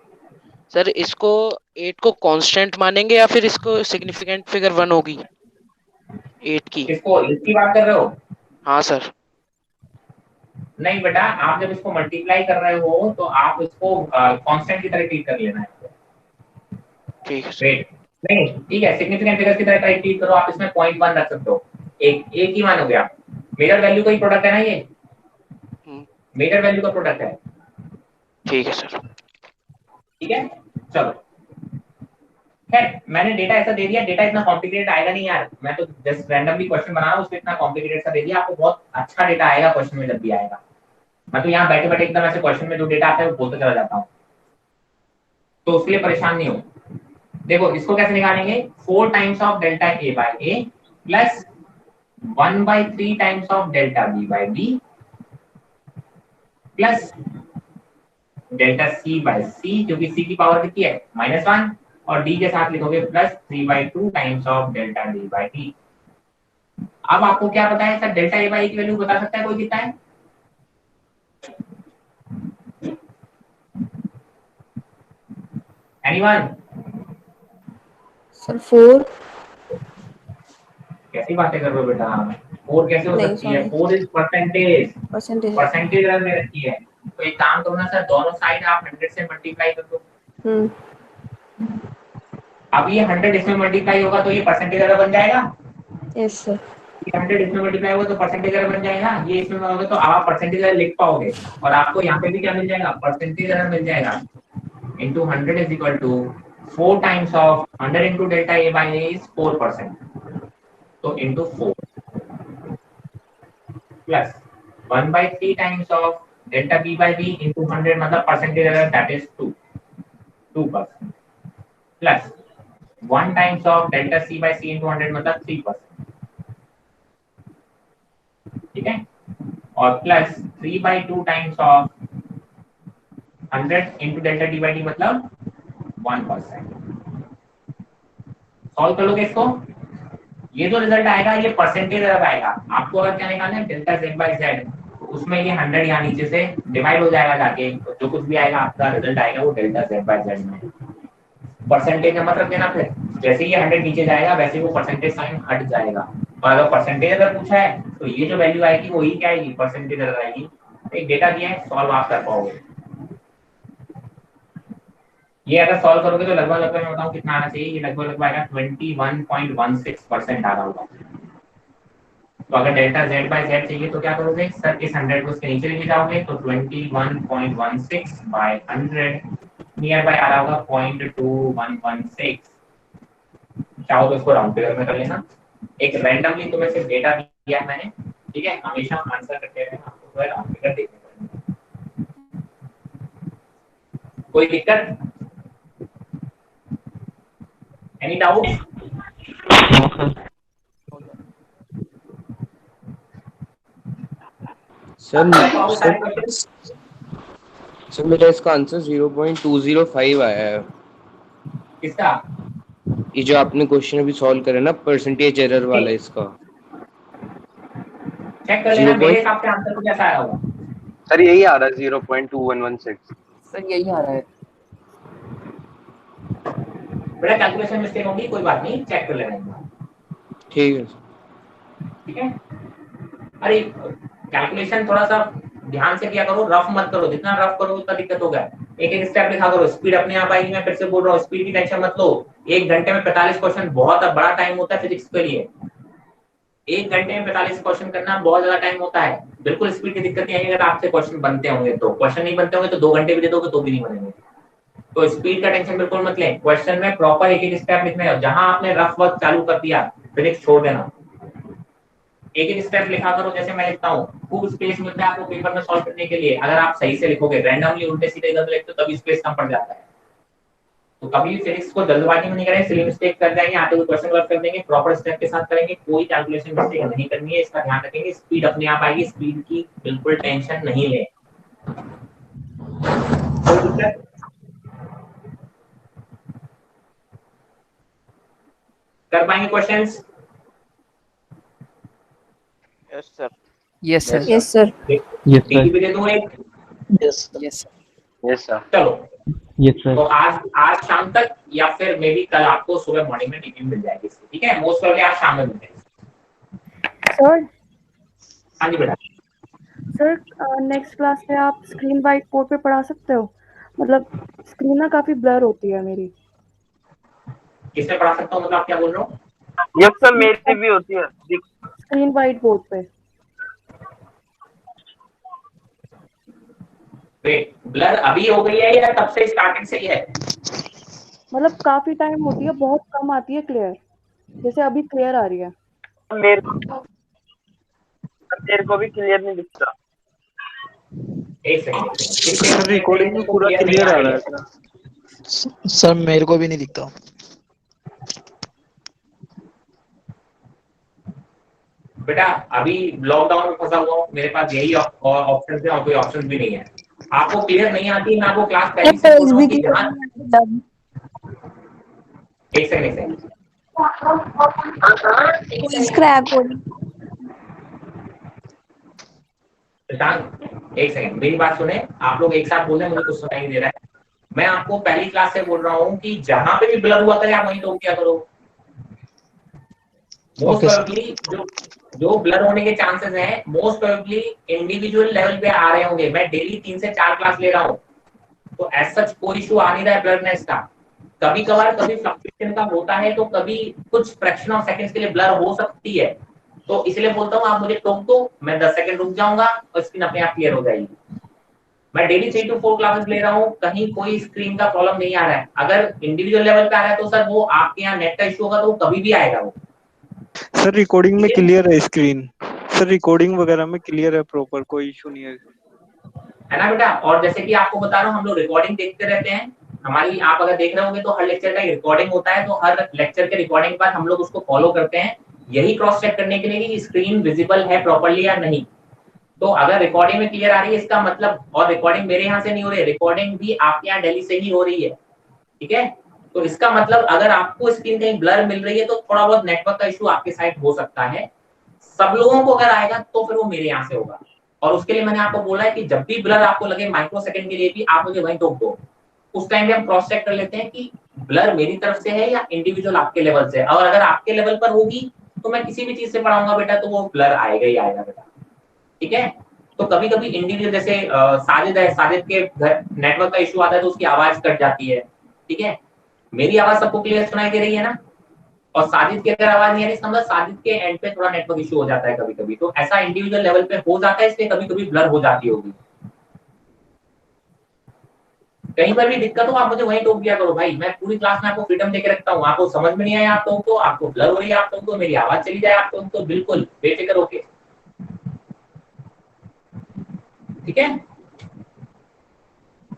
सर, इसको 8 को कांस्टेंट मानेंगे या फिर इसको सिग्निफिकेंट फिगर 1 होगी 8 की? इसको इसकी बात कर रहे हो? हाँ सर। नहीं बेटा, आप जब इसको मल्टीप्लाई कर रहे हो तो आप इसको कांस्टेंट की तरह ट्रीट कर लेना है। ठीक है सर। वेट, नहीं ठीक है, सिग्निफिकेंट फिगर्स की तरह ट्रीट करो। आप इसमें 0.1 रख सकते हो, एक ही मानोगे आप। मेजर वैल्यू का ही प्रोडक्ट है ना ये, मेजर वैल्यू का प्रोडक्ट है। ठीक है सर। ठीक है चलो, खैर मैंने डेटा ऐसा दे दिया, डेटा इतना कॉम्प्लिकेटेड आएगा नहीं यार, मैं तो जस्ट रैंडमली क्वेश्चन बना रहा हूँ, उसमें इतना कॉम्प्लिकेटेड सा दे दिया आपको। बहुत अच्छा डेटा आएगा क्वेश्चन में जब भी आएगा। मैं तो यहाँ बैठे बैठे एकदम ऐसे क्वेश्चन में जो डेटा आता है वो बोलते चला जाता हूँ, तो उसके लिए परेशान नहीं हो। देखो इसको कैसे निकालेंगे, 4 times of delta A by A plus 1/3 times of delta B by B plus delta C by C, क्योंकि सी की पावर कितनी है -1, और डी के साथ लिखोगे plus 3/2 times of delta D by D. अब आपको क्या पता है sir, delta A by A की वैल्यू बता सकता है कोई? कितना है? एनीवन? सर 4। कैसी बातें कर रहे हो बेटा, 4 कैसे हो सकती है? 4 is percentage, percentage percentage run में रखी है। तो एक काम करो ना सर, दोनों साइड आप 100 से मल्टीप्लाई कर दो। अब ये 100 इसमें मल्टीप्लाई होगा तो ये परसेंटेज एरर बन जाएगा। Yes sir. ये 100 इसमें मल्टीप्लाई होगा तो परसेंटेज एरर बन जाएगा। ये इसमें होगा तो आप परसेंटेज एरर लिख पाओगे, और आपको यहाँ पे भी क्या मिल जाएगा, परसेंटेज एरर मिल जाएगा। Into 100 is equal to 4 times of 100 into delta A by A is 4%, तो into 4 plus 1/3 times of delta B by B into 100, मतलब percentage error that is 2% plus 1 times of delta C by C into 100, मतलब 3%। ठीक है, और plus 3/2 times of 100 into delta D by D, मतलब 1%। सॉल्व कर लोगे इसको, ये जो रिजल्ट आएगा ये परसेंटेज एरर आएगा। आपको अगर क्या निकालना है, डेल्टा z बाय z, तो उसमें ये 100 यहाँ नीचे से डिवाइड हो जाएगा जाके, तो जो कुछ भी आएगा आपका रिजल्ट आएगा वो डेल्टा z बाय z में। परसेंटेज मत रख देना, फिर जैसे ही 100 नीचे जाएगा वैसे वो परसेंटेज साइन हट जाएगा। और अगर परसेंटेज अगर पूछा है तो ये जो वैल्यू आएगी वही क्या आएगी, परसेंटेज एरर आएगी। एक डेटा दिया है, सॉल्व आप कर पाओगे। ये अगर सॉल्व करोगे तो लगभग मैं बताऊं कितना आना चाहिए, ये लगभग आएगा 21.16% आ रहा होगा। तो अगर डेल्टा z बाय z चाहिए तो क्या करोगे सर, इस 100 को इसके नीचे लेके जाओगे तो 21.16 बाय 100 नियर बाय आ रहा होगा 0.2116। चाहो तो इसको राउंड फिगर में कर लेना। एक रैंडमली तुम्हें सिर्फ डेटा दिया है मैंने, ठीक है, हमेशा आंसर करते रहना, आपको तो राउंड फिगर देखना पड़ेगा। कोई दिक्कत? Any doubt? सर मेरा इसका आंसर 0.205 आया है। किसका? ये जो आपने क्वेश्चन अभी सॉल्व करा ना, परसेंटेज एरर वाला, इसका चेक कर लेना। मेरे हिसाब से आंसर कुछ ऐसा आया होगा। सर यही आ रहा है 0.2116। सर यही आ रहा है। बेटा कैलकुलेशन मिस्टेक होगी, कोई बात नहीं, चेक कर लेना एक बार। ठीक है। ठीक है, अरे कैलकुलेशन थोड़ा सा ध्यान से किया करो, रफ मत करो। जितना रफ करो उतना दिक्कत होगा। एक एक स्टेप लिखा करो, स्पीड अपने आप आएगी। मैं फिर से बोल रहा हूँ, स्पीड की टेंशन मत लो। 1 घंटे में 45 क्वेश्चन बहुत बड़ा टाइम होता है फिजिक्स के लिए। 1 घंटे में 45 क्वेश्चन करना बहुत ज्यादा टाइम होता है। बिल्कुल स्पीड की दिक्कत नहीं आएगी अगर आपसे क्वेश्चन बनते होंगे तो। क्वेश्चन नहीं बनते होंगे तो 2 घंटे भी दे दोगे तो भी नहीं बनेंगे। तो स्पीड का टेंशन बिल्कुल मत लें। क्वेश्चन में प्रॉपर एक एक स्टेप लिखना है। जहां आपने रफ वर्क चालू कर दिया फिजिक्स छोड़ देना। एक एक स्टेप लिखा करो। जैसे मैं लिखता हूँ, खूब स्पेस मिलता है आपको पेपर में सॉल्व करने के लिए अगर आप सही से लिखोगे। रैंडमली उल्टे सीधे इधर लिखते हो तभी स्पेस कम पड़ जाता है। तो कभी फिजिक्स को जल्दबाजी में नहीं करें, सिली मिस्टेक कर जाएंगे, आते हुए क्वेश्चन वर्क कर देंगे। प्रॉपर स्टेप के साथ करेंगे, कोई कैलकुलेशन मिस्टेक नहीं करनी है, इसका ध्यान रखेंगे। स्पीड अपने आप आएगी, स्पीड की बिल्कुल टेंशन नहीं ले। कर पाएंगे questions? Yes sir. Yes sir. Yes, yes sir. Yes sir. TV भी दे दूं एक? Yes yes sir. yes sir. चलो, यस तो सर। आज शाम तक या फिर मे बी कल आपको सुबह मॉर्निंग में टीवी मिल जाएगी इसकी, ठीक है? मोस्ट प्रॉब्ली आज शाम में मिल जाएगी। सर हाँ जी बेटा। सर नेक्स्ट क्लास में आप स्क्रीन वाइट बोर्ड पे पढ़ा सकते हो? मतलब स्क्रीन ना काफी ब्लर होती है मेरी। किसमें पढ़ा सकता हूँ, मतलब आप क्या बोल रहे हो? यस सर, मेरी भी होती है। स्क्रीन वाइट बोर्ड पे ब्लर अभी हो गई है या तब से स्टार्टिंग से ही है? मतलब काफी टाइम होती है, बहुत कम आती है क्लियर, जैसे अभी क्लियर आ रही है। मेरे को भी क्लियर नहीं दिखता। एक सेकंड। सर रिकॉर्डिंग में पूरा क्लियर आ रहा है सर। सर मेरे को भी नहीं दिखता। बेटा अभी लॉकडाउन में फंसा हुआ हूँ, मेरे पास यही ऑप्शन है और कोई ऑप्शन भी नहीं है। आपको क्लियर नहीं आती, मैं आपको क्लास पहले से बोल रहा हूँ कि जहाँ एक सेकंड स्क्रैप हो रही। एक सेकंड मेरी बात सुने, आप लोग एक साथ बोल रहे हैं, मुझे कुछ सुनाई नहीं दे रहा है। मैं आपको पहली क्लास से बोल रहा हूँ कि जहां पे भी ब्लर हुआ करे आप वहीं टोक दिया करो। मोस्ट प्रोबेबली जो ब्लर होने के चांसेस हैं, मोस्ट प्रोबेबली इंडिविजुअल लेवल पे आ रहे होंगे। मैं डेली 3 से 4 क्लास ले रहा हूँ, तो एज सच कोई इशू आ नहीं रहा है ब्लरनेस का। कभी कभार कभी फ्लक्चुएशन का होता है, तो कभी कुछ फ्रैक्शन ऑफ सेकंड्स के लिए ब्लर हो सकती है, तो इसलिए बोलता हूँ आप मुझे टोक दो, मैं 10 सेकंड रुक जाऊंगा और स्क्रीन अपने आप क्लियर हो जाएगी। मैं डेली 3 to 4 क्लासेस ले रहा हूँ, कहीं कोई स्क्रीन का प्रॉब्लम नहीं आ रहा है। अगर इंडिविजुअल लेवल पे आ रहा है तो सर वो आपके यहाँ नेट का इशू होगा, तो वो कभी भी आएगा वो। सर रिकॉर्डिंग में क्लियर है स्क्रीन, सर रिकॉर्डिंग वगैरह में क्लियर है प्रॉपर, कोई इशू नहीं है ना बेटा? और जैसे कि आपको बता रहा हूँ, हम लोग रिकॉर्डिंग देखते रहते हैं हमारी। आप अगर देख रहे होंगे तो हर लेक्चर का रिकॉर्डिंग होता है, तो हर लेक्चर के रिकॉर्डिंग के बाद हम लोग उसको फॉलो करते हैं, यही क्रॉस चेक करने के लिए कि स्क्रीन विजिबल है प्रॉपर्ली या नहीं। तो अगर रिकॉर्डिंग में क्लियर आ रही है इसका मतलब, और रिकॉर्डिंग मेरे यहाँ से नहीं हो रही है, रिकॉर्डिंग भी आपके यहाँ दिल्ली से ही हो रही है, ठीक है? तो इसका मतलब अगर आपको स्क्रीन कहीं ब्लर मिल रही है तो थोड़ा बहुत नेटवर्क का इशू आपके साइड हो सकता है। सब लोगों को अगर आएगा तो फिर वो मेरे यहाँ से होगा, और उसके लिए मैंने आपको बोला है कि जब भी ब्लर आपको लगे माइक्रो सेकंड के लिए भी आप मुझे वहीं टोक दो। उस टाइम पे हम क्रॉस चेक कर लेते हैं कि ब्लर मेरी तरफ से है या इंडिविजुअल आपके लेवल से है। और अगर आपके लेवल पर होगी तो मैं किसी भी चीज से पढ़ाऊंगा बेटा, तो वो ब्लर आएगा ही आएगा बेटा, ठीक है? तो कभी कभी इंडिविजुअल जैसे साजिद है, साजिद के घर नेटवर्क का इशू आता है तो उसकी आवाज कट जाती है, ठीक है? मेरी आवाज सबको क्लियर सुनाई दे रही है ना? और साजिद की अगर आवाज नहीं आ रही, समझ साजिद के एंड पे थोड़ा नेटवर्क इशू हो जाता है कभी कभी। तो ऐसा इंडिविजुअल लेवल पे हो जाता है, इसलिए कभी कभी ब्लर हो जाती होगी। कहीं पर भी दिक्कत हो आप मुझे वहीं टोक दिया करो भाई, मैं पूरी क्लास में आपको फ्रीडम देके रखता हूँ। आपको समझ में नहीं आया आप टोक दो, आपको ब्लर हो रही है आप टोक दो, मेरी आवाज चली जाए आप टोक दो, बिल्कुल बेफिक्र होके, ठीक है?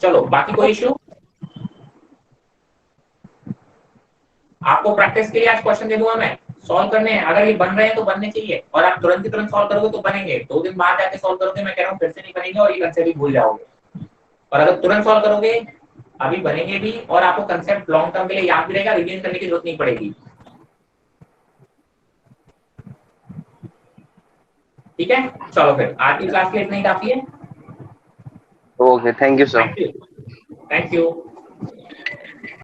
चलो बाकी कोई इशू? आपको प्रैक्टिस के लिए आज क्वेश्चन दे दूंगा मैं, सॉल्व करने हैं। अगर ये बन रहे हैं तो बनने चाहिए, और आप तुरंत की तुरंत सॉल्व करोगे तो बनेंगे। 2 दिन बाद जाके सॉल्व करोगे, मैं कह रहा हूँ फिर से नहीं बनेंगे और ये कंसेप्ट भी भूल जाओगे। और अगर तुरंत सॉल्व करोगे अभी बनेंगे भी, और आपको कंसेप्ट लॉन्ग टर्म के लिए याद भी रहेगा, रिवीजन करने की जरूरत नहीं पड़ेगी, ठीक है? चलो फिर आज की क्लास के लिए इतना ही काफी है। Okay, thank you sir. Thank you.